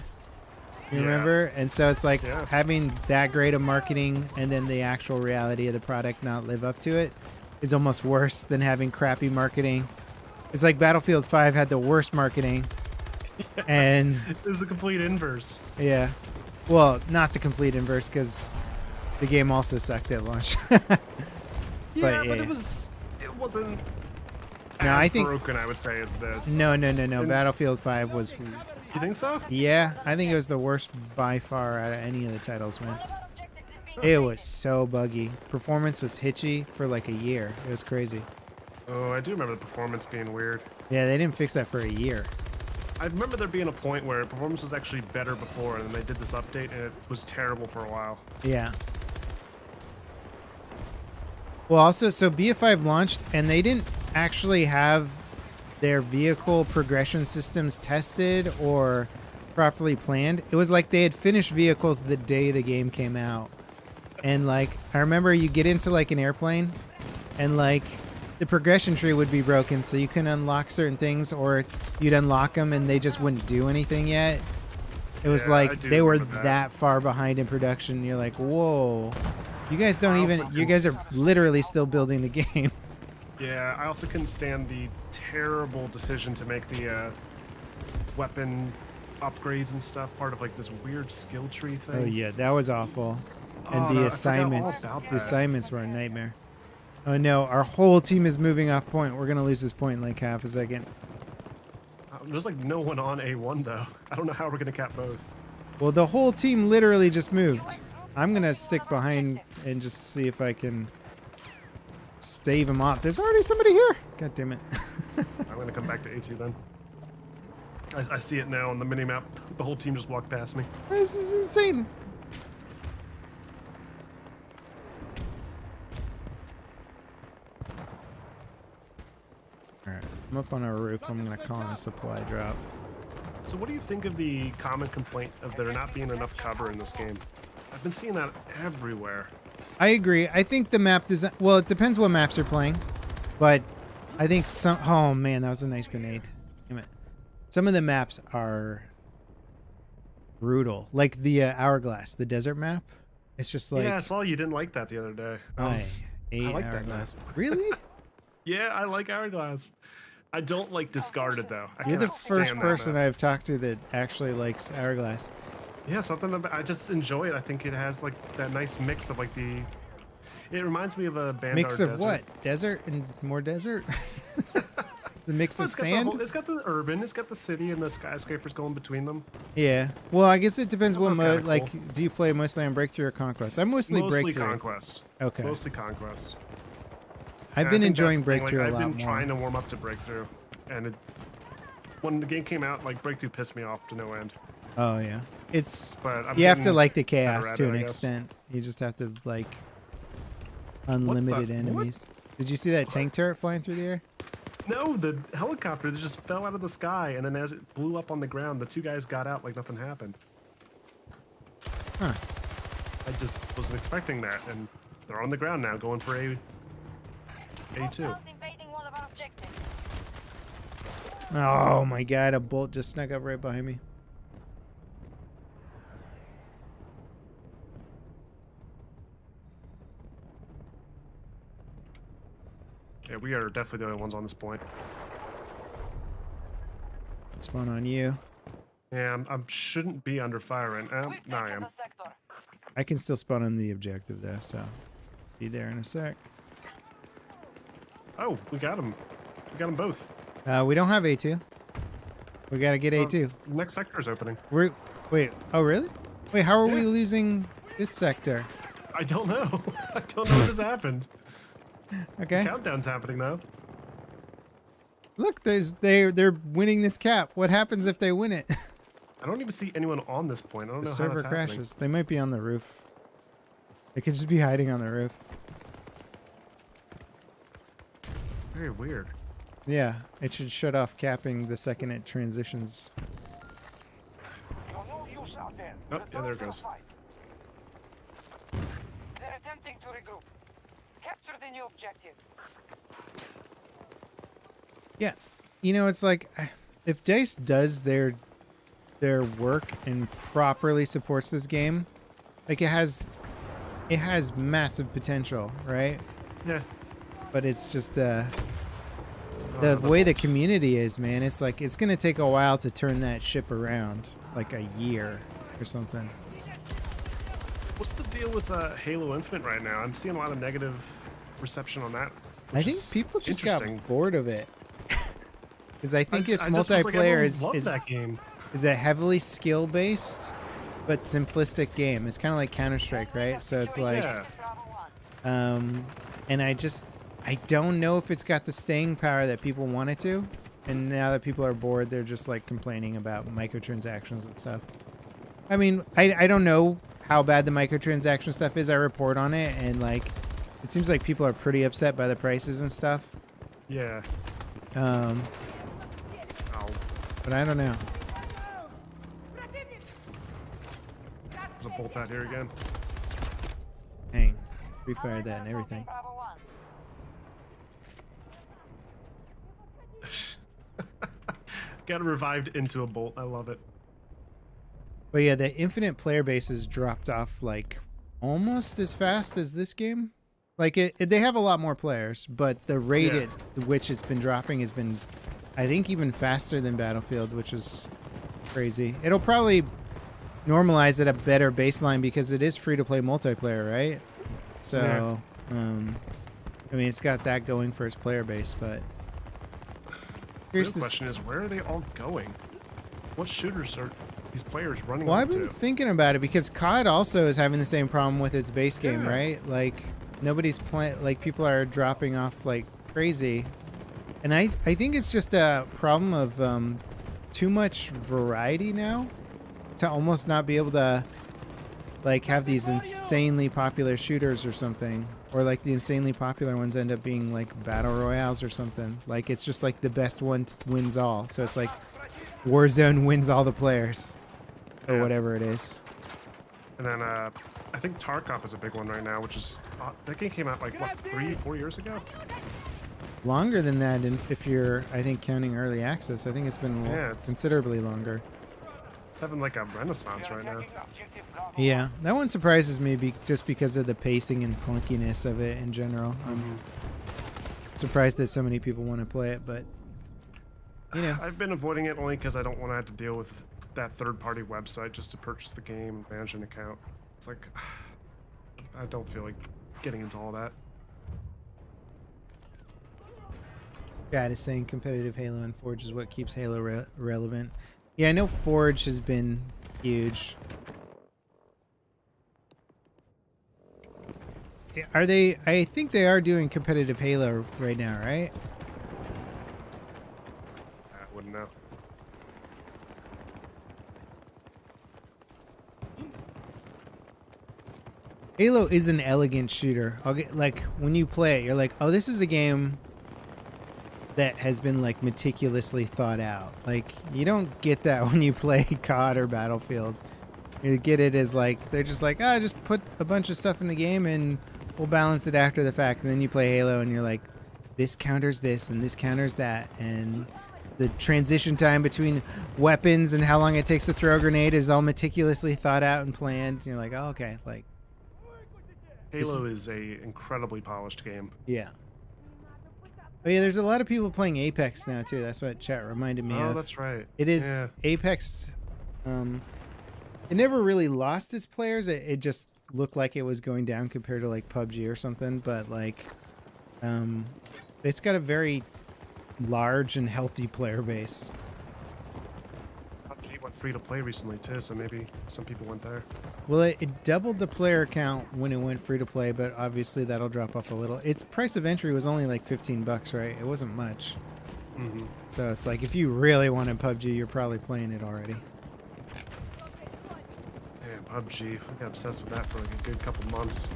You Yeah. remember? And so it's like Yes. having that great of marketing and then the actual reality of the product not live up to it is almost worse than having crappy marketing. It's like Battlefield 5 had the worst marketing. And This is the complete inverse. yeah, well, not the complete inverse because the game also sucked at launch. Yeah, yeah. but it wasn't No, as I think- broken, I would say, as this. No. And- Battlefield 5 was, You think so? yeah, I think it was the worst by far out of any of the titles, man. Objectives is being It was so buggy. Performance was hitchy for like a year. It was crazy. Oh, I do remember the performance being weird. Yeah, they didn't fix that for a year. I remember there being a point where performance was actually better before, and then they did this update, and it was terrible for a while. Yeah. Well, also, so BF5 launched, and they didn't actually have their vehicle progression systems tested or properly planned. It was like they had finished vehicles the day the game came out. And, like, I remember you get into, like, an airplane, and, like, the progression tree would be broken, so you couldn't unlock certain things, or you'd unlock them, and they just wouldn't do anything yet. It was Yeah, I like do they were remember that. that. Far behind in production. You're like, whoa. You guys don't I even. also You guys are literally still building the game. Yeah, I also couldn't stand the terrible decision to make the weapon upgrades and stuff part of like this weird skill tree thing. Oh yeah, that was awful. And Oh, the no, I forgot all assignments. about The that. assignments were a nightmare. Oh no, our whole team is moving off point. We're gonna lose this point in like half a second. There's like no one on A1 though. I don't know how we're gonna cap both. Well, the whole team literally just moved. I'm gonna stick behind and just see if I can stave him off. There's already somebody here. God damn it. I'm gonna come back to A2 then. I see it now on the minimap. The whole team just walked past me. This is insane. Alright, I'm up on our roof. I'm gonna call in a supply drop. So what do you think of the common complaint of there not being enough cover in this game? I've been seeing that everywhere. I agree. I think the map design. Well, it depends what maps you're playing, but I think some. Oh man, that was a nice grenade. Damn it. Some of the maps are brutal, like the Hourglass, the desert map. It's just like. Yeah, I saw you didn't like that the other day. I hate I like that Hourglass. map. Really? Yeah, I like Hourglass. I don't like Discarded though. You're the cannot first stand that person map. I've talked to that actually likes Hourglass. Yeah, something about I just enjoy it. I think it has like that nice mix of like the. It reminds me of a Bandar Mix of Desert. what? Desert and more desert? The mix Well, of it's got the sand? whole- it's got the urban, it's got the city and the skyscrapers going between them. Yeah. Well, I guess it depends That what was mode. kinda Like, cool. do you play mostly on Breakthrough or Conquest? I'm mostly Breakthrough. Conquest. Okay. Mostly Conquest. I've And I been think enjoying that's the thing, Breakthrough like, a lot I've been trying more. to warm up to Breakthrough, and when the game came out, like Breakthrough pissed me off to no end. Oh yeah. It's But I'm you have to getting like the better chaos at to it, an I guess. extent. You just have to like unlimited what? enemies. Did you see that tank turret flying through the air? No, the helicopter that just fell out of the sky, and then as it blew up on the ground, the two guys got out like nothing happened. Huh. I just wasn't expecting that, and they're on the ground now, going for A2. Hostiles invading one of our objectives. Oh my god, a bolt just snuck up right behind me. Yeah, we are definitely the only ones on this point. Spawn on you. Yeah, I shouldn't be under fire right now. We've No, I taken am. the sector. I can still spawn on the objective though, so be there in a sec. Oh, we got them. We got them both. We don't have A2. We gotta get A2. Next sector is opening. Wait. Oh really? Wait, how are we Yeah. losing this sector? I don't know. I don't know what just happened. Okay. Countdown's happening though. Look, they're winning this cap. What happens if they win it? I don't even see anyone on this point. I don't The know how server that's happening. crashes. They might be on the roof. They could just be hiding on the roof. Very weird. Yeah, it should shut off capping the second it transitions. You're no use out there. Oh, yeah, there it Return to the goes. fight. They're attempting to regroup. Capture the new objectives. Yeah, you know, it's like if DICE does their work and properly supports this game, like it has massive potential, right? Yeah. But it's just Oh, the way the community is, man. It's like it's gonna take a while to turn that ship around, like a year or something. What's the deal with Halo Infinite right now? I'm seeing a lot of negative reception on that. I which think is people just got interesting. bored of it. Because I think its I just was like, multiplayer everyone loved is that game. a heavily skill based but simplistic game. It's kind of like Counter-Strike, right? So it's like Yeah. Bravo 1. and I don't know if it's got the staying power that people want it to. And now that people are bored, they're just like complaining about microtransactions and stuff. I mean, I don't know how bad the microtransaction stuff is. I report on it, and like it seems like people are pretty upset by the prices and stuff. Yeah. Um, Ow. but I don't know. There's a bolt out here again. Dang, refired that and everything. Bravo 1. Got revived into a bolt. I love it. But yeah, the infinite player base has dropped off like almost as fast as this game. Like they have a lot more players, but the rate Yeah. at which it's been dropping has been, I think, even faster than Battlefield, which is crazy. It'll probably normalize at a better baseline because it is free to play multiplayer, right? So, I mean, it's got that going for its player base, but The here's real this. question is, where are they all going? What shooters are these players running Well, up I've been to? thinking about it because COD also is having the same problem with its base game, Yeah. right? Like nobody's playing. Like people are dropping off like crazy, and I think it's just a problem of too much variety now to almost not be able to like have these insanely popular shooters or something, or like the insanely popular ones end up being like battle royales or something. Like it's just like the best one wins all. So it's like Warzone wins all the players or Yeah. whatever it is. And then I think Tarkov is a big one right now, which is that game came out like what 3-4 years ago. Longer than that, and if you're, I think, counting early access, I think it's been Yeah, it's- considerably longer. It's having like a renaissance right now. Yeah, that one surprises me just because of the pacing and clunkiness of it in general. I'm surprised that so many people want to play it, but you know, I've been avoiding it only because I don't want to have to deal with that third-party website just to purchase the game and manage an account. It's like I don't feel like getting into all that. God is saying competitive Halo and Forge is what keeps Halo relevant. Yeah, I know Forge has been huge. Yeah, are they? I think they are doing competitive Halo right now, right? I wouldn't know. Halo is an elegant shooter. I'll get like when you play it, you're like, oh, this is a game that has been like meticulously thought out. Like you don't get that when you play COD or Battlefield. You get it as like they're just like, just put a bunch of stuff in the game and we'll balance it after the fact. And then you play Halo and you're like, this counters this and this counters that, and the transition time between weapons and how long it takes to throw a grenade is all meticulously thought out and planned. And you're like, oh, okay, like. Halo is a incredibly polished game. Yeah. Oh yeah, there's a lot of people playing Apex now too. That's what chat reminded me of. Oh, that's right. It is Yeah. Apex. It never really lost its players. It just looked like it was going down compared to like PUBG or something. But like, it's got a very large and healthy player base. PUBG went free to play recently too, so maybe some people went there. Well, it doubled the player count when it went free to play, but obviously that'll drop off a little. Its price of entry was only like $15, right? It wasn't much. Mm-hmm. So it's like if you really wanted PUBG, you're probably playing it already. Man, PUBG. We got obsessed with that for like a good couple months.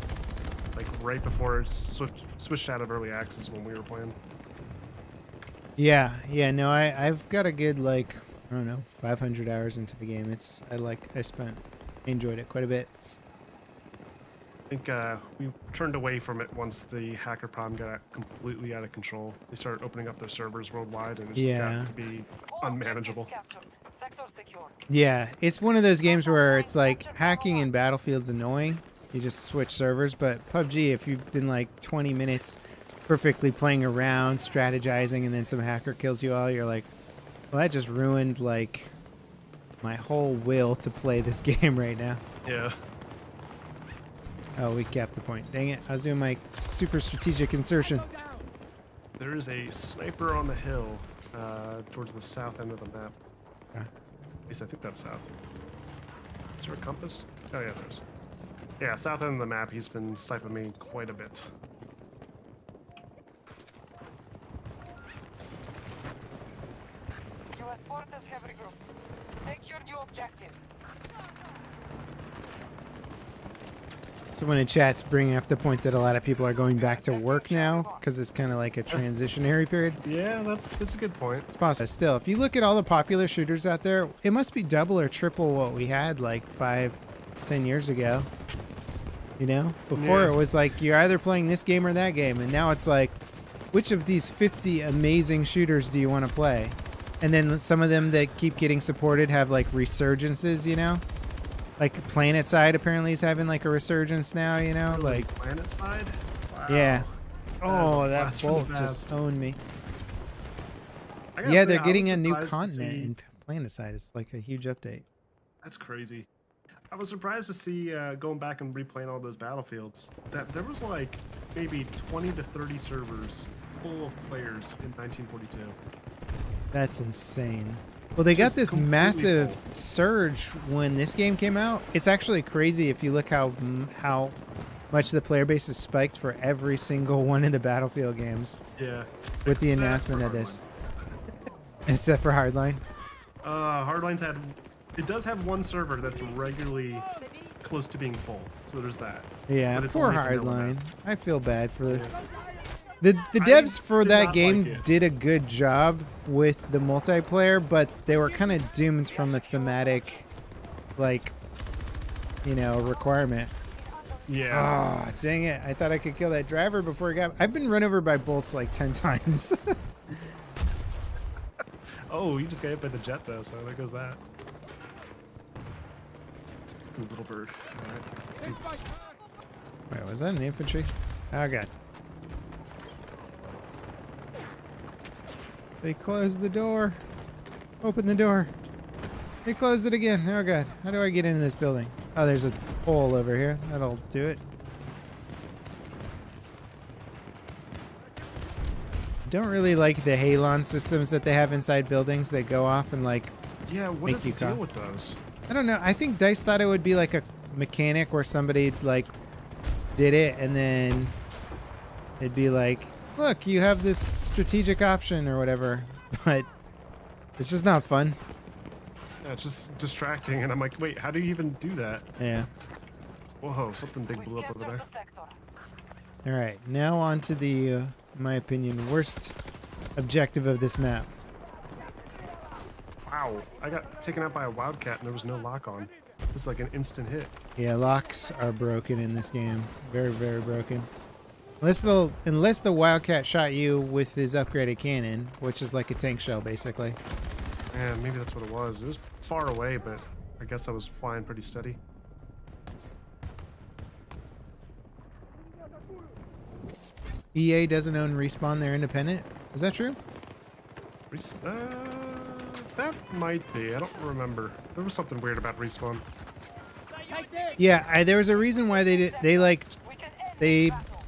Like right before it switched out of early access when we were playing. Yeah, no, I've got a good like I don't know 500 hours into the game. I enjoyed it quite a bit. I think we turned away from it once the hacker problem got completely out of control. They started opening up their servers worldwide, and it just got to be unmanageable. Yeah, it's one of those games where it's like hacking in Battlefield's annoying. You just switch servers, but PUBG, if you've been like 20 minutes perfectly playing around, strategizing, and then some hacker kills you all, you're like, well, that just ruined like my whole will to play this game right now. Yeah. Oh, we capped the point. Dang it. I was doing my super strategic insertion. There is a sniper on the hill towards the south end of the map. Okay. At least I think that's south. Is there a compass? Oh yeah, there's. Yeah, south end of the map, he's been sniping me quite a bit. US forces have regrouped. Take your new objectives. Someone in chat's bringing up the point that a lot of people are going back to work now because it's kind of like a transitionary period. Yeah, that's a good point. It's possible. Still, if you look at all the popular shooters out there, it must be double or triple what we had like 5-10 years ago. You know, before Yeah. it was like you're either playing this game or that game, and now it's like, which of these 50 amazing shooters do you want to play? And then some of them that keep getting supported have like resurgences, you know? Like PlanetSide apparently is having like a resurgence now, you know? Like, Planet side? Wow. yeah. That is Oh, a that blast from the bolt just past. owned me. I gotta Yeah, say, they're I getting was a new surprised to continent see- in PlanetSide. It's like a huge update. That's crazy. I was surprised to see going back and replaying all those battlefields that there was like maybe 20 to 30 servers full of players in 1942. That's insane. Well, they got Just this completely massive full. surge when this game came out. It's actually crazy if you look how much the player base has spiked for every single one of the Battlefield games Yeah. with the Except announcement for of this. Hardline. Except for Hardline. Hardline's had. It does have one server that's regularly close to being full, so there's that. Yeah, But it's poor only vanilla Hardline. now. I feel bad for Yeah. the devs for did that not game like it. did a good job with the multiplayer, but they were kind of doomed from a thematic, like, requirement. Yeah. Oh, dang it. I thought I could kill that driver before he got... I've been run over by bolts like 10 times. Oh, you just got hit by the jet though, so there goes that. Ooh, little bird. All right, let's do this. Wait, was that an infantry? Oh, God. They closed the door. Open the door. They closed it again. Oh, God. How do I get into this building? Oh, there's a hole over here. That'll do it. Don't really like the halon systems that they have inside buildings. They go off and, like, Yeah, what make is the you deal cough. with those? I don't know. I think DICE thought it would be like a mechanic where somebody, like, did it and then it'd be like, look, you have this strategic option or whatever. But it's just not fun. Yeah, it's just distracting, and I'm like, wait, how do you even do that? Yeah. Whoa, something big We blew up over captured there. the sector. All right. Now on to the, in my opinion, worst objective of this map. Wow, I got taken out by a wildcat, and there was no lock on. It was like an instant hit. Yeah, locks are broken in this game. Very, very broken. Unless the Wildcat shot you with his upgraded cannon, which is like a tank shell, basically. Man, maybe that's what it was. It was far away, but I guess I was flying pretty steady. EA doesn't own Respawn; they're independent. Is that true? That might be. I don't remember. There was something weird about Respawn. Yeah, there was a reason why they did. They like We can end they this battle.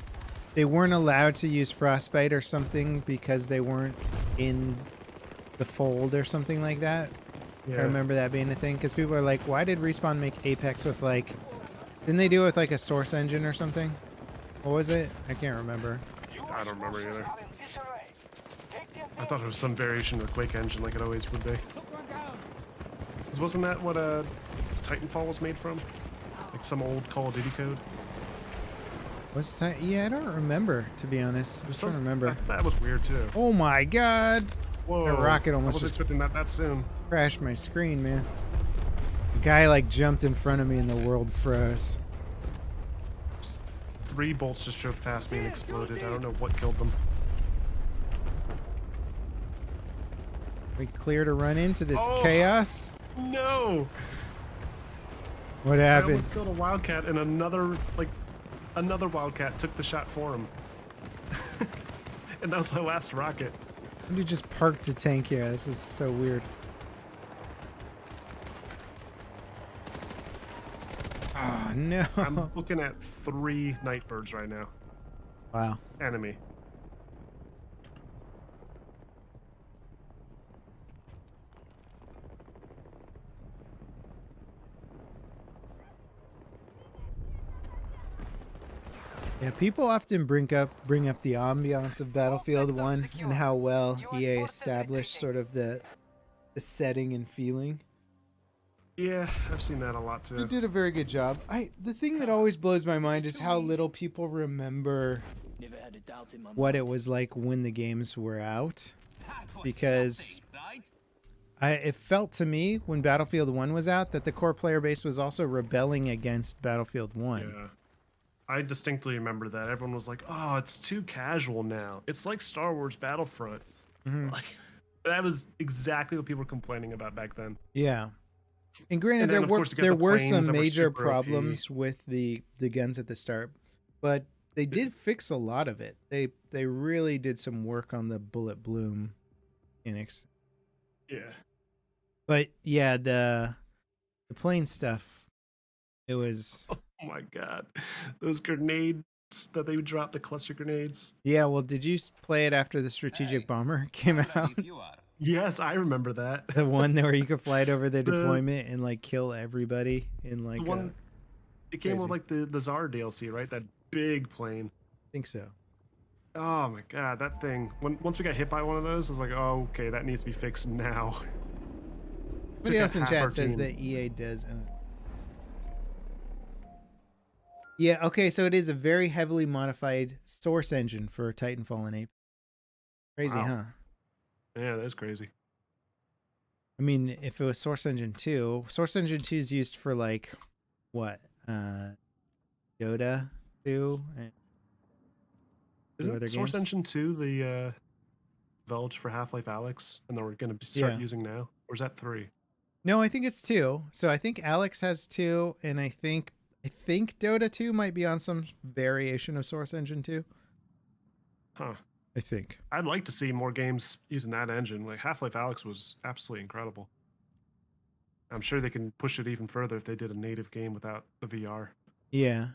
they weren't allowed to use Frostbite or something because they weren't in the fold or something like that. Yeah. I remember that being a thing because people are like, why did Respawn make Apex with like? Didn't they do it with like a Source engine or something? What was it? I can't remember. I don't remember either. Are in disarray. Take the I thought it was some variation of the Quake engine, like it always would be. 'Cause wasn't that what Titanfall was made from? Like some old Call of Duty code? What's time? Yeah, I don't remember, to be honest. I'm It was trying to some- remember. That was weird too. Oh my god! Whoa! rocket I almost wasn't just- expecting that soon. Crashed my screen, man. The guy like jumped in front of me and the world froze. 3 bolts just drove past me and exploded. I don't know what killed them. We clear to run into this Oh. chaos. No! What I happened? almost killed a wildcat, and another wildcat took the shot for him. And that was my last rocket. You just parked a tank here. This is so weird. Oh no! I'm looking at 3 nightbirds right now. Wow. Enemy. Yeah, people often bring up the ambiance of Battlefield 1 and how well EA established sort of the setting and feeling. Yeah, I've seen that a lot They too. did a very good job. The thing that always blows my mind is how little people remember Never had a doubt in my what it was like when the games were out. Because it felt to me when Battlefield 1 was out that the core player base was also rebelling against Battlefield 1. Yeah. I distinctly remember that. Everyone was like, oh, it's too casual now. It's like Star Wars Battlefront. Mhm. Like, that was exactly what people were complaining about back then. Yeah. And granted, And then, of course, you got there the were planes some that were major super OP. problems with the guns at the start, but they did fix a lot of it. They really did some work on the bullet bloom mechanics. Yeah. But yeah, the plane stuff, it was Oh my god. Those grenades that they would drop, the cluster grenades. yeah. Well, did you play it after the strategic bomber came out? Yes, I remember that. The one where you could fly it over the The- deployment and like kill everybody in like The one, it came with crazy. like the Tsar DLC, right? That big plane. I think so. Oh my god, that thing. Once we got hit by one of those, I was like, oh, okay, that needs to be fixed now. Somebody else in half our chat says team. that EA does own. Yeah, okay, so it is a very heavily modified source engine for Titanfall and Ape. Crazy, Wow. huh? Yeah, that's crazy. I mean, if it was Source Engine 2, Source Engine 2 is used for like what? Dota 2 and two other Isn't Source games. Engine 2 the developed for Half-Life Alyx, and then we're going to start Yeah. using now? Or is that 3? No, I think it's 2. So I think Alex has 2, and I think Dota 2 might be on some variation of Source Engine 2. Huh. I think. I'd like to see more games using that engine. Like Half-Life Alyx was absolutely incredible. I'm sure they can push it even further if they did a native game without the VR. Yeah.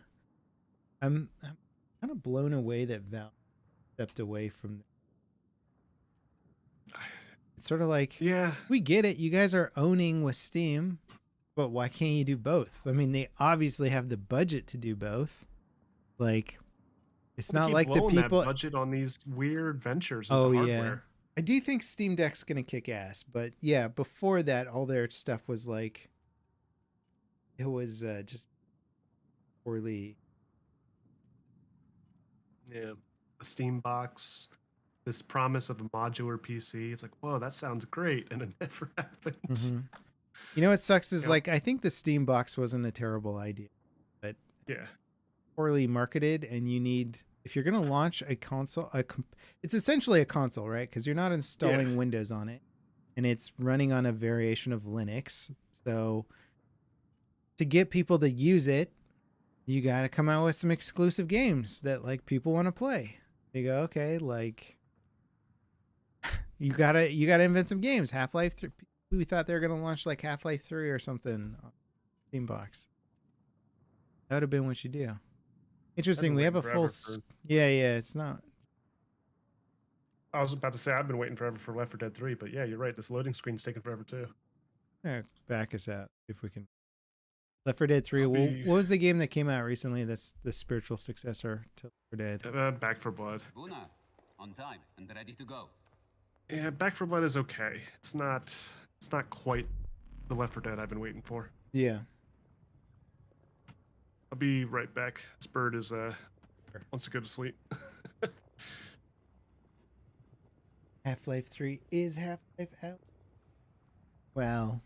I'm kind of blown away that Valve stepped away from it's sort of like, Yeah. we get it. You guys are owning with Steam, but why can't you do both? I mean, they obviously have the budget to do both. Like, it's They not keep like the blowing that people. budget on these weird ventures into Oh hardware. yeah, I do think Steam Deck's gonna kick ass, but yeah, before that, all their stuff was like, it was just poorly. Yeah. The Steam box, this promise of a modular PC. It's like, whoa, that sounds great, and it never happened. Mhm. You know what sucks is Yeah. like, I think the Steam box wasn't a terrible idea, but Yeah. poorly marketed, and you need, if you're gonna launch a console, it's essentially a console, right? Because you're not installing Windows on it, and it's running on a variation of Linux. So to get people to use it, you got to come out with some exclusive games that like people want to play. You go, okay, like you gotta invent some games. Half-Life 3. We thought they were gonna launch like Half-Life 3 or something on Steam box. That would have been what you do. Interesting. been We have a waiting full. forever Yeah, it's not. I was about to say I've been waiting forever for Left 4 Dead 3, but yeah, you're right. This loading screen's taking forever too. Back us out if we can. Left 4 Dead 3. I'll What be- was the game that came out recently that's the spiritual successor to Left 4 Dead? Back 4 Blood. Buna, on time and ready to go. Yeah, Back 4 Blood is okay. It's not quite the Left 4 Dead I've been waiting for. Yeah. I'll be right back. This bird is wants to go to sleep. Half-Life 3 is Half-Life out. Well,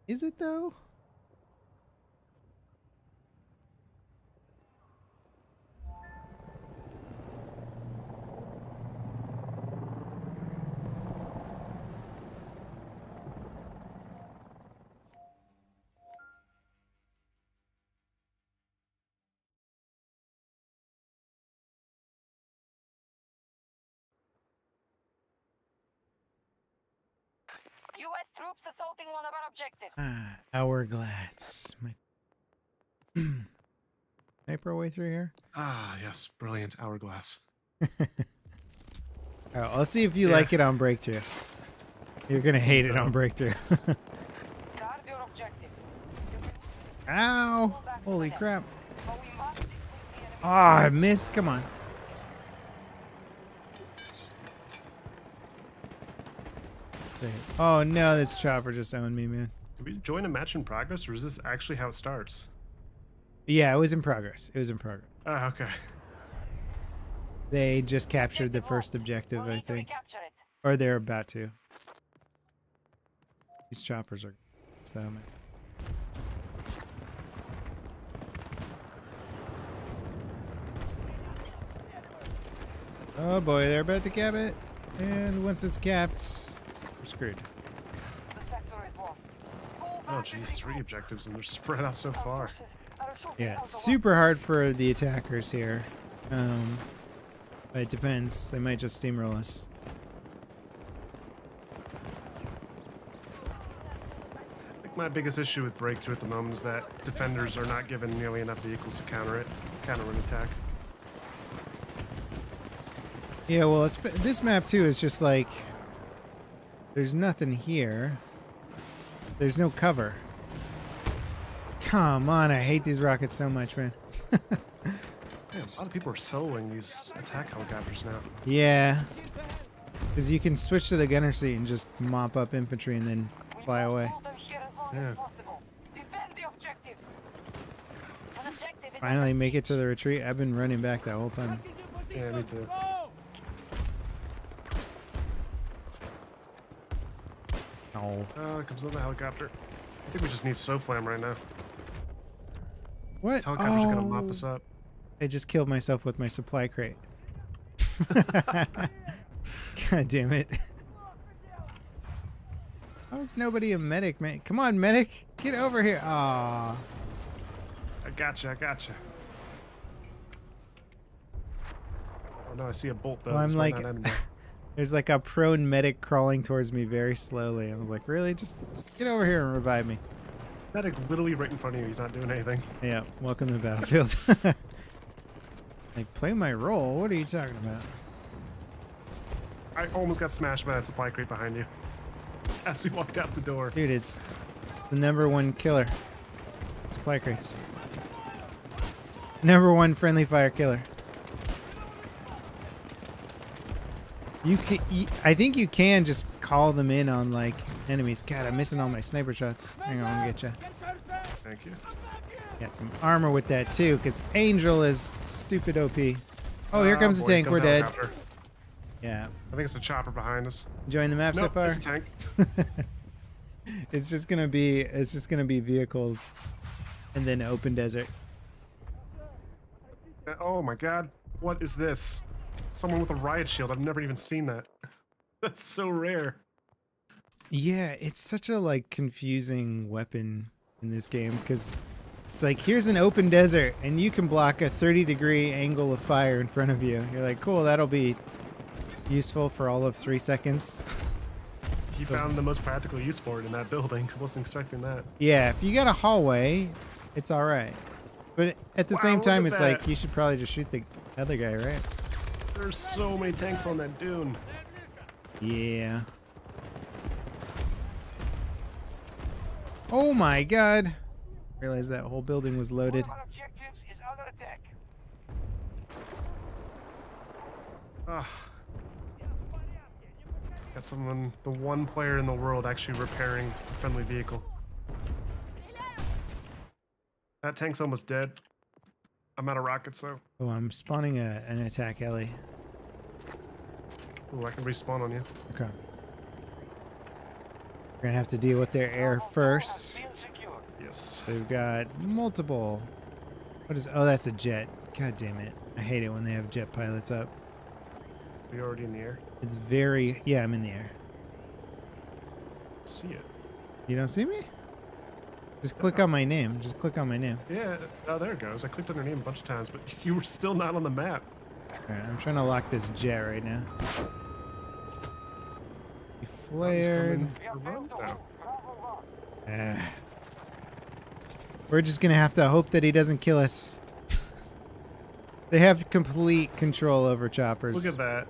is it though? U.S. troops assaulting one of our objectives. Hourglass. My sniper way through here. Ah, yes, brilliant hourglass. Oh, I'll see if you Yeah. like it on breakthrough. You're gonna hate it on breakthrough. Guard your objectives. Ow! Holy crap! But we must exclude the enemy. Ah, I missed. Come on. Oh no, this chopper just owned me, man. Did we join a match in progress, or is this actually how it starts? Yeah, it was in progress. It was in progress. Ah, okay. They just captured the first objective, We'll I need to think. recapture it. Or they're about to. These choppers are so man. Oh boy, they're about to cap it. And once it's capped, we're screwed. The sector is lost. Pull Oh, back geez, and 3 regroup. objectives, and they're spread out so Our far. forces are shooting Yeah, out it's the super hard for the attackers here. But it depends. They might just steamroll us. I think my biggest issue with Breakthrough at the moment is that defenders are not given nearly enough vehicles to counter an attack. Yeah, well, this map too is just like, there's nothing here. There's no cover. Come on, I hate these rockets so much, man. Yeah, a lot of people are soloing these attack helicopters now. Yeah. Because you can switch to the gunner seat and just mop up infantry and then fly away. Hold them here as long Yeah. as possible. Defend the objectives. An objective is Finally under make it to siege. the retreat. I've been running back that whole time. Yeah, me too. Go! Oh. Oh, it comes on the helicopter. I think we just need SOFLAM right now. What? This helicopter's gonna mop Oh. us up. I just killed myself with my supply crate. God damn it. How is nobody a medic, man? Come on, medic. Get over here. Aw. I gotcha, I gotcha. Oh no, I see a bolt though. Well, I'm This might like, not end well. there's like a prone medic crawling towards me very slowly. I was like, really? Just get over here and revive me. Medic literally right in front of you. He's not doing anything. Yeah, welcome to the battlefield. Like, play my role? What are you talking about? I almost got smashed by that supply crate behind you. As we walked out the door. Dude, it's the #1 killer. Supply crates. #1 friendly fire killer. You can, I think you can just call them in on like enemies. God, I'm missing all my sniper shots. Hang on, I'll get you. Get shot back! Thank you. Got some armor with that too, because Angel is stupid OP. Oh, here comes the boy, tank. comes We're dead. helicopter. Yeah. I think it's a chopper behind us. Enjoying the map Nope, so far? it's a tank. It's just gonna be vehicle and then open desert. Oh my god. What is this? Someone with a riot shield. I've never even seen that. That's so rare. Yeah, it's such a like confusing weapon in this game because it's like here's an open desert and you can block a 30-degree angle of fire in front of you. You're like, cool, that'll be useful for all of 3 seconds. He found the most practical use for it in that building. I wasn't expecting that. Yeah, if you got a hallway, it's all right. But at the Wow, same look time, at it's that. like you should probably just shoot the other guy, right? There's so many tanks on that dune. Yeah. Oh my god. Realized that whole building was loaded. One of our objectives is under attack. Ah. Got someone, the one player in the world actually repairing a friendly vehicle. That tank's almost dead. I'm out of rockets though. Oh, I'm spawning an attack heli. Ooh, I can respawn on you. Okay. We're gonna have to deal with their air first. Field secure. Yes. So we've got multiple. What is? Oh, that's a jet. God damn it! I hate it when they have jet pilots up. Are you already in the air? It's very. Yeah, I'm in the air. See it. You don't see me? Just click on my name. Just click on my name. Yeah. Oh, there it goes. I clicked on her name a bunch of times, but you were still not on the map. Alright, I'm trying to lock this jet right now. He He's flared. coming We have around failed to now. hold. Bravo 1. We're just gonna have to hope that he doesn't kill us. They have complete control over choppers. Look at that.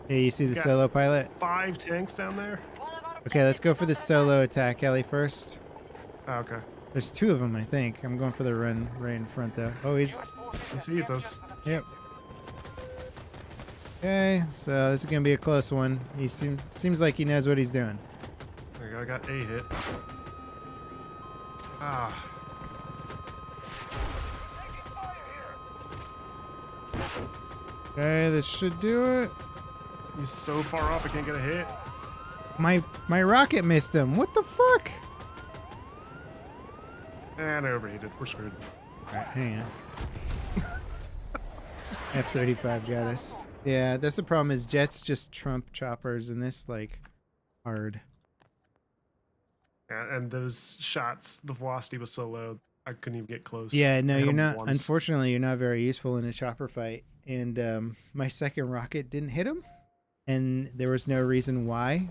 Yeah, you see the Got- solo pilot? 5 tanks down there. One of our Okay, let's go objectives for the is under solo attack heli first. Oh, okay. There's 2 of them, I think. I'm going for the run right in front, though. Oh, he's... US forces He have sees captured us. an Yep. Okay, so this is gonna be a close one. He seems like he knows what he's doing. There you go. I got a hit. Ah. Okay, this should do it. He's so far up, I can't get a hit. My rocket missed him. What the fuck? And I overheated. We're screwed. Alright, hang on. F-35 got us. Yeah, that's the problem is jets just trump choppers in this, like, hard. And those shots, the velocity was so low, I couldn't even get close. Yeah, no, I hit you're him not. once. Unfortunately, you're not very useful in a chopper fight. And my second rocket didn't hit him, and there was no reason why.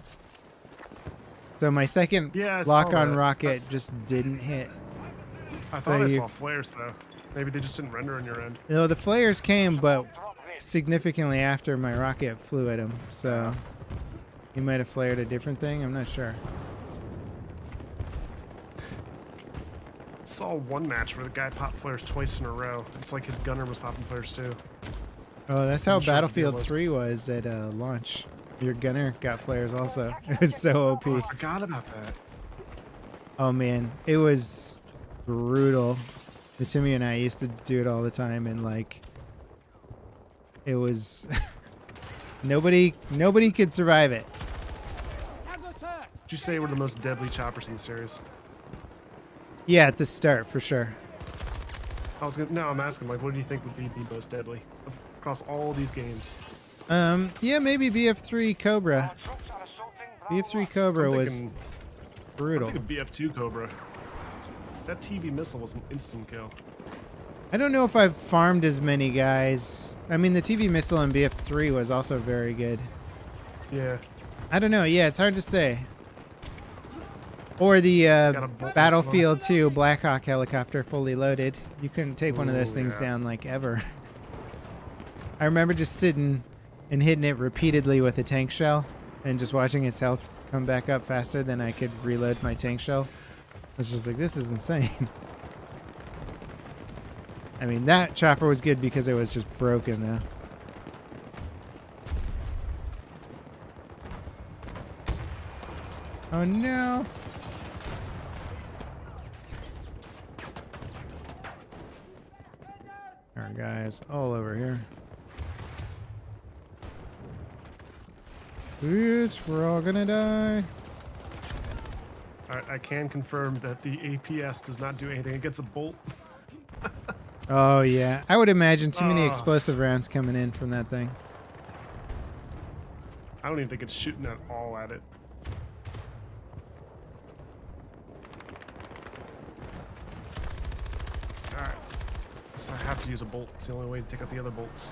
So my second Yeah, I saw lock-on that. rocket just didn't hit. I thought I you- saw flares though. Maybe they just didn't render on your end. No, the flares came, but drop ready. significantly after my rocket flew at him. So he might have flared a different thing. I'm not sure. Saw one match where the guy popped flares twice in a row. It's like his gunner was popping flares too. Oh, that's how I'm sure the deal Battlefield was- 3 was at launch. Your gunner got flares also. It was so OP. Oh, I forgot about that. Oh man, it was brutal. Timmy and I used to do it all the time, and like, it was nobody could survive it. Would you say we're the most deadly choppers in the series? Yeah, at the start for sure. No, I'm asking, like, what do you think would be the most deadly across all these games? Yeah, maybe BF3 Cobra. Our troops are assaulting BF3 Cobra I'm was thinking- brutal. I think of BF2 Cobra. That TV missile was an instant kill. I don't know if I've farmed as many guys. I mean, the TV missile in BF3 was also very good. Yeah. I don't know. Yeah, it's hard to say. Or the Got a bolt Battlefield 2 Blackhawk helicopter fully loaded. You couldn't take one of those Ooh, things yeah. down like ever. I remember just sitting and hitting it repeatedly with a tank shell and just watching its health come back up faster than I could reload my tank shell. I was just like, this is insane. I mean, that chopper was good because it was just broken though. Oh no. There are guys all over here. Bitch, we're all gonna die. I can confirm that the APS does not do anything. It gets a bolt. Oh yeah, I would imagine too many Ah. explosive rounds coming in from that thing. I don't even think it's shooting at all at it. Alright. So I have to use a bolt. It's the only way to take out the other bolts.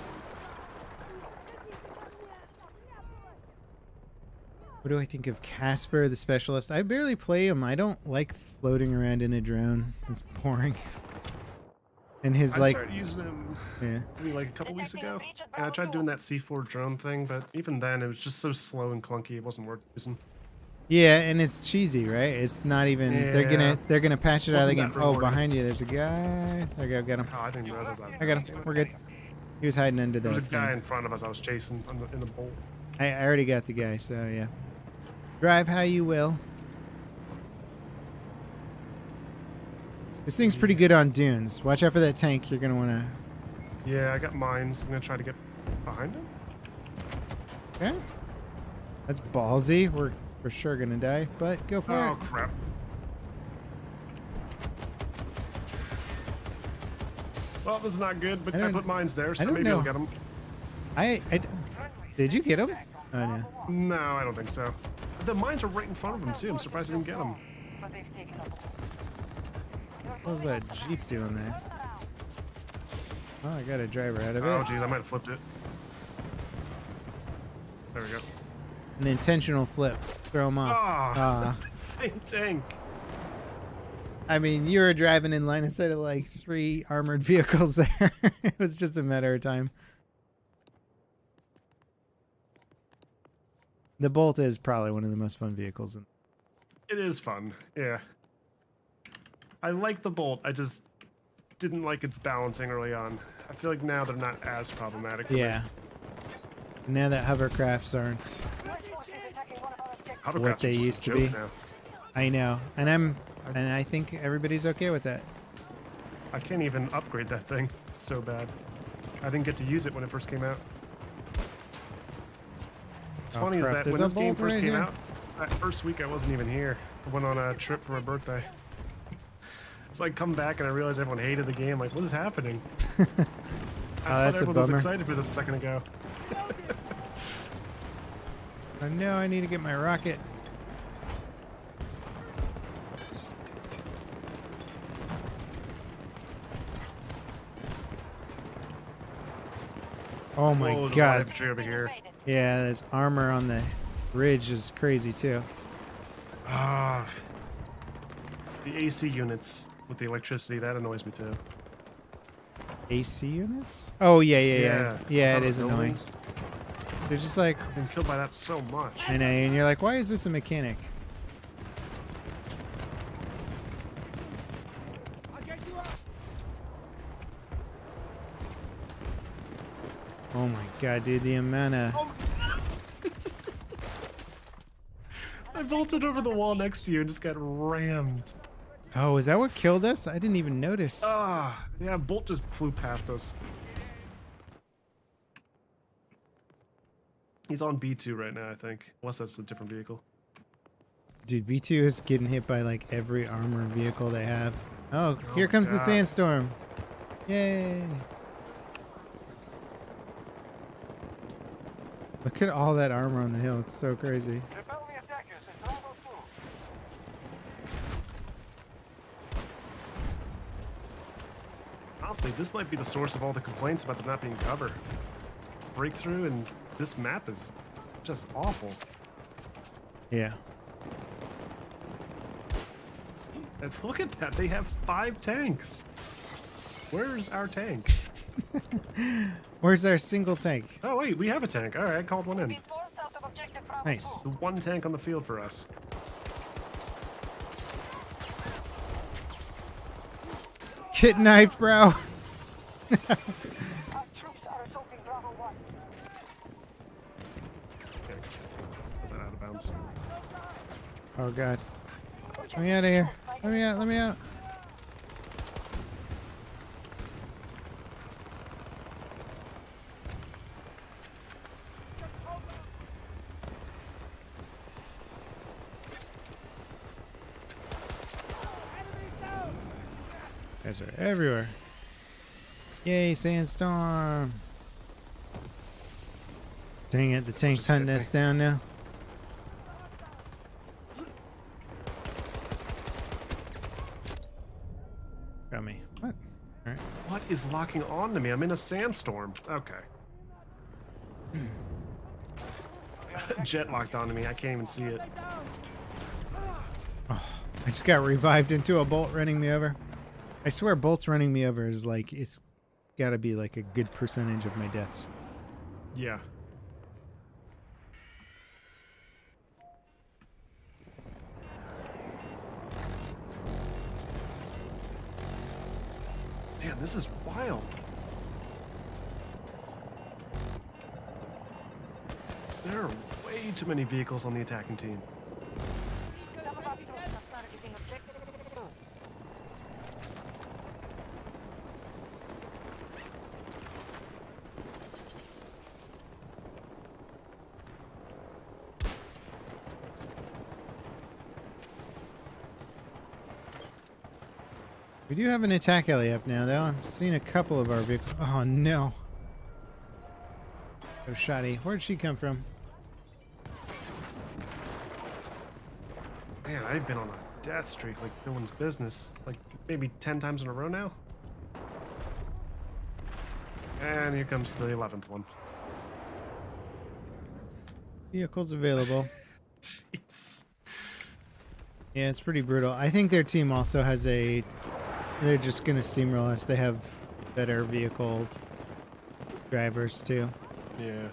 What do I think of Casper, the specialist? I barely play him. I don't like floating around in a drone. It's boring. And his I like, started using him yeah. maybe like a couple weeks Detecting a ago. breach at And I tried Bravo doing that C4 drone thing, but even then it was just so slow and clunky it wasn't worth using. Yeah, and it's cheesy, right? It's not even. Yeah. They're gonna patch it out of the Wasn't game. that Oh, rewarding. behind you, there's a guy. There you go, got him. Oh, I didn't realize that. I got him. We're good. He was hiding under There was that a guy thing. in front of us I was chasing in the bolt. I already got the guy, so yeah. Drive how you will. This thing's pretty good on dunes. Watch out for that tank. You're gonna wanna. Yeah, I got mines. I'm gonna try to get behind him. Okay. That's ballsy. We're for sure gonna die, but go for Oh it. crap. Well, this is not good, but I I don't- put mines there, so don't maybe I'll know. get them. Did you get him? Oh no. No, I don't think so. The mines are right in front of him too. I'm surprised I didn't get them. But they've taken up. What was that Jeep doing there? Oh, I got a driver out of it. Oh jeez, I might have flipped it. There we go. An intentional flip. Throw him off. Ah, same tank. I mean, you were driving in line instead of like 3 armored vehicles there. It was just a matter of time. The Bolt is probably one of the most fun vehicles. It is fun, yeah. I like the bolt. I just didn't like its balancing early on. I feel like now they're not as problematic. for me. Yeah. Now that hovercrafts aren't, US forces attacking one of our objectives. Hovercrafts what are they just a used to joke be. now. I know, and I think everybody's okay with that. I can't even upgrade that thing. It's so bad. I didn't get to use it when it first came out. What's Oh, funny crap, is that there's when a this game bolt first right came here. out, that first week I wasn't even here. I went on a trip for my birthday. So I come back and I realized everyone hated the game. Like, what is happening? I thought that's a everyone was bummer. excited for this a second ago. Oh no, I need to get my rocket. Oh my Whoa, there's a lot of god. infantry over here. Yeah, there's armor on the ridge is crazy too. Ah. The AC units with the electricity, that annoys me too. AC units? Oh yeah, yeah, yeah. Yeah, on it the is annoying. buildings. They're just like, I've been killed by that so much. I know, and you're like, why is this a mechanic? I'll get you up. Oh my god, dude, the amount of vaulted over the wall next to you and just got rammed. Oh, is that what killed us? I didn't even notice. Ah, yeah, Bolt just flew past us. He's on B2 right now, I think. Unless that's a different vehicle. Dude, B2 is getting hit by like every armored vehicle they have. Oh, here my comes the God. sandstorm. Yay. Look at all that armor on the hill. It's so crazy. Repel the attackers and throw those through. Honestly, this might be the source of all the complaints about there not being cover. Breakthrough, and this map is just awful. Yeah. And look at that, they have 5 tanks. Where's our tank? Where's our single tank? Oh wait, we have a tank. All right, I called one in. Been forced out of objective Bravo Nice. 2. The one tank on the field for us. Get knifed, bro. Our troops are assaulting Bravo 1. Okay. Was that out of bounds? Oh god. Let me out of here. Let me out. Let me out. Guys are everywhere. Yay, sandstorm. Dang it, the tank's Just hit hunting us me. down now. Got me. What? Alright. What is locking on to me? I'm in a sandstorm. Okay. Jet locked onto me. I can't even see it. Oh, I just got revived into a bolt running me over. I swear bolts running me over is like, it's gotta be like a good percentage of my deaths. Yeah. Man, this is wild. There are way too many vehicles on the attacking team. Some of our troops are targeting objective 2. We do have an attack alley up now, though. I'm seeing a couple of our vehicles. Oh, no. Oh, shoddy. Where'd she come from? Man, I've been on a death streak like no one's business. Like maybe 10 times in a row now. And here comes the 11th one. Vehicles available. Jeez. Yeah, it's pretty brutal. I think their team also has a... They're just going to steamroll us. They have better vehicle drivers, too. Yeah.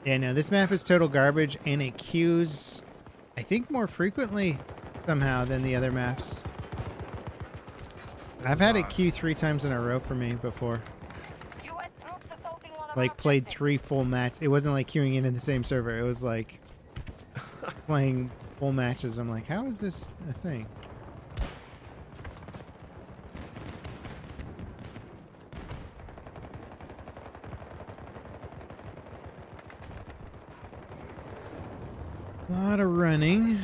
Yeah, no, this map is total garbage, and it queues, I think, more frequently somehow than the other maps. I've had it queue 3 times in a row for me before. US troops assaulting one of our Like, played objectives. 3 full match. It wasn't like queuing in the same server. It was like playing full matches. I'm like, how is this a thing? A lot of running.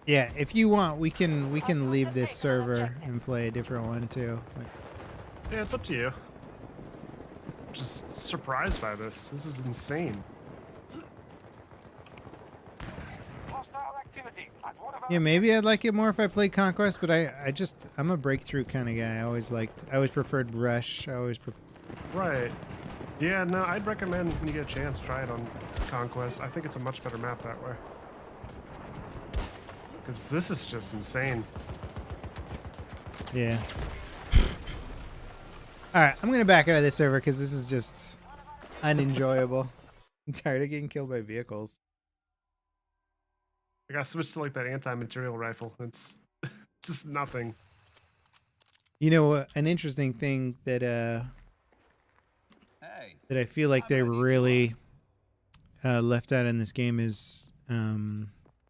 Yeah, if you want, we can leave this server and play a different one too. Like, Yeah, it's up to you. Just surprised by this. This is insane. Hostile activity at one of our yeah, maybe I'd like it more if I played Conquest, but I'm a breakthrough kind of guy. I always preferred Rush. Right. Yeah, no, I'd recommend when you get a chance, try it on Conquest. I think it's a much better map that way. Because this is just insane. Yeah. All right, I'm gonna back out of this server because this is just unenjoyable. I'm tired of getting killed by vehicles. I gotta switch to like that anti-material rifle. It's just nothing. You know, an interesting thing that Hey, I feel like they really left out in this game is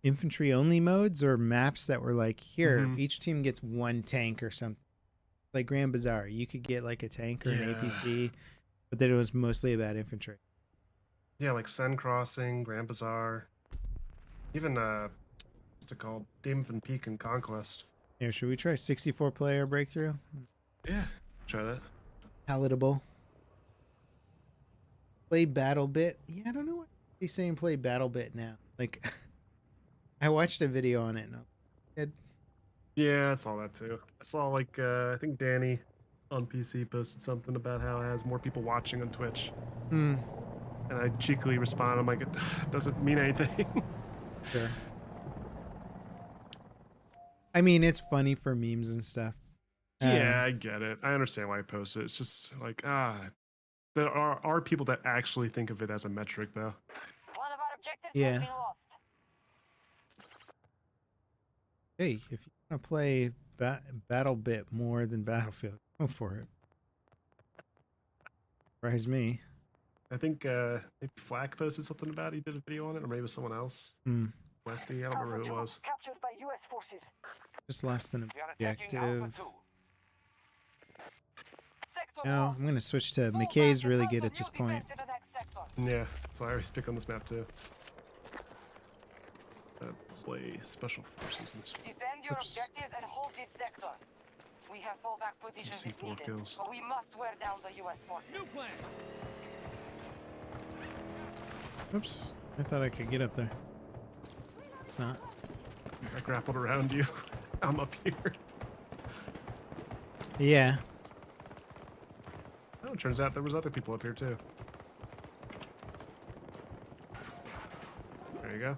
infantry only modes or maps that were like, here, Mhm. each team gets one tank or something. Like Grand Bazaar, you could get like a tank or an Yeah. APC, but then it was mostly about infantry. Yeah, like Sen Crossing, Grand Bazaar, even what's it called? Damon Peak and Conquest. Here, should we try 64 player breakthrough? Yeah, try that. Palatable. Play Battle Bit. Yeah, I don't know what he's saying. Play Battle Bit now. Like, I watched a video on it. And Yeah, I saw that too. I saw like I think Danny on PC posted something about how it has more people watching on Twitch, Hmm. and I cheekily responded, I'm like, it doesn't mean anything. Sure. I mean, it's funny for memes and stuff. Yeah, I get it. I understand why I posted it. It's just like there are people that actually think of it as a metric though. One of our objectives Yeah. has been lost. Hey, if you want to play Battle Bit more than Battlefield, go for it. Surprise me. I think maybe Flack posted something about it. He did a video on it, or maybe it was someone else. Hmm. Westy, I don't remember who it was. Captured by U.S. forces. Just lost an We are attacking Alpha objective. 2. Sector No, lost. I'm going to switch to Move McKay's back in really front good of at this new point. defense in the next sector. Yeah, so I always pick on this map too. Play special forces and Defend your Oops. objectives and hold this sector. We have fallback positions if C4 needed, kills. but we must wear down the U.S. forces. New plan. Oops. I thought I could get up there. It's not. I grappled around you. I'm up here. Yeah. Oh, it turns out there was other people up here too. There you go.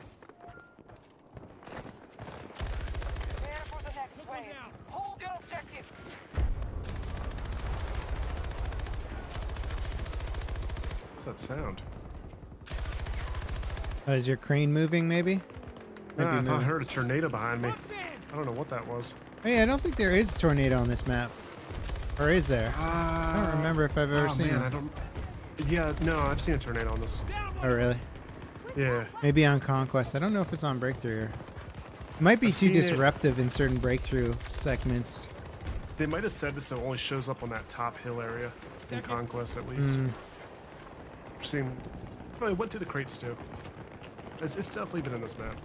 Prepare for the next Took one wave. down. Hold your objectives. What's that sound? Is your crane moving, maybe? Might be I thought I moving. heard a tornado behind me. Box in. I don't know what that was. Hey, I don't think there is tornado on this map. Or is there? I don't remember if I've ever seen man, one. I don't. Yeah, no, I've seen a tornado on this. Down Oh, really? Yeah. Maybe on Conquest. I don't know if it's on Breakthrough. Or... It might be I've too seen it. disruptive in certain Breakthrough segments. They might have said this, so it only shows up on that top hill area in Second. Conquest at least. Mm, I've seen. Well, it went through the crates too. It's definitely been in this map.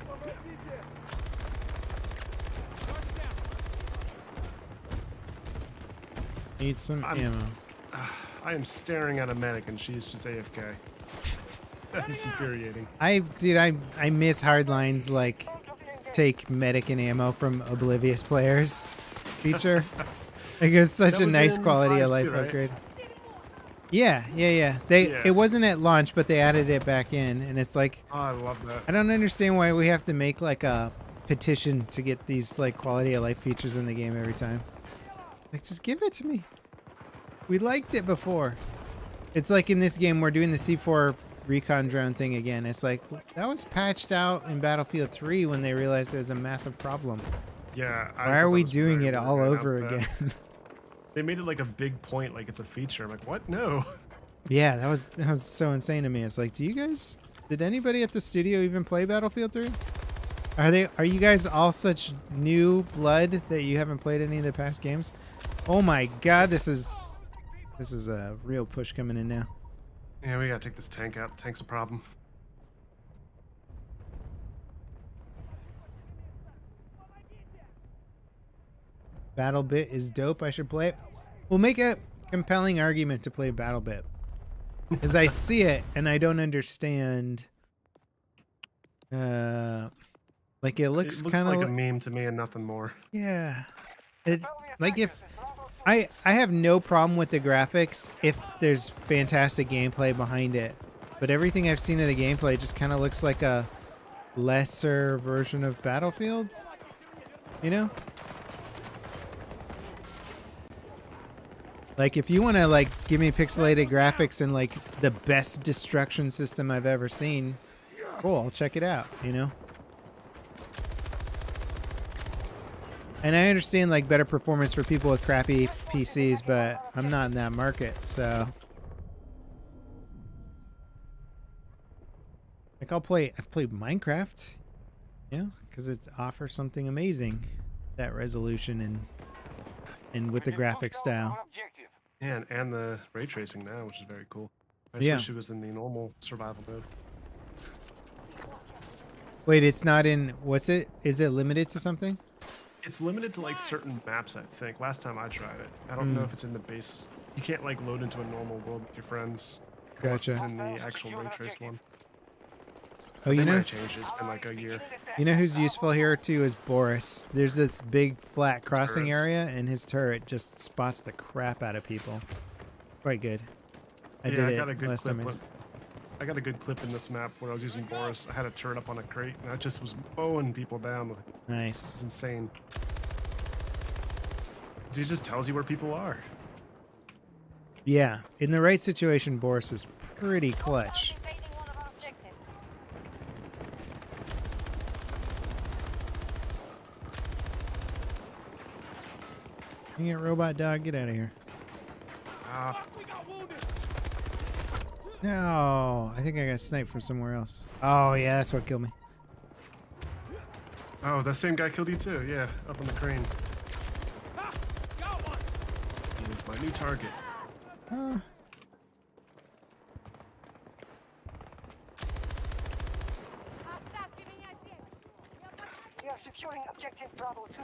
need some I'm- ammo. I am staring at a medic and she's just AFK. That is infuriating. I miss hardlines like take medic and ammo from oblivious players feature. Like it was such That a was nice in quality of 5 life too, right? upgrade. Yeah. Yeah. It wasn't at launch, but they added it back in, and it's like Oh, I love that. I don't understand why we have to make like a petition to get these like quality of life features in the game every time. Like just give it to me. We liked it before. It's like in this game we're doing the C4 recon drone thing again. It's like that was patched out in Battlefield 3 when they realized it was a massive problem. Yeah. I Why thought are that we was doing very it weird all they over announced that. again? They made it like a big point, like it's a feature. I'm like, what? No. Yeah, that was so insane to me. It's like, did anybody at the studio even play Battlefield 3? Are you guys all such new blood that you haven't played any of the past games? Oh my god, this is a real push coming in now. Yeah, we gotta take this tank out. The tank's a problem. Battle Bit is dope. I should play it. We'll make a compelling argument to play Battle Bit. Because I see it and I don't understand. Like it looks kind of like a meme to me and nothing more. yeah. Like if I have no problem with the graphics if there's fantastic gameplay behind it, but everything I've seen of the gameplay just kind of looks like a lesser version of Battlefield. You know? Like if you want to like give me pixelated graphics and like the best destruction system I've ever seen, cool, I'll check it out, you know? And I understand like better performance for people with crappy PCs, but I'm not in that market, so Like I've played Minecraft, yeah, because it offers something amazing, that resolution and with the We're getting graphic close now to style. our objective. Yeah, and the ray tracing now, which is very cool. I Yeah. wish it was in the normal survival mode. Wait, it's not in. What's it? Is it limited to something? It's limited to like certain maps, I think. Last time I tried it, I don't know if it's in the base. You can't like load into a normal world with your friends. Unless Gotcha. it's in the actual ray traced one. Oh, They you might know, have changed it. It's been like a year. you know who's useful here too is Boris. There's this big flat crossing Turrets. area, and his turret just spots the crap out of people. Quite good. I Yeah, did I got a it good last clip. time. I got a good clip in this map where I was using Boris. I had a turret up on a crate, and I just was mowing people down. It's Nice. insane. 'Cause he just tells you where people are. Yeah, in the right situation, Boris is pretty clutch. Invading one of our objectives. Dang it, robot dog, get out of here. Ah, We got wounded. No, I think I got sniped from somewhere else. Oh yeah, that's what killed me. oh, that same guy killed you too. Yeah, up on the crane. Ha! Got one. He is my new target. We are securing objective Bravo 2.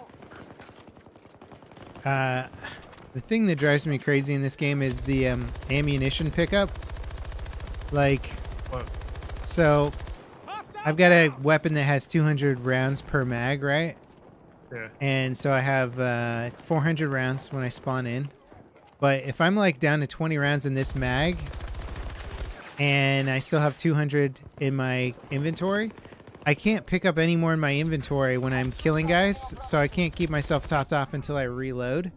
The thing that drives me crazy in this game is the ammunition pickup. Like, What? so I've got a weapon that has 200 rounds per mag, right? Yeah. And so I have 400 rounds when I spawn in. But if I'm like down to 20 rounds in this mag, and I still have 200 in my inventory, I can't pick up any more in my inventory when I'm killing guys, so I can't keep myself topped off until I reload.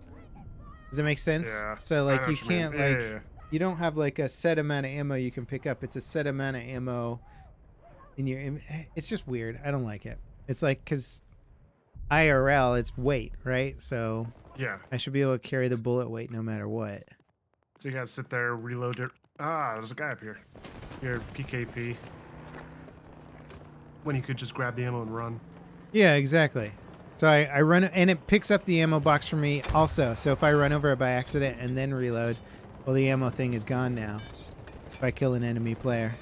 Does that make sense? Yeah, So I like know you what you mean. can't Yeah, like yeah, yeah. you don't have like a set amount of ammo you can pick up. It's a set amount of ammo in your it's just weird. I don't like it. It's like cuz IRL it's weight, right? So Yeah. I should be able to carry the bullet weight no matter what. So you gotta sit there, reload it. Ah, there's a guy up here. Your PKP. When you could just grab the ammo and run. Yeah, exactly. So I run, and it picks up the ammo box for me also. So if I run over it by accident and then reload, well, the ammo thing is gone now if I kill an enemy player.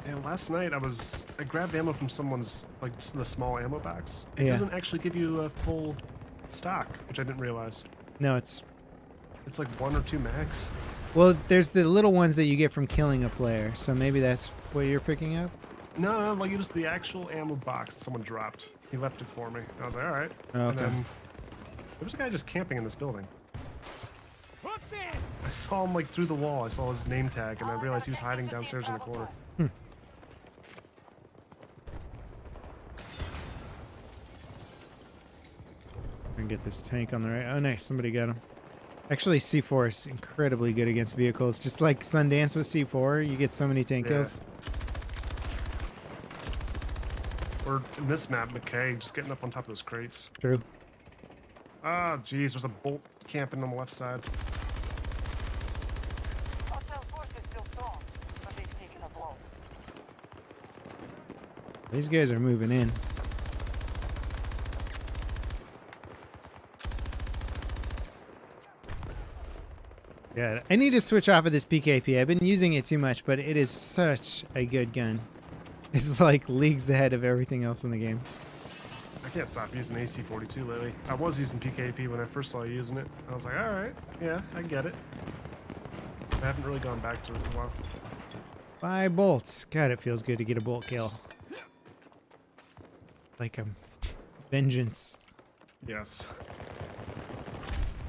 And last night I grabbed ammo from someone's, like just the small ammo box. It Yeah. doesn't actually give you a full stock, which I didn't realize. No, it's... It's like 1 or 2 mags. Well, there's the little ones that you get from killing a player. So maybe that's what you're picking up? No, like it was the actual ammo box that someone dropped. He left it for me. I was like, all right. Oh, And okay. then there was a guy just camping in this building. Hooks in. I saw him like through the wall. I saw his name tag, and I realized he was hiding downstairs in the corner. And get this tank on the right. Oh, nice. Somebody got him. Actually, C4 is incredibly good against vehicles. Just like Sundance with C4, you get so many tank Yeah. kills. Or in this map, McKay just getting up on top of those crates. True. Ah, jeez, there's a bolt camping on the left side. Hostile force is still strong, but they've taken a blow. These guys are moving in. God, I need to switch off of this PKP. I've been using it too much, but it is such a good gun. It's like leagues ahead of everything else in the game. I can't stop using AC-42 lately. I was using PKP when I first saw you using it. I was like, all right, yeah, I get it. I haven't really gone back to it in a while. 5 bolts. God, it feels good to get a bolt kill. Like a vengeance. Yes.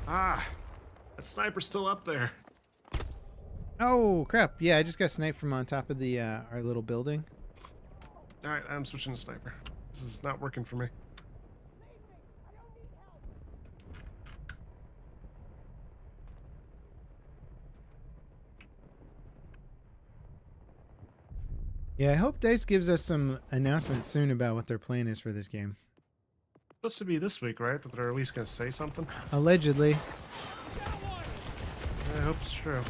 Ah, that sniper's still up there. Oh, crap. Yeah, I just got sniped from on top of the our little building. All right, I'm switching to sniper. This is not working for me. Yeah, I hope DICE gives us some announcements soon about what their plan is for this game. Supposed to be this week, right? That they're at least gonna say something. Allegedly, I hope it's true.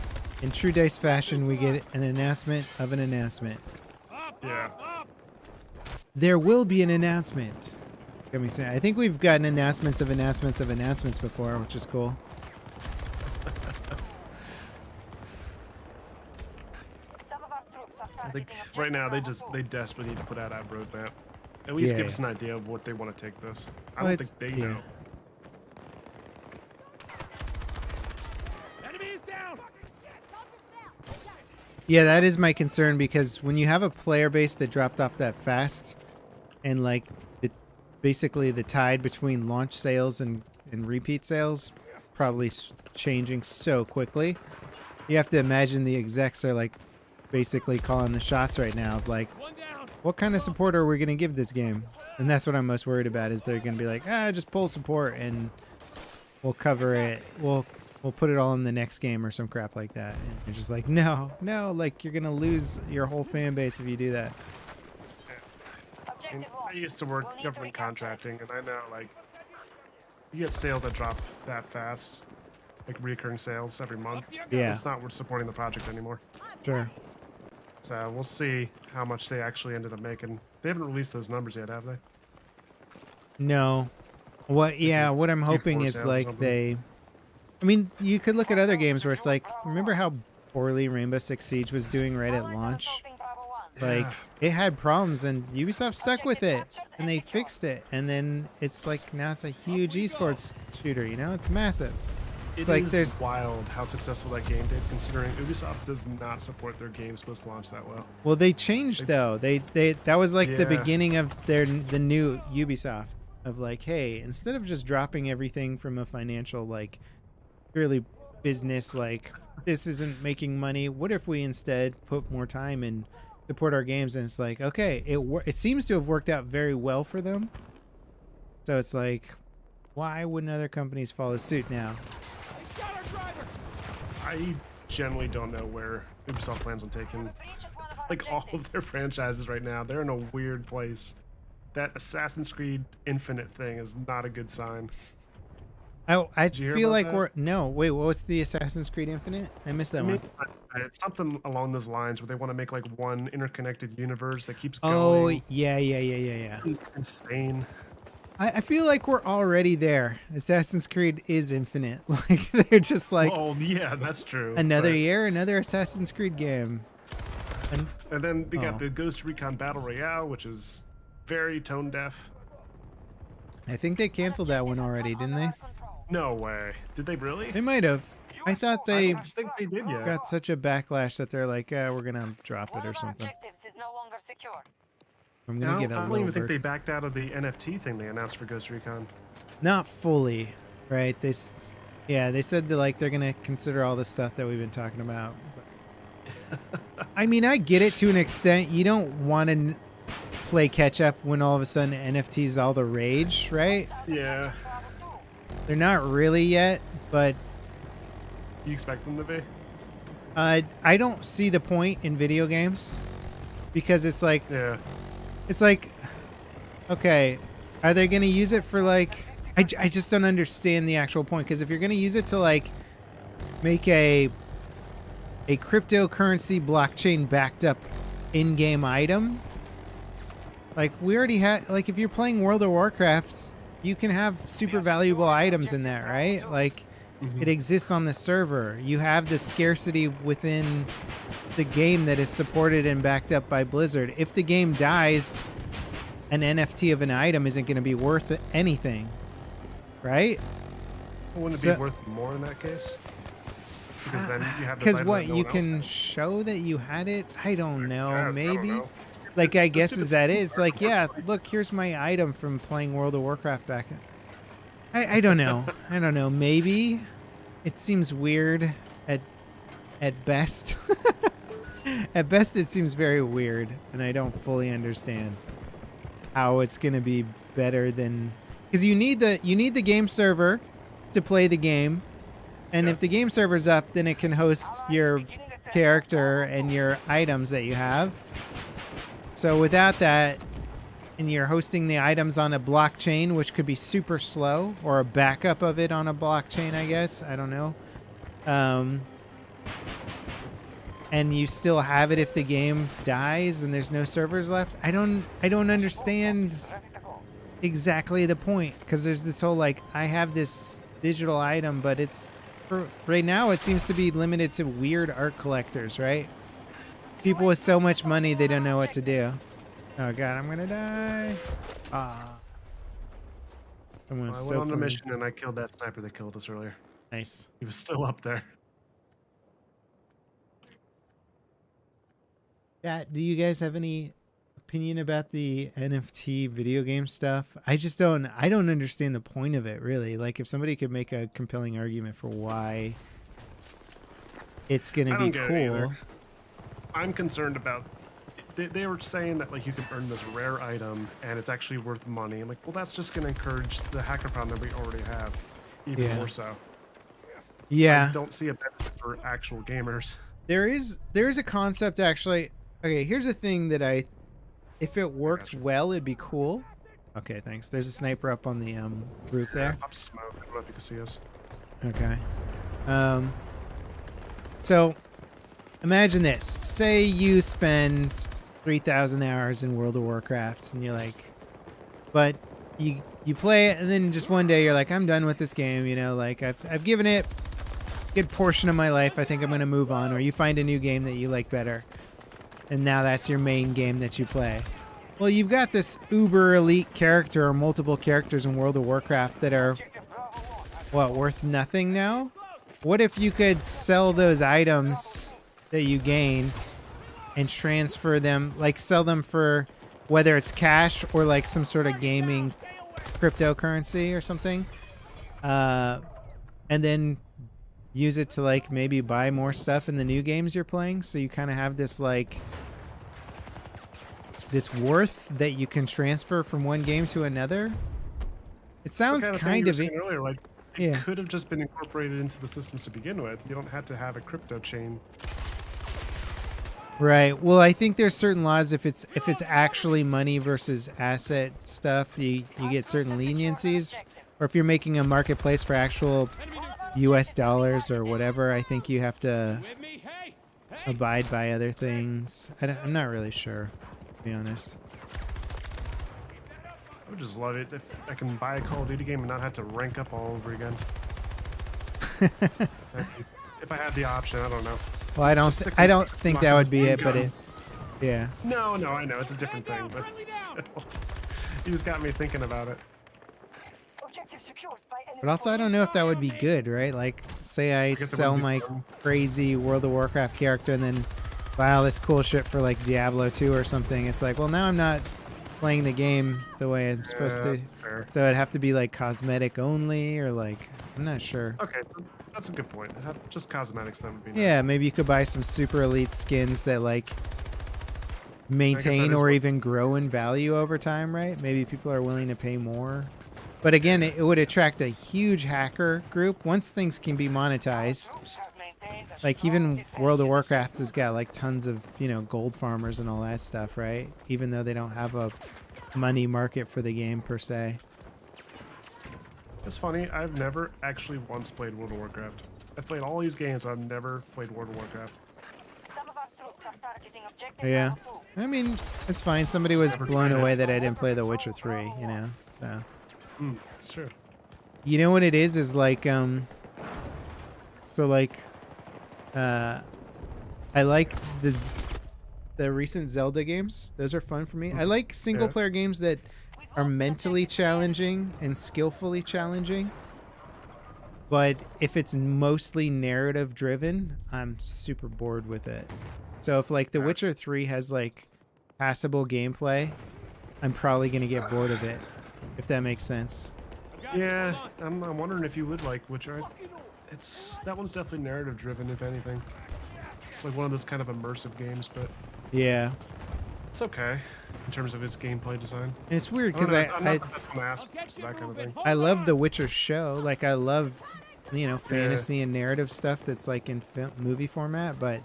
in true DICE fashion, we get an announcement of an announcement. Up, Yeah. up, There will be an announcement. Let me say, I think we've gotten announcements of announcements of announcements before, which is cool. Some of our troops are I think targeting right now objective they Bravo 2. desperately need to put out a roadmap. At least Yeah, give us yeah. an idea of what they want to take this. I Well, don't it's- think they yeah. know. Enemy is down. Yeah, that is my concern because when you have a player base that dropped off that fast and like basically the tide between launch sales and repeat sales probably changing so quickly, you have to imagine the execs are like basically calling the shots right now of like, One down. what kind of support are we going to give this game? And that's what I'm most worried about is they're going to be like, just pull support and we'll cover it. We'll put it all in the next game or some crap like that. And you're just like, no, like you're going to lose your whole fan base if you do that. Objective I lost. used to We'll work need to government recapture it. contracting, and I know like you get sales that drop that fast, like recurring sales every month. Yeah, It's not worth supporting the project anymore. sure. So we'll see how much they actually ended up making. They haven't released those numbers yet, have they? No. What I'm hoping Q4 is sales or like something. I mean, you could look at other games where it's like, remember how poorly Rainbow Six Siege was doing right at Allies are launch? assaulting Bravo 1. Like, it had problems and Ubisoft stuck with it and they fixed it. And then it's like, now it's a huge esports shooter, you know? It's massive. It's like like there's- wild how successful that game did, considering Ubisoft does not support their games post launch that well. Well, they changed though. They that was like the Yeah. beginning of the new Ubisoft of like, hey, instead of just dropping everything from a financial like purely business like this isn't making money, what if we instead put more time and support our games? And it's like, okay, it seems to have worked out very well for them. So it's like, why wouldn't other companies follow suit now? Got our driver. I generally don't know where Ubisoft plans on taking Breach of one of our like all objectives. of their franchises right now. They're in a weird place. That Assassin's Creed Infinite thing is not a good sign. I Did you hear feel about like that? we're no wait. What's the Assassin's Creed Infinite? I missed that I one. mean, it's something along those lines where they want to make like one interconnected universe that keeps Oh going. yeah. Insane. I feel like we're already there. Assassin's Creed is infinite. Like they're just like Oh yeah, that's true. another but- year, another Assassin's Creed game. And then they Oh. got the Ghost Recon Battle Royale, which is very tone deaf. I think they canceled that one already, didn't they? No way. Did they really? They might have. I thought I they don't think they did yet. got such a backlash that they're like, we're gonna drop One it or of our something. objectives is no longer secure. I'm I gonna don't, get a I don't little even think bird. they backed out of the NFT thing they announced for Ghost Recon. Not fully, right? They said that like they're gonna consider all the stuff that we've been talking about. But- I mean, I get it to an extent. You don't want to play catch up when all of a sudden NFTs all the rage, right? Yeah. Bravo 2. They're not really yet, but You expect them to be? I don't see the point in video games because it's like Yeah. okay, are they going to use it for like I just don't understand the actual point because if you're going to use it to like make a cryptocurrency blockchain backed up in-game item, like we already had like if you're playing World of Warcraft, you can have super valuable items in that, right? Like it exists on the server. You have the scarcity within the game that is supported and backed up by Blizzard. If the game dies, an NFT of an item isn't going to be worth anything, right? Wouldn't it So- be worth more in that case? Because then you have this Because item what that no you one else can has. show that you had it, I don't know. Yes, I don't Maybe. know. Like I guess do the is that it? same It's like yeah, look, here's my item from playing World of Warcraft back. I don't know. I don't know. Maybe it seems weird at best. At best, it seems very weird, and I don't fully understand how it's gonna be better than because you need the game server to play the game, and Yeah. if the game server's up, then it can host your character and your items that you have. So without that, and you're hosting the items on a blockchain, which could be super slow, or a backup of it on a blockchain, I guess. I don't know. and you still have it if the game dies and there's no servers left. I don't understand Ready to go. exactly the point, because there's this whole like, I have this digital item, but it's for right now it seems to be limited to weird art collectors, right? People with so much money they don't know what to do. Oh god, I'm gonna die. Ah. Someone I was went so on a funny. mission and I killed that sniper that killed us earlier. Nice. He was still up there. Yeah, do you guys have any opinion about the NFT video game stuff? I don't understand the point of it, really. Like, if somebody could make a compelling argument for why it's going to I be don't get it cool. either. I'm concerned about. They were saying that like you can earn this rare item and it's actually worth money. I'm like, well, that's just going to encourage the hacker problem that we already have, even Yeah. more so. Yeah. I don't see a benefit for actual gamers. There is a concept actually. Okay, here's a thing that if it worked gotcha. well, it'd be cool. Okay, thanks. There's a sniper up on the roof there. Up smoke. I don't know if you can see us. Okay. So imagine this. Say you spend 3,000 hours in World of Warcraft and you're like, but you play it and then just one day you're like, I'm done with this game, you know, like I've given it a good portion of my life. I think I'm going to move on. Or you find a new game that you like better. And now that's your main game that you play. Well, you've got this uber elite character or multiple characters in World of Warcraft that are, what, worth nothing now? What if you could sell those items that you gained and transfer them, like sell them for whether it's cash or like some sort of gaming cryptocurrency or something, and then use it to like maybe buy more stuff in the new games you're playing, so you kind of have this like this worth that you can transfer from one game to another. It sounds Thing kind you were of saying earlier, like it yeah. could have just been incorporated into the systems to begin with. You don't have to have a crypto chain. Right. Well, I think there's certain laws if it's actually money versus asset stuff, you get certain leniencies. Or if you're making a marketplace for actual US dollars or whatever, I think you have to With me? Hey! Hey! abide by other things. I'm not really sure, to be honest. I would just love it if I can buy a Call of Duty game and not have to rank up all over again. If I had the option, I don't know. Well, I don't Just stick I with don't think that would be it, but guns. yeah. No, I know it's a different thing, but still, you just got me thinking about it. Objective secured by enemy But also, I don't know if that would be good, right? Like, say I guess it sell wouldn't be my fun. crazy World of Warcraft character and then buy all this cool shit for like Diablo 2 or something. It's like, well, now I'm not playing the game the way I'm supposed to. Fair. So it'd have to be like cosmetic only, or like, I'm not sure. Okay, that's a good point. Just cosmetics then would be nice. Yeah, maybe you could buy some super elite skins that like maintain is or what- even grow in value over time, right? Maybe people are willing to pay more. But again, it would attract a huge hacker group once things can be monetized. Troops have maintained a Like strong even World of defensive Warcraft has got like tons of, you know, gold farmers and all that stuff, right? Even though they don't have a money market for the game per se. It's funny, I've never actually once played World of Warcraft. I've played all these games, but I've never played World of Warcraft. Some of our troops are targeting objective Yeah. Bravo 2. I mean, it's fine. Somebody was Never blown tried it. away that I didn't play The Witcher 3, you know? So, It's true. you know what it is like, so like, I like the recent Zelda games. Those are fun for me. I like single player games that are mentally challenging and skillfully challenging. But if it's mostly narrative driven, I'm super bored with it. So if like The Witcher 3 has like passable gameplay, I'm probably going to get bored of it, if that makes sense. Yeah, I'm wondering if you would like Witcher. That one's definitely narrative driven, if anything. It's like one of those kind of immersive games, but Yeah. it's okay in terms of its gameplay design. And it's weird I'm because not I that's gonna ask for that kind of thing. I love The Witcher show. Like I love, you know, fantasy and narrative stuff that's like in movie format. But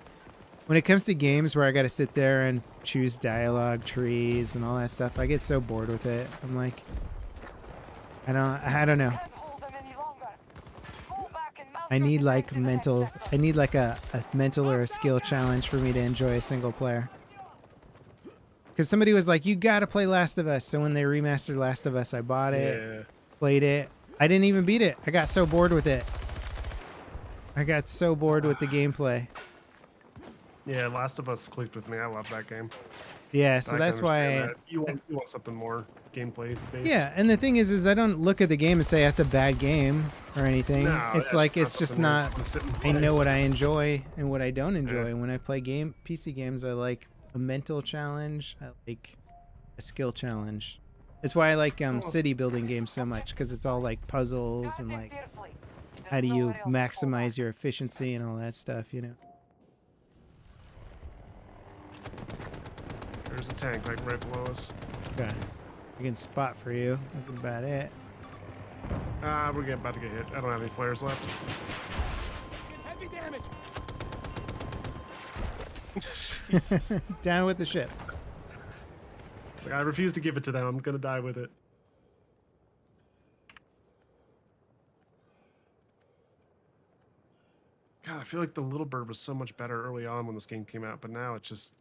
when it comes to games where I got to sit there and choose dialogue trees and all that stuff, I get so bored with it. I'm like, I don't know. Can't hold them any longer. Fall back and mount I need like mental. I need like a mental or a skill challenge for me to enjoy a single player. Because somebody was like, "You gotta play Last of Us." So when they remastered Last of Us, I bought it, Yeah. played it. I didn't even beat it. I got so bored with it. I got so bored with the gameplay. Yeah, Last of Us clicked with me. I love that game. Yeah, I so can that's why. understand that. You want something more gameplay based. Yeah, and the thing is I don't look at the game and say that's a bad game or anything. No, It's yeah, like it's just something where not. you wanna sit and I play. know what I enjoy and what I don't enjoy. Yeah. When I play PC games, I like a mental challenge. I like a skill challenge. That's why I like city building games so much, because it's all like puzzles and like how do you maximize your efficiency and all that stuff, you know. There's a tank like right below us. Okay. I can spot for you. That's about it. We're about to get hit. I don't have any flares left. Heavy damage. Jesus. Down with the ship. It's like I refuse to give it to them. I'm gonna die with it. God, I feel like the Little Bird was so much better early on when this game came out, but now it's just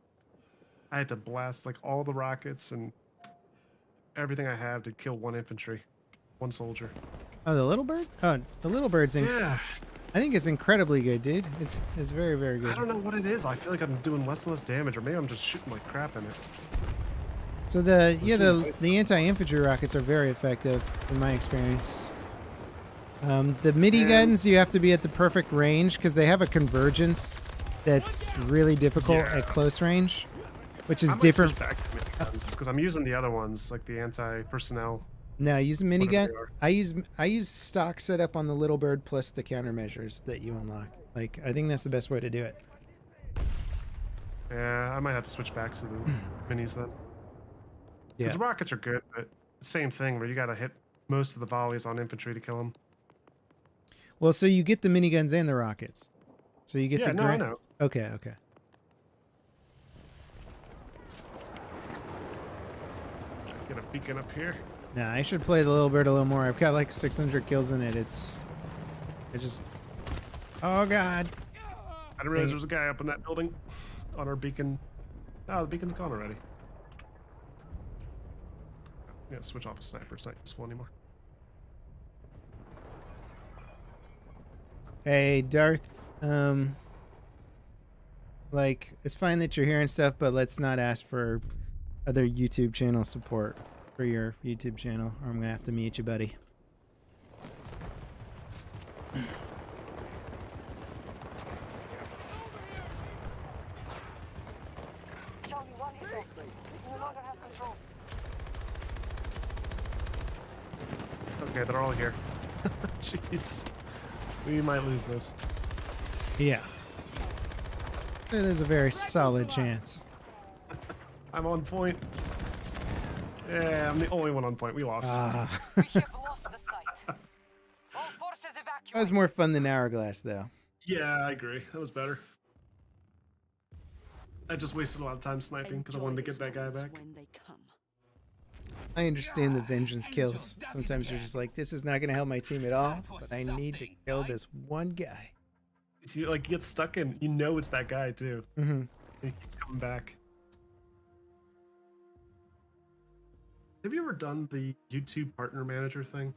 I had to blast like all the rockets and everything I have to kill one infantry, one soldier. Oh, the little bird? Oh, the little bird's in. Yeah, I think it's incredibly good, dude. It's very, very good. I don't know what it is. I feel like I'm doing less and less damage, or maybe I'm just shooting like crap in it. So the anti-infantry rockets are very effective in my experience. The mini guns, you have to be at the perfect range because they have a convergence that's really difficult Yeah. at close range, which is I might different. switch back to miniguns because I'm using the other ones, like the anti-personnel. No, I use a Whatever minigun. they are. I use stock setup on the little bird plus the countermeasures that you unlock. Like I think that's the best way to do it. Yeah, I might have to switch back to the minis then. Yeah. Because the rockets are good, but same thing where you got to hit most of the volleys on infantry to kill them. Well, so you get the miniguns and the rockets. So you get Yeah, the no, I know. Okay, okay. Get a beacon up here. Nah, I should play the little bird a little more. I've got like 600 kills in it. Oh god. I didn't realize there was a guy up in that building on our beacon. Oh, the beacon's gone already. Yeah, switch off a sniper. It's not useful anymore. Hey, Darth. Like, it's fine that you're here and stuff, but let's not ask for other YouTube channel support for your YouTube channel, or I'm gonna have to mute you, buddy. Charlie 1 is off. You no longer have control. Okay, they're all here. Jeez. We might lose this. Yeah. There's a very solid chance. I'm on point. Yeah, I'm the only one on point. We lost. Ah. We have lost the site. All forces evacuate. That was more fun than Hourglass, though. Yeah, I agree. That was better. I just wasted a lot of time sniping because I wanted to get that guy back. When they come. I understand the vengeance kills. Sometimes you're just like, this is not going to help my team at all, but I need to kill this one guy. You like get stuck in, you know it's that guy too. Mm-hmm. And you keep coming back. Have you ever done the YouTube partner manager thing?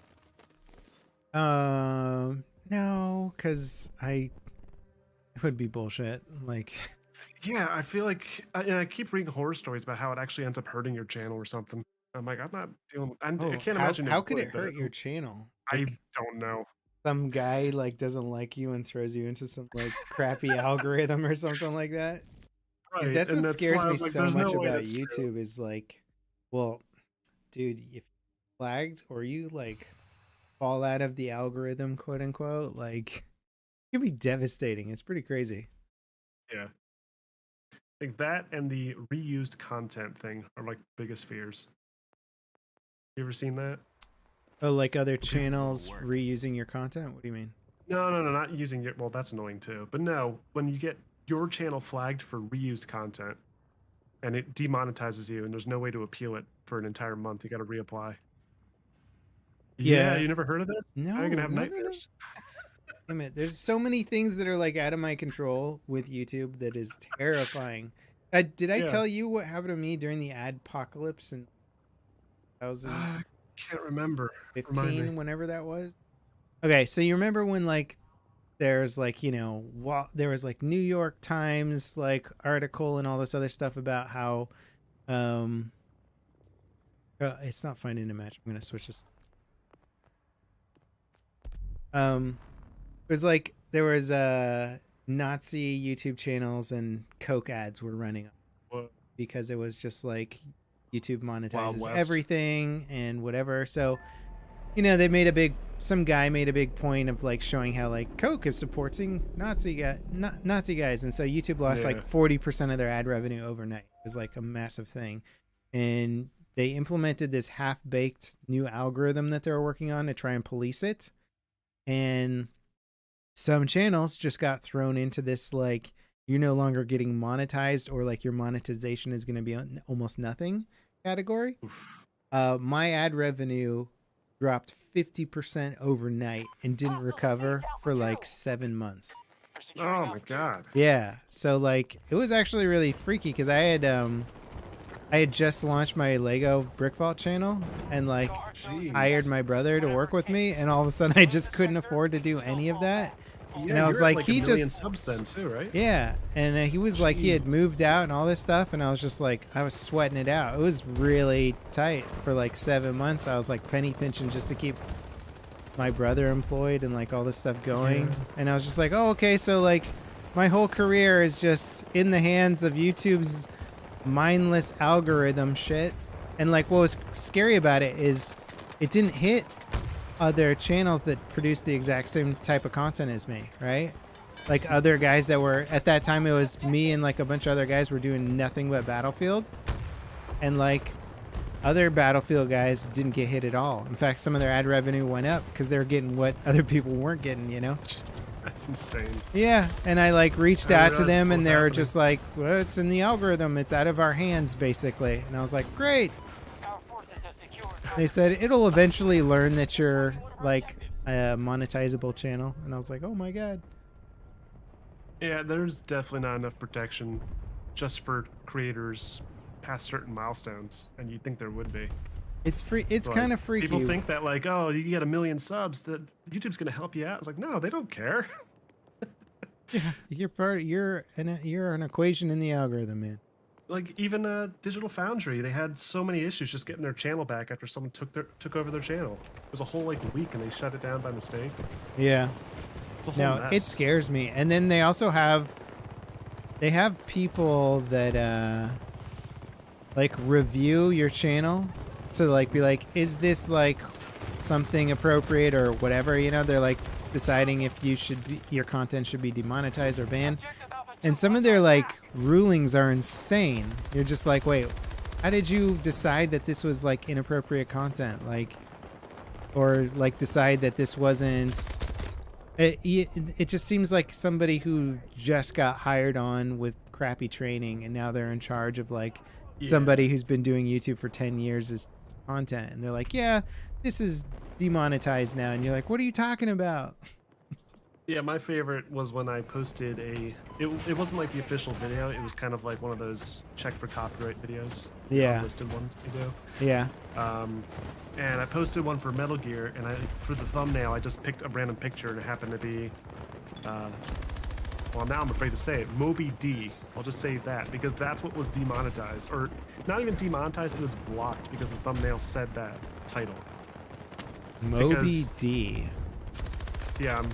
No, because it would be bullshit. Like, Yeah, I feel like, and I keep reading horror stories about how it actually ends up hurting your channel or something. I'm like, I'm not dealing. I can't imagine. How could it would, but hurt your channel? I Like, don't know. some guy like doesn't like you and throws you into some like crappy algorithm or something like that. Right, That's and what scares why I me was like, so "There's no much way about that's true." YouTube is like, well, dude, if you flagged or you like fall out of the algorithm, quote unquote, like it can be devastating. It's pretty crazy. Yeah. I think that and the reused content thing are like the biggest fears. You ever seen that? Oh, like other channels reusing your content? What do you mean? No, not using it. Well, that's annoying too. But no, when you get your channel flagged for reused content and it demonetizes you and there's no way to appeal it for an entire month, you got to reapply. Yeah. You never heard of this? No, Now you're gonna have no. nightmares. Damn it. There's so many things that are like out of my control with YouTube that is terrifying. Did I Yeah. tell you what happened to me during the adpocalypse in 2015, I can't remember. Remind me. whenever that was? Okay, so you remember when like there's like, there was like New York Times like article and all this other stuff about how it's not finding a match. I'm going to switch this. It was like there was Nazi YouTube channels and Coke ads were running What? because it was just like YouTube Wild monetizes West. everything and whatever. So, some guy made a big point of like showing how like Coke is supporting Nazi guys. And so YouTube lost Yeah. like 40% of their ad revenue overnight. It was like a massive thing. And they implemented this half-baked new algorithm that they were working on to try and police it. And some channels just got thrown into this like you're no longer getting monetized or like your monetization is going to be almost nothing category. My ad revenue dropped 50% overnight and didn't recover for like 7 months. Oh my god. Yeah, so like it was actually really freaky because I had just launched my Lego Brick Vault channel and like Jeez. hired my brother to work with me, and all of a sudden I just couldn't afford to do any of that. Yeah, and I was you're at, like, a he million just subs then too, right? yeah, and he was like he had Jeez. moved out and all this stuff, and I was just like I was sweating it out. It was really tight for like 7 months. I was like penny pinching just to keep my brother employed and like all this stuff going. Yeah. And I was just like, oh, okay, so like my whole career is just in the hands of YouTube's mindless algorithm shit. And like what was scary about it is it didn't hit other channels that produce the exact same type of content as me, right? Like other guys that were at that time, it was me and like a bunch of other guys were doing nothing but Battlefield, and like other Battlefield guys didn't get hit at all. In fact, some of their ad revenue went up because they were getting what other people weren't getting, That's insane. Yeah, and I like reached I out to realized them, what and was they were happening. just like, "Well, it's in the algorithm. It's out of our hands, basically." And I was like, "Great." Our forces have secured. They said it'll eventually learn that you're like a monetizable channel, and I was like, "Oh my god." Yeah, there's definitely not enough protection just for creators past certain milestones, and you'd think there would be. It's free. It's Like, kind of freaky. People think that like, oh, you get 1 million subs, that YouTube's gonna help you out. It's like, no, they don't care. Yeah, you're part. You're an equation in the algorithm, man. Like even Digital Foundry, they had so many issues just getting their channel back after someone took over their channel. It was a whole like week, and they shut it down by mistake. Yeah. It's a whole No, mess. it scares me. And then they also have people that like review your channel to like be like, is this like something appropriate or whatever, they're like deciding if your content should be demonetized or banned. And some of their like rulings are insane. You're just like, wait, how did you decide that this was like inappropriate content? Like, or like decide that this wasn't. It just seems like somebody who just got hired on with crappy training, and now they're in charge of like somebody who's been doing YouTube for 10 years as content, and they're like, yeah, this is demonetized now, and you're like, what are you talking about? Yeah, my favorite was when I posted it wasn't like the official video, it was kind of like one of those check for copyright videos. Yeah. Listed ones you do. Yeah. And I posted one for Metal Gear, and for the thumbnail I just picked a random picture, and it happened to be well, now I'm afraid to say it, Moby D. I'll just say that because that's what was demonetized, or not even demonetized, it was blocked because the thumbnail said that title. Moby Because- D. Yeah, I'm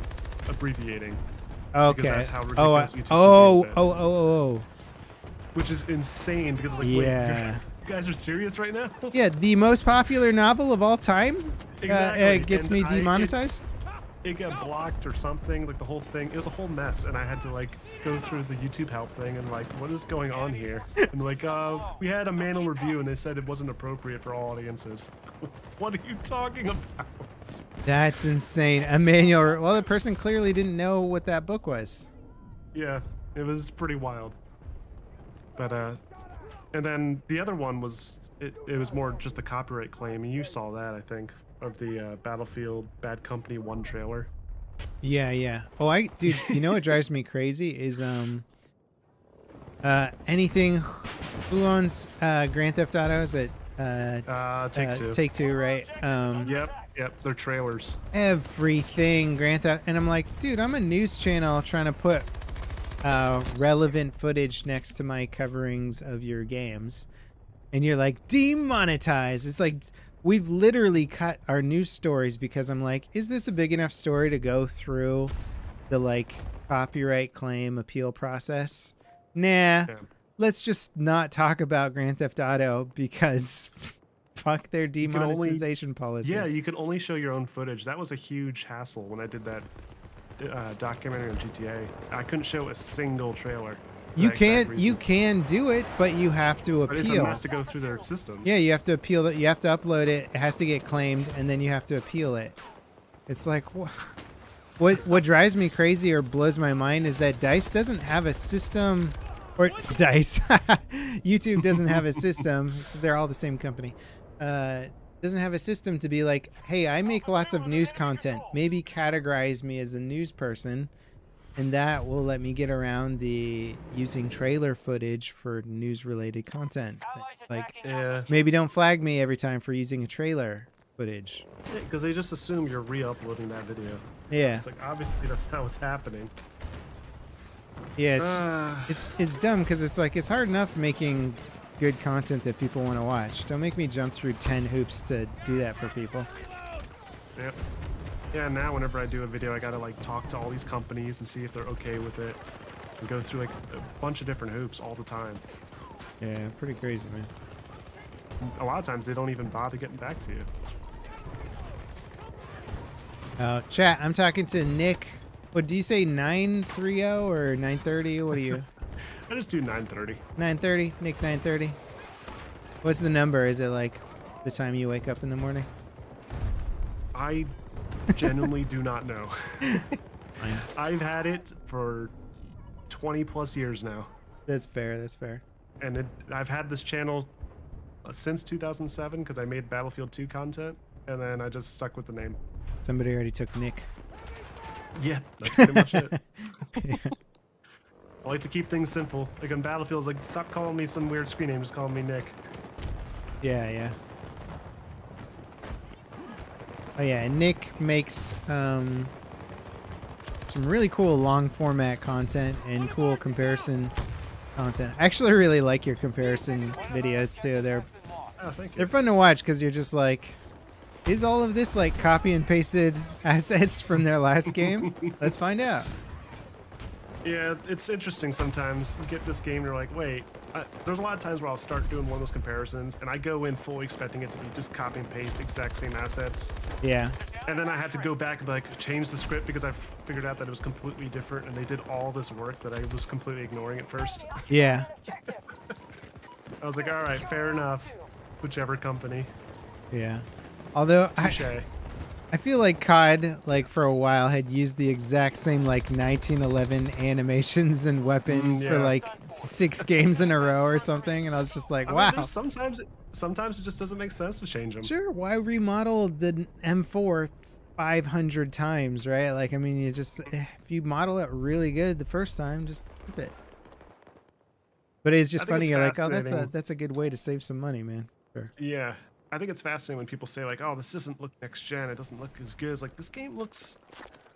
abbreviating. Okay. that's how Oh, ridiculous YouTube can make that. oh. Which is insane because it's like, Yeah. wait, you guys are serious right now? Yeah, the most popular novel of all time Exactly, gets and me demonetized. It got blocked or something, like the whole thing. It was a whole mess, and I had to like go through the YouTube help thing and like, what is going on here? And like, we had a manual review, and they said it wasn't appropriate for all audiences. What are you talking about? That's insane. Emmanuel, well, the person clearly didn't know what that book was. Yeah, it was pretty wild. But and then the other one was it was more just a copyright claim, and you saw that, I think, of the Battlefield Bad Company 1 trailer. Yeah, yeah. Oh, dude, you know what drives me crazy is anything. Who owns Grand Theft Auto? Is it Take-Two. Take-Two, right? Yep, they're trailers. Everything Grand Theft, and I'm like, dude, I'm a news channel trying to put relevant footage next to my coverings of your games, and you're like, demonetize. It's like we've literally cut our news stories because I'm like, is this a big enough story to go through the like copyright claim appeal process? Nah. Yeah. Let's just not talk about Grand Theft Auto because fuck their can only- demonetization policy. Yeah, you can only show your own footage. That was a huge hassle when I did that documentary on GTA. I couldn't show a single trailer. for You that exact can't. You reason. can do it, but you have to But it's a appeal. mess to go through their system. Yeah, you have to appeal it. You have to upload it. It has to get claimed, and then you have to appeal it. It's like what drives me crazy or blows my mind is that DICE doesn't have a system, or DICE, YouTube doesn't have a system. They're all the same company. Doesn't have a system to be like, hey, I make lots of news content. Maybe categorize me as a news person, and that will let me get around the using trailer footage for news-related content. Like, Yeah, maybe don't flag me every time for using a trailer footage. because they just assume you're re-uploading that video. Yeah, It's like, obviously that's not what's happening. yeah, it's dumb because it's like it's hard enough making good content that people want to watch. Don't make me jump through 10 hoops to do that for people. Yep. Yeah, now whenever I do a video, I gotta like talk to all these companies and see if they're okay with it, and go through like a bunch of different hoops all the time. Yeah, pretty crazy, man. A lot of times they don't even bother getting back to you. Chat, I'm talking to Nick. What do you say, 930 or 930? What are you? I just do 9:30. 930? Nick 930? What's the number? Is it like the time you wake up in the morning? I genuinely do not know. I've had it for 20 plus years now, That's fair, that's fair. and I've had this channel since 2007 because I made Battlefield 2 content, and then I just stuck with the name. Somebody already took Nick. Yeah, that's pretty much it. Yeah. I like to keep things simple. Like on Battlefield, it's like, stop calling me some weird screen name, just call me Nick. Yeah, yeah. Oh yeah, and Nick makes some really cool long format content and cool comparison content. I actually really like your comparison videos too. They're Oh, thank you. they're fun to watch because you're just like, is all of this like copy and pasted assets from their last game? Let's find out. Yeah, it's interesting sometimes. You get this game and you're like, wait, there's a lot of times where I'll start doing one of those comparisons and I go in fully expecting it to be just copy and paste exact same assets. Yeah. And then I had to go back and be like, change the script because I figured out that it was completely different and they did all this work that I was completely ignoring at first. Yeah. I was like, all right, fair enough. Whichever company. Yeah. Although Touche. I feel like COD, like for a while, had used the exact same like 1911 animations and weapon for yeah. like 6 games in a row or something, and I was just like, I mean, wow. there's sometimes it just doesn't make sense to change them. Sure, why remodel the M4 500 times, right? Like, I mean, you just if you model it really good the first time, just keep it. But it's just I think funny. it's You're like, oh, fascinating. that's a good way to save some money, man. Sure. Yeah. I think it's fascinating when people say like, "Oh, this doesn't look next gen. It doesn't look as good." It's like this game looks.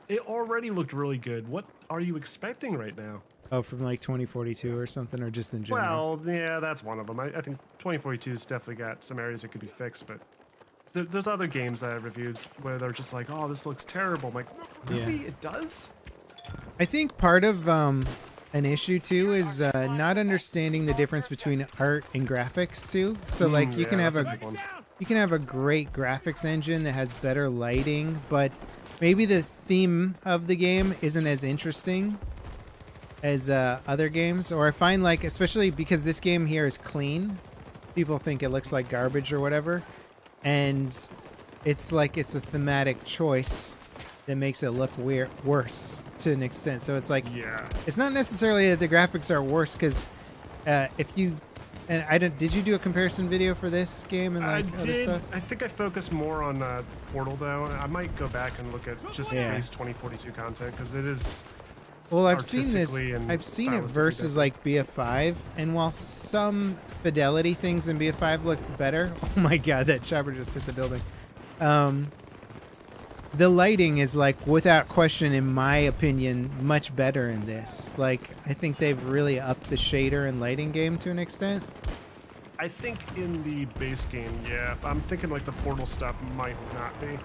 It already looked really good. What are you expecting right now? Oh, from like 2042 or something, or just in general. Well, yeah, that's one of them. I think 2042's definitely got some areas that could be fixed, but there's other games that I reviewed where they're just like, "Oh, this looks terrible." I'm like, really? It does? I think part of an issue too is not understanding the difference between art and graphics too. So like you yeah, can have that's a big one. you can have a great graphics engine that has better lighting, but maybe the theme of the game isn't as interesting as other games. Or I find like, especially because this game here is clean, people think it looks like garbage or whatever, and it's like it's a thematic choice that makes it look worse to an extent. So it's like, Yeah. it's not necessarily that the graphics are worse, because if you And I don't. Did you do a comparison video for this game and I like other did. stuff? I think I focused more on Portal though. I might go back and look at just Yeah. base 2042 content because it is. Well, I've seen this. artistically and I've seen it stylistically versus different. like BF5, and while some fidelity things in BF5 look better, oh my god, that chopper just hit the building. The lighting is like, without question, in my opinion, much better in this. Like, I think they've really upped the shader and lighting game to an extent. I think in the base game, yeah. I'm thinking like the Portal stuff might not be.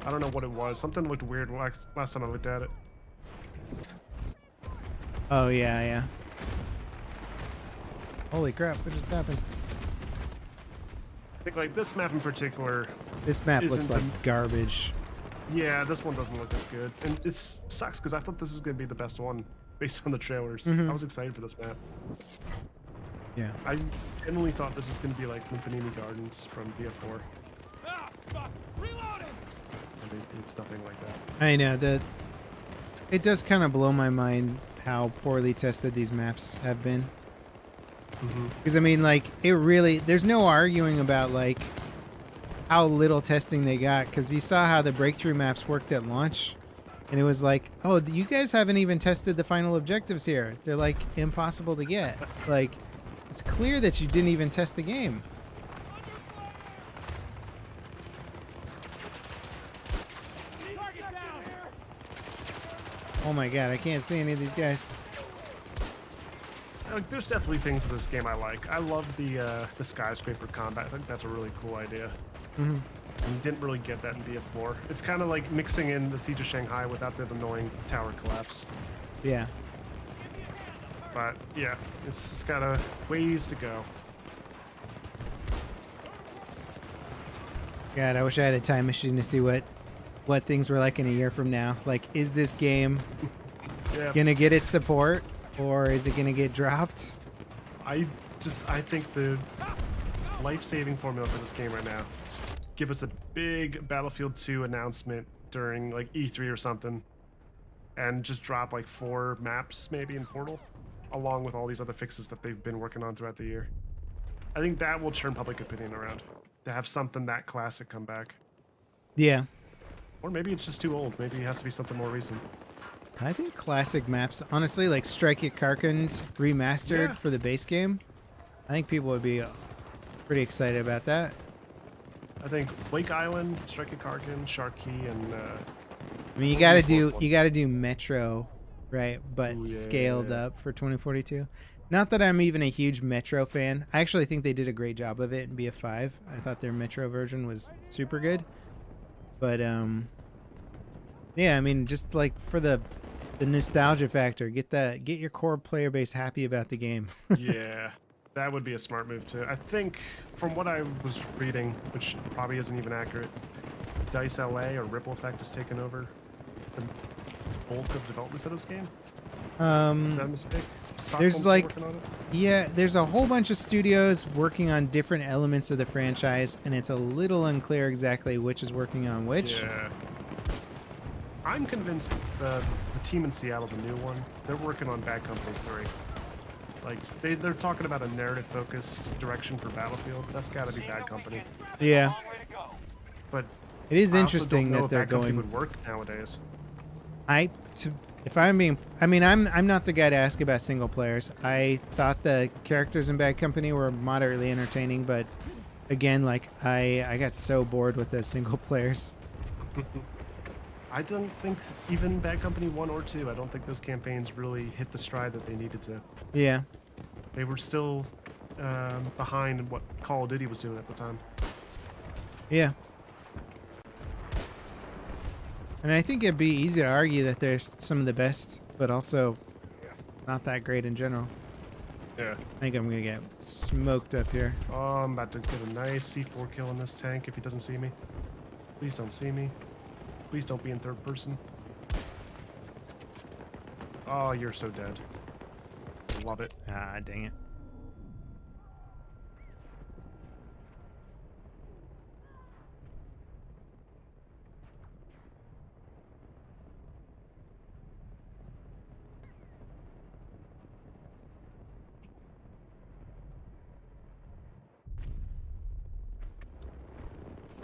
I don't know what it was. Something looked weird last time I looked at it. Oh yeah, yeah. Holy crap! What just happened? I think like this map in particular. This map looks Isn't like the- garbage. Yeah, this one doesn't look as good, and it sucks because I thought this is gonna be the best one based on the trailers. Mhm. I was excited for this map. Yeah. I genuinely thought this was gonna be like Infinity Gardens from BF4, Ah, fuck. Reloading. and it's nothing like that. I know that. It does kind of blow my mind how poorly tested these maps have been. Mm-hmm. Because I mean, like, it really, there's no arguing about like how little testing they got. Because you saw how the breakthrough maps worked at launch, and it was like, oh, you guys haven't even tested the final objectives here. They're like impossible to get. Like, it's clear that you didn't even test the game. Target down. Oh my god, I can't see any of these guys. Like, there's definitely things in this game I like. I love the skyscraper combat. I think that's a really cool idea. Mhm. And you didn't really get that in BF4. It's kind of like mixing in the Siege of Shanghai without the annoying tower collapse. Yeah. But yeah, it's got a ways to go. God, I wish I had a time machine to see what things were like in a year from now. Like, is this game Yeah, gonna get its support, or is it gonna get dropped? I think the life-saving formula for this game right now is give us a big Battlefield 2 announcement during like E3 or something, and just drop like 4 maps maybe in Portal, along with all these other fixes that they've been working on throughout the year. I think that will turn public opinion around to have something that classic come back. Yeah. Or maybe it's just too old. Maybe it has to be something more recent. I think classic maps, honestly, like Strike at Karkand remastered Yeah. for the base game, I think people would be pretty excited about that. I think Wake Island, Strike at Karkin, Shark Key, and I mean, you gotta do Metro, right? But Ooh, yeah, scaled yeah. up for 2042. Not that I'm even a huge Metro fan. I actually think they did a great job of it in BF5. I thought their Metro version was super good. But yeah, I mean, just like for the nostalgia factor, get your core player base happy about the game. yeah, that would be a smart move too. I think from what I was reading, which probably isn't even accurate, Dice LA or Ripple Effect has taken over the bulk of development for this game. Is that a mistake? Stockholm's still like- working on it? Yeah, there's a whole bunch of studios working on different elements of the franchise, and it's a little unclear exactly which is working on which. Yeah. I'm convinced the team in Seattle, the new one, they're working on Bad Company 3. Like, they're talking about a narrative-focused direction for Battlefield. That's got to be Bad Company. Yeah, Long way to go. But it is I also interesting don't know that if they're Bad Company going. would work nowadays. I'm not the guy to ask about single players. I thought the characters in Bad Company were moderately entertaining, but again, like I got so bored with the single players. I don't think even Bad Company 1 or 2, I don't think those campaigns really hit the stride that they needed to. Yeah, They were still behind what Call of Duty was doing at the time. yeah. And I think it'd be easy to argue that they're some of the best, but also not that great in general. Yeah. I think I'm gonna get smoked up here. Oh, I'm about to get a nice C4 kill in this tank if he doesn't see me. Please don't see me. Please don't be in third person. Oh, you're so dead. Love it. Ah, dang it.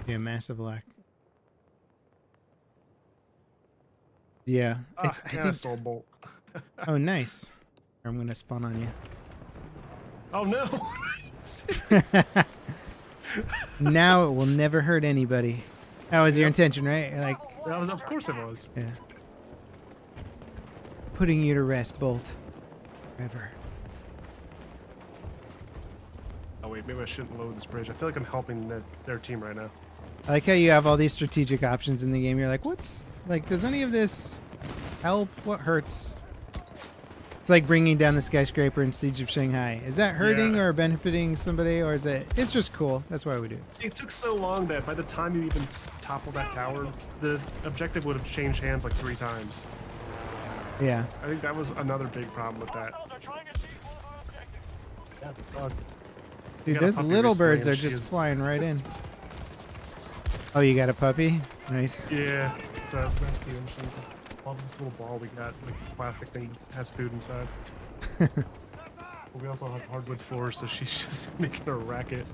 Yeah, massive lack. Yeah, it's. I I think. stole a bolt. Oh, nice. I'm gonna spawn on you. Oh no! Now it will never hurt anybody. That was your intention, right? Like, That was, of course it was. yeah. Putting you to rest, Bolt. Forever. Oh wait, maybe I shouldn't load this bridge. I feel like I'm helping their team right now. I like how you have all these strategic options in the game. You're like, what's like? Does any of this help? What hurts? It's like bringing down the skyscraper in Siege of Shanghai. Is that hurting Yeah. or benefiting somebody, or is it? It's just cool. That's why we do it. It took so long that by the time you even topple that tower, the objective would have changed hands like 3 times. Yeah. I think that was another big problem with that. Hostiles are trying to seize one of our objectives. Yeah, this dog. Dude, got a those puppy little recently birds and are she just is- flying right in. Oh, you got a puppy? Nice. Yeah, it's a rescue. And she just loves this little ball we got, like a plastic thing that has food inside. But we also have hardwood floors, so she's just making a racket.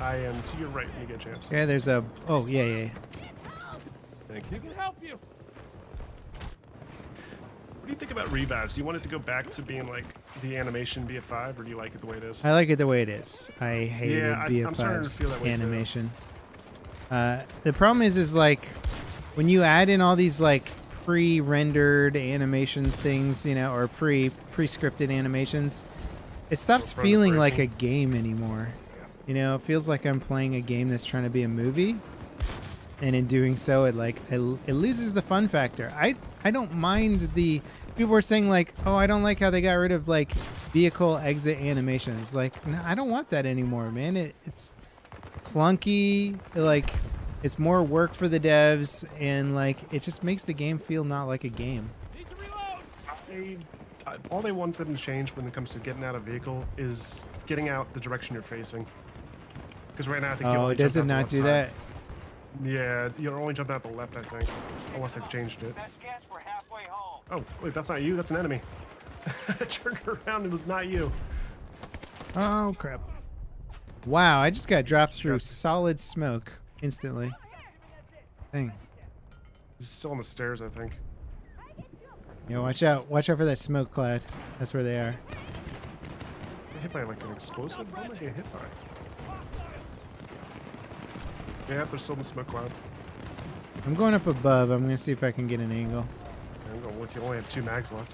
I am to your right when you get a chance. Yeah, there's a. Oh, yeah, yeah. Thank you. We can help you. What do you think about revives? Do you want it to go back to being like the animation BF5, or do you like it the way it is? I like it the way it is. I hated Yeah, I'm starting to feel that BF5's way too. animation. The problem is like when you add in all these like pre-rendered animation things, you know, or pre-scripted animations, it stops Or feeling like a breaking. game anymore. You know, it feels like I'm playing a game that's trying to be a movie, and in doing so, it loses the fun factor. I don't mind the people were saying like, oh, I don't like how they got rid of like vehicle exit animations. Like, no, I don't want that anymore, man. It's clunky. Like, it's more work for the devs, and like it just makes the game feel not like a game. Need to reload. All they want them to change when it comes to getting out of vehicle is getting out the direction you're facing. Because right now I think you Oh, only does it jump out the not left do side. that? Yeah, you're only jumping out the left, I think. Unless they've changed it. That's gas, we're halfway home. Oh, wait, that's not you, that's an enemy. I turned around, it was not you. Oh crap! Wow, I just got dropped through Got- solid smoke instantly. Dang. He's still on the stairs, I think. Yeah, watch out! Watch out for that smoke cloud. That's where they are. Get hit by like an explosive? What am I getting hit by? Yeah, they're still in the smoke cloud. I'm going up above. I'm gonna see if I can get an angle. I'm going with you, only have 2 mags left.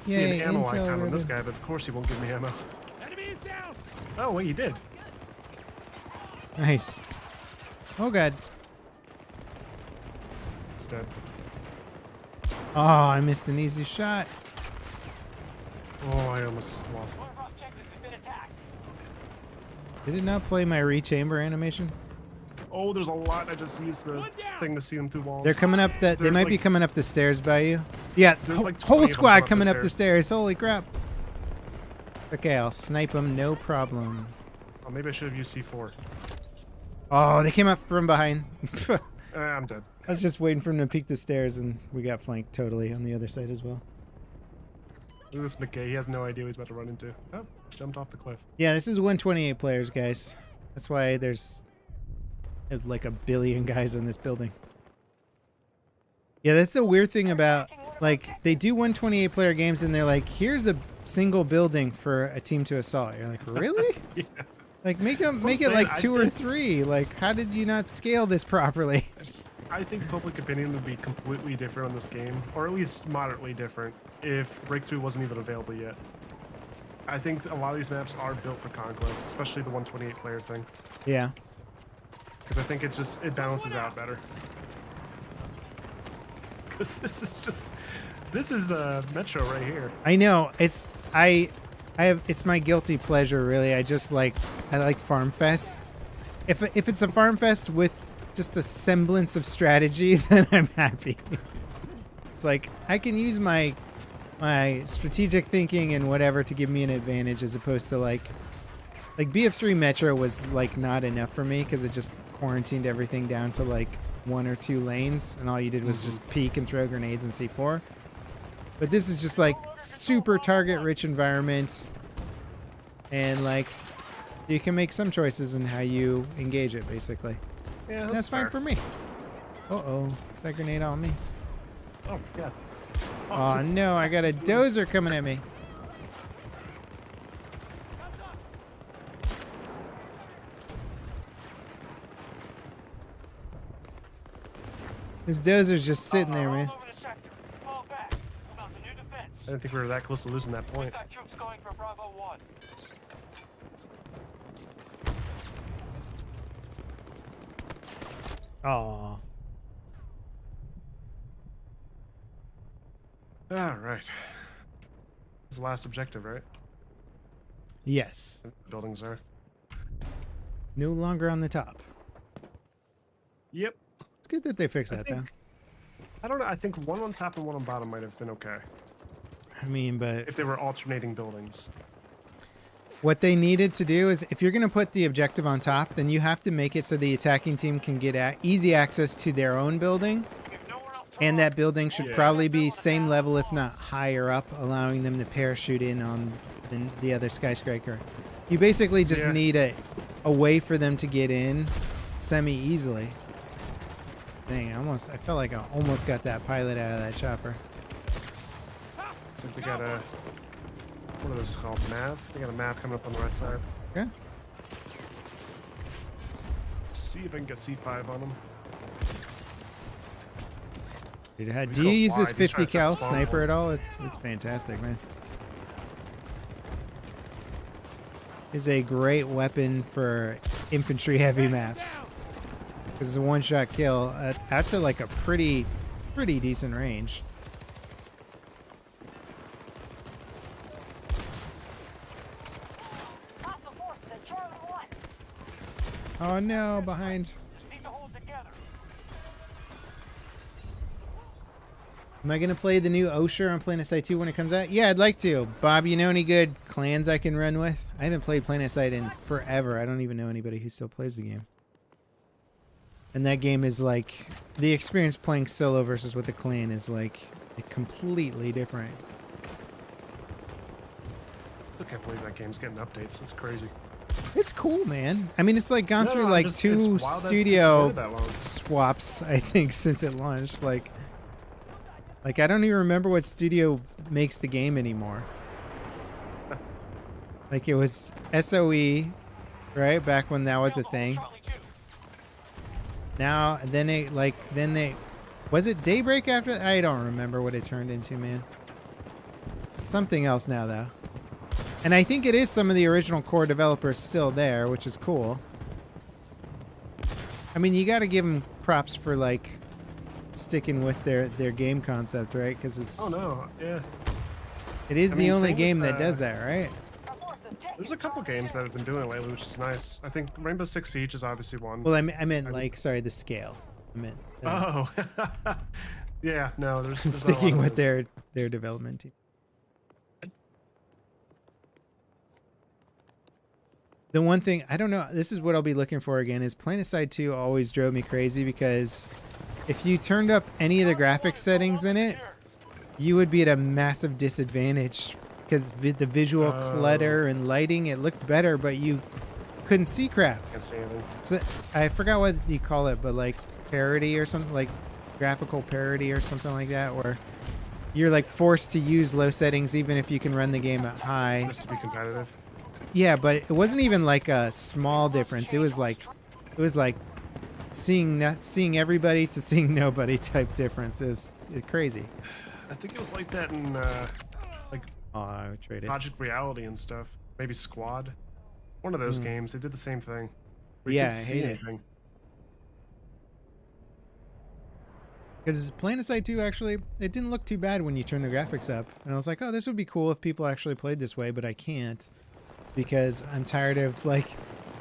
See Yay, an ammo intel icon on this ready. guy, but of course he won't give me ammo. Enemy is down. Oh, wait, he did. Nice. Oh god. He's dead. Oh, I missed an easy shot. Oh, I almost lost. One of our objectives has been attacked. Did it not play my rechamber animation? Oh, there's a lot. I just used the One down. thing to see them through walls. They're coming up that. They There's might be like- coming up the stairs by you. Yeah, There's like 20 whole of them squad coming coming up up the the stairs. Holy crap. Okay, I'll snipe them, no problem. Oh, maybe I should have used C4. Oh, they came up from behind. I'm dead. I was just waiting for him to peek the stairs, and we got flanked totally on the other side as well. Look at this McKay. He has no idea what he's about to run into. Oh, jumped off the cliff. Yeah, this is 128 players, guys. That's why there's like a billion guys in this building. Yeah, that's the weird thing about, like, they do 128 player games and they're like, here's a single building for a team to assault. You're like, really? Yeah. Like, make what I'm it saying, like I 2 or think- 3. Like, how did you not scale this properly? I think public opinion would be completely different on this game, or at least moderately different, if Breakthrough wasn't even available yet. I think a lot of these maps are built for Conquest, especially the 128 player thing, Yeah. because I think it balances out better. Because this is Metro right here. I know. I have it's my guilty pleasure, really. I like Farm Fest. If it's a Farm Fest with just a semblance of strategy, then I'm happy. It's like I can use my strategic thinking and whatever to give me an advantage, as opposed to like BF3 Metro was like not enough for me because it just quarantined everything down to like 1 or 2 lanes, and all you did was just peek and throw grenades and C4. But this is just like super target rich environment. and like you can make some choices in how you engage it, basically. Yeah, That's fine fair. for me. Uh-oh. Is that grenade on me? Oh, yeah. Oh, this- no, I got a dozer coming at me. This dozer's just sitting there, man. All over the sector. Fall back. About the new defense. I didn't think we were that close to losing that We've point. got troops going for Bravo 1. Aw. All right. It's the last objective, right? Yes. Buildings are. No longer on the top. Yep. It's good that they fixed I that, though. think- I don't know. I think one on top and one on bottom might have been okay I mean, but if they were alternating buildings. what they needed to do is if you're going to put the objective on top, then you have to make it so the attacking team can get easy access to their own building. If nowhere else to And run, that building should Yeah. probably be same level, if not higher up, allowing them to parachute in on the other skyscraper. You basically just Yeah. need a way for them to get in semi-easily. Dang, I felt like I almost got that pilot out of that chopper. So they got a, what are those called? Nav? They got a nav coming up on the right side. Okay. See if I can get C5 on them. Dude, We do you go use this wide, he's 50 trying to set cal the spawn sniper point. at all? It's fantastic, man. Is a great weapon for infantry heavy maps. Because it's a one-shot kill out to like a pretty decent range. Hostile forces at Charlie 1. Oh no, behind. just need to hold together. Am I gonna play the new Osher on PlanetSide 2 when it comes out? Yeah, I'd like to. Bob, you know any good clans I can run with? I haven't played PlanetSide in forever. I don't even know anybody who still plays the game. And that game is like the experience playing solo versus with the clan is like completely different. I can't believe that game's getting updates. It's crazy. It's cool, man. I mean, it's like gone No, through no, like it's two wild that it's been studio supported that long. swaps, I think, since it launched. Like I don't even remember what studio makes the game anymore. Like it was SOE, right? Back when that was a thing. Charlie 2. Now, was it Daybreak after? I don't remember what it turned into, man. Something else now, though. And I think it is some of the original core developers still there, which is cool. I mean, you got to give them props for like sticking with their game concept, right? Because it's Oh no, yeah. it is I the mean, only same game with, that does that, right? Our force objective There's a couple is games that have been doing it lately, which is nice. I think Rainbow Six Siege is obviously one. Well, I meant like, sorry, the scale. I meant Oh, yeah. No, there's not a lot sticking of with those. their development team. The one thing I don't know, this is what I'll be looking for again, is PlanetSide 2 always drove me crazy because if you turned up any of the graphics settings in it, you would be at a massive disadvantage because the visual clutter and lighting, it looked better, but you couldn't see crap. Can't see anything. So I forgot what you call it, but like parody or something, like graphical parody or something like that, where you're like forced to use low settings even if you can run the game at high. Just to be competitive. Yeah, but it wasn't even like a small difference. It was like seeing everybody to seeing nobody type difference. It's crazy. I think it was like that in like Oh, I would trade it. Project Reality and stuff. Maybe Squad. One of those games. They did the same thing. Yeah, couldn't I see hate it. anything. Because PlanetSide 2 actually, it didn't look too bad when you turn the graphics up. And I was like, oh, this would be cool if people actually played this way, but I can't. Because I'm tired of, like,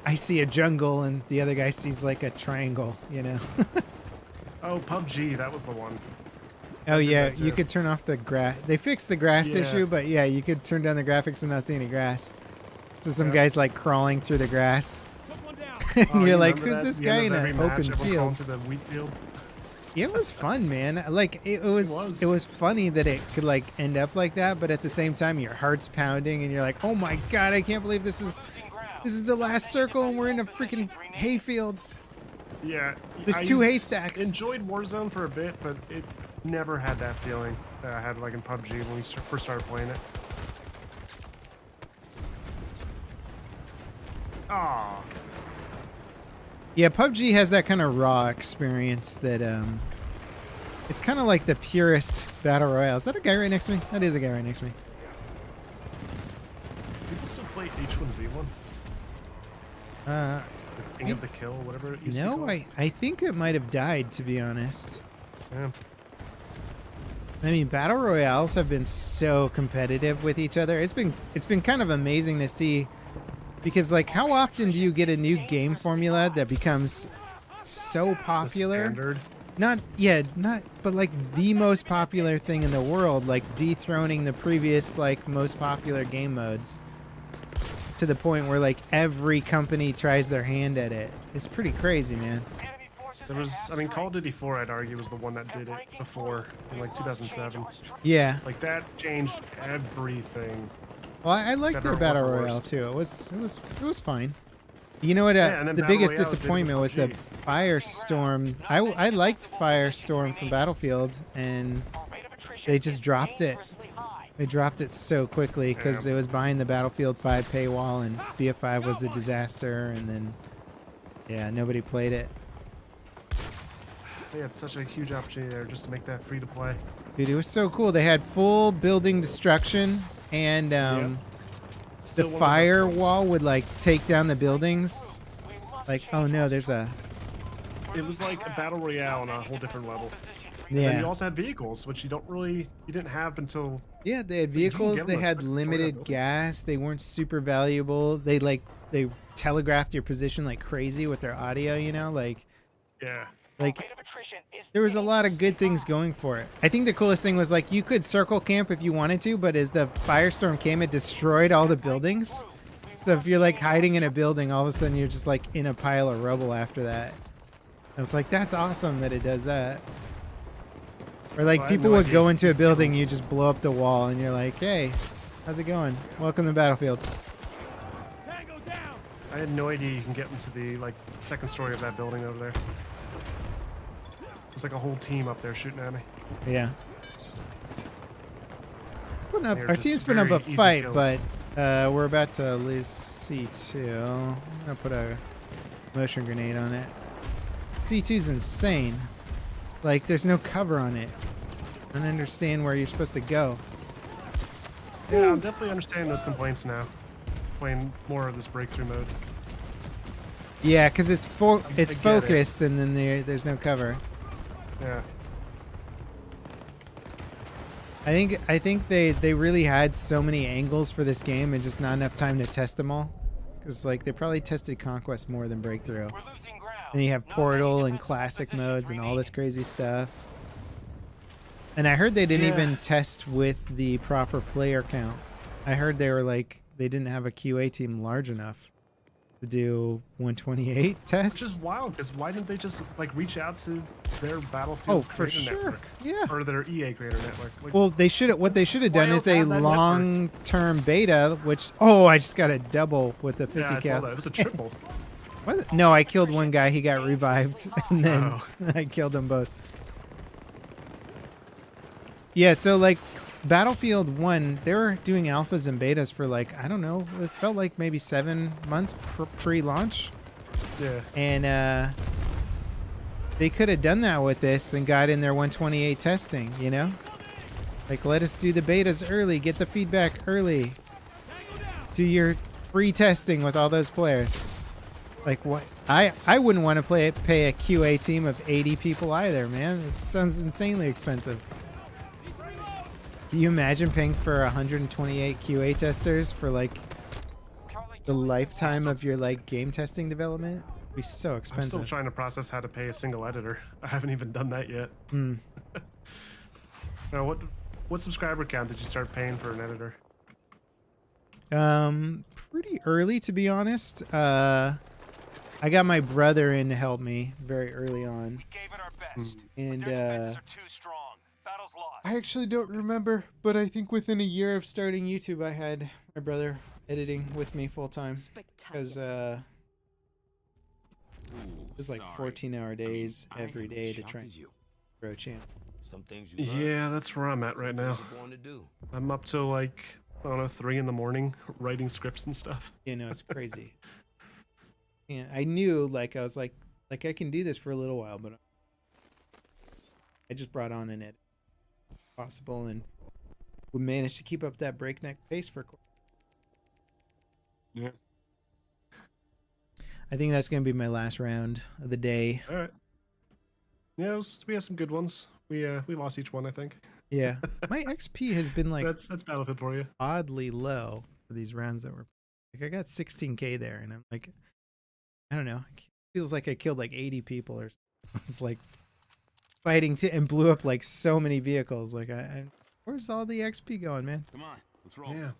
I see a jungle and the other guy sees, like, a triangle, you know? Oh, PUBG. That was the one. Oh, yeah, that you too. could turn off the grass. They fixed the grass Yeah. issue, but yeah, you could turn down the graphics and not see any grass. So some Yeah. guy's, like, crawling through the grass. Took one down. And Oh, you're you like, remember who's that? this The guy end in of an every match, open everyone crawling field? through the wheat field. Yeah, it was fun, man. Like it was. It was funny that it could like end up like that, but at the same time, your heart's pounding, and you're like, "Oh my god, I can't believe this is the last circle, and we're in a freaking hayfield. Yeah. There's I two haystacks." enjoyed Warzone for a bit, but it never had that feeling that I had like in PUBG when we first started playing it. Oh, Yeah, PUBG has that kind of raw experience that it's kind of like the purest battle royale. Is that a guy right next to me? That is a guy right next to me. people still play H1Z1, Uh, the King of the Kill, whatever it used to be no, called. I think it might have died, to be honest. Yeah. I mean, battle royales have been so competitive with each other. It's been kind of amazing to see, because like, how often do you get a new game formula that becomes so The popular? standard. But like the most popular thing in the world, like dethroning the previous like most popular game modes, to the point where like every company tries their hand at it. It's pretty crazy, man. Enemy forces There are was, I mean, Call of airstrike. Duty 4, I'd argue, was the one that did it before, in like 2007. Yeah. Like that changed everything. Well, I liked their Better or battle worse. royale too. It was fine. You know what? Yeah, and then The Battle biggest Royale did with disappointment was the PUBG. Firestorm. I liked Firestorm from Battlefield, and Our rate of attrition they is just dropped it. dangerously high. They dropped it so quickly because Yeah. it was behind the Battlefield 5 paywall, and BF5 was a disaster, and then yeah, nobody played it. They had such a huge opportunity there just to make that free to play. Dude, it was so cool. They had full building destruction, and Still the one of best firewall would like take down the buildings. We must Like, change oh no, our there's a It was like a battle royale on a whole different level. And yeah. you also had vehicles, which you didn't have until Yeah, they had But you can vehicles. get They them had at Toyota limited buildings. gas. They weren't super valuable. They telegraphed your position like crazy with their audio. You know, yeah. like rate of attrition is there was a lot of good dangerously things high. going for it. I think the coolest thing was like you could circle camp if you wanted to, but as the firestorm came, it destroyed all the buildings. So if you're like hiding in a building, all of a sudden you're just like in a pile of rubble after that. I was like, that's awesome that it does that. Or like So I had people no would idea go into a you could building, kill you just blow up the wall, and you're like, hey, how's it going? Welcome to Battlefield. Tango down. I had no idea you can get into the like second story of that building over there. There's like a whole team up there shooting at me. Yeah. Putting up, They're our just team's putting up a very easy fight, kills. but we're about to lose C2. I'm gonna put a motion grenade on it. C2's insane. Like, there's no cover on it. I don't understand where you're supposed to go. Yeah, I'm definitely understanding those complaints now. Playing more of this breakthrough mode. Yeah, because it's get it. focused, and then there's no cover. Yeah. I think they really had so many angles for this game and just not enough time to test them all. Because like they probably tested Conquest more than Breakthrough. We're losing ground. Then you have No Portal enemy and defensive classic positions modes and all remaining. this crazy stuff. And I heard they didn't Yeah. even test with the proper player count. I heard they were like they didn't have a QA team large enough to do 128 Which tests. is wild, because why didn't they just like reach out to their Battlefield Oh, for creator sure. network? Yeah. Or their EA creator network? Like, Well, what they should have done Why is else a have that network? long-term beta, which I just got a double with the 50 yeah, I saw cal. that. It was a triple. What? No, I killed one guy. He got revived, and then Oh. I killed them both. Yeah, so like Battlefield 1, they were doing alphas and betas for like, I don't know, it felt like maybe 7 months pre-launch. Yeah. And they could have done that with this and got in their 128 testing, you know? Like, let us do the betas early, get the feedback early. Do your free testing with all those players. Like, what? I wouldn't want to pay a QA team of 80 people either, man. It sounds insanely expensive. Can you imagine paying for 128 QA testers for like the lifetime of your like game testing development? It'd be so I'm still expensive. trying to process how to pay a single editor. I haven't even done that yet. Hmm. Now, what subscriber count did you start paying for an editor? Pretty early to be honest. I got my brother in to help me very early on. We gave it our best. best. And, but their defenses are too strong. Battle's lost. I actually don't remember, but I think within a year of starting YouTube, I had my brother editing with me full time. Because it was like 14-hour days every day to try and grow a channel. Some things you learn, Yeah, that's where I'm at some right things now. you're born to do. I'm up till like, I don't know, 3 in the morning writing scripts and stuff. You know, it's crazy. And I knew, like, I was like I can do this for a little while, but I just brought on an edit possible, and we managed to keep up that breakneck pace for. Yeah. I think that's gonna be my last round of the day. All right. Yeah, we had some good ones. We lost each one, I think. Yeah, my XP has been like That's Battlefield for you. oddly low for these rounds that were. Like I got 16K there, and I'm like, I don't know. It feels like I killed like 80 people or something. It's like fighting and blew up like so many vehicles. Like where's all the XP going, man? Come on, let's roll. Yeah.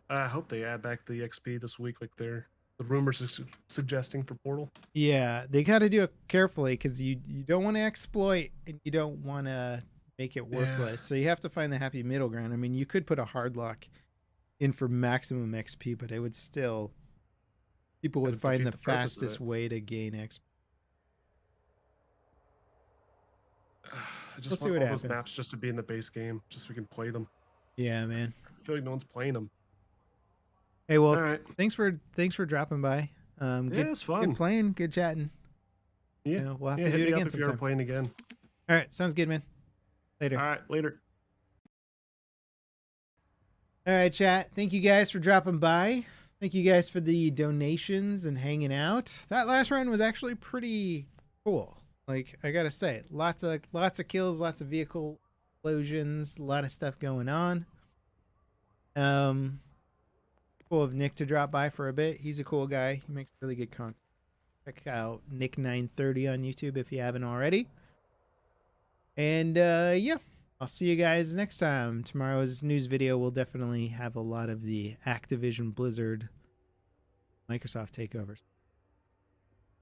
I hope they add back the XP this week, like the rumors are suggesting for Portal. Yeah, they got to do it carefully because you don't want to exploit and you don't want to make it worthless. So you have to find the happy middle ground. I mean, you could put a hard lock in for maximum XP, but it would still people would find the fastest way to gain XP. I just We'll see want what all those happens. maps just to be in the base game, just so we can play them. Yeah, man. I feel like no one's playing them. Hey, well, All right. thanks for dropping by. Yeah, Good, it's fun. good playing, good chatting. Yeah. You know, we'll have Yeah, to hit do it me up again if you're sometime. playing again. All right, sounds good, man. Later. All right, later. All right, chat. Thank you guys for dropping by. Thank you guys for the donations and hanging out. That last round was actually pretty cool. Like I gotta say, lots of kills, lots of vehicle explosions, a lot of stuff going on. Cool of Nick to drop by for a bit. He's a cool guy. He makes really good content. Check out Nick930 on YouTube if you haven't already. And yeah, I'll see you guys next time. Tomorrow's news video will definitely have a lot of the Activision Blizzard Microsoft takeovers.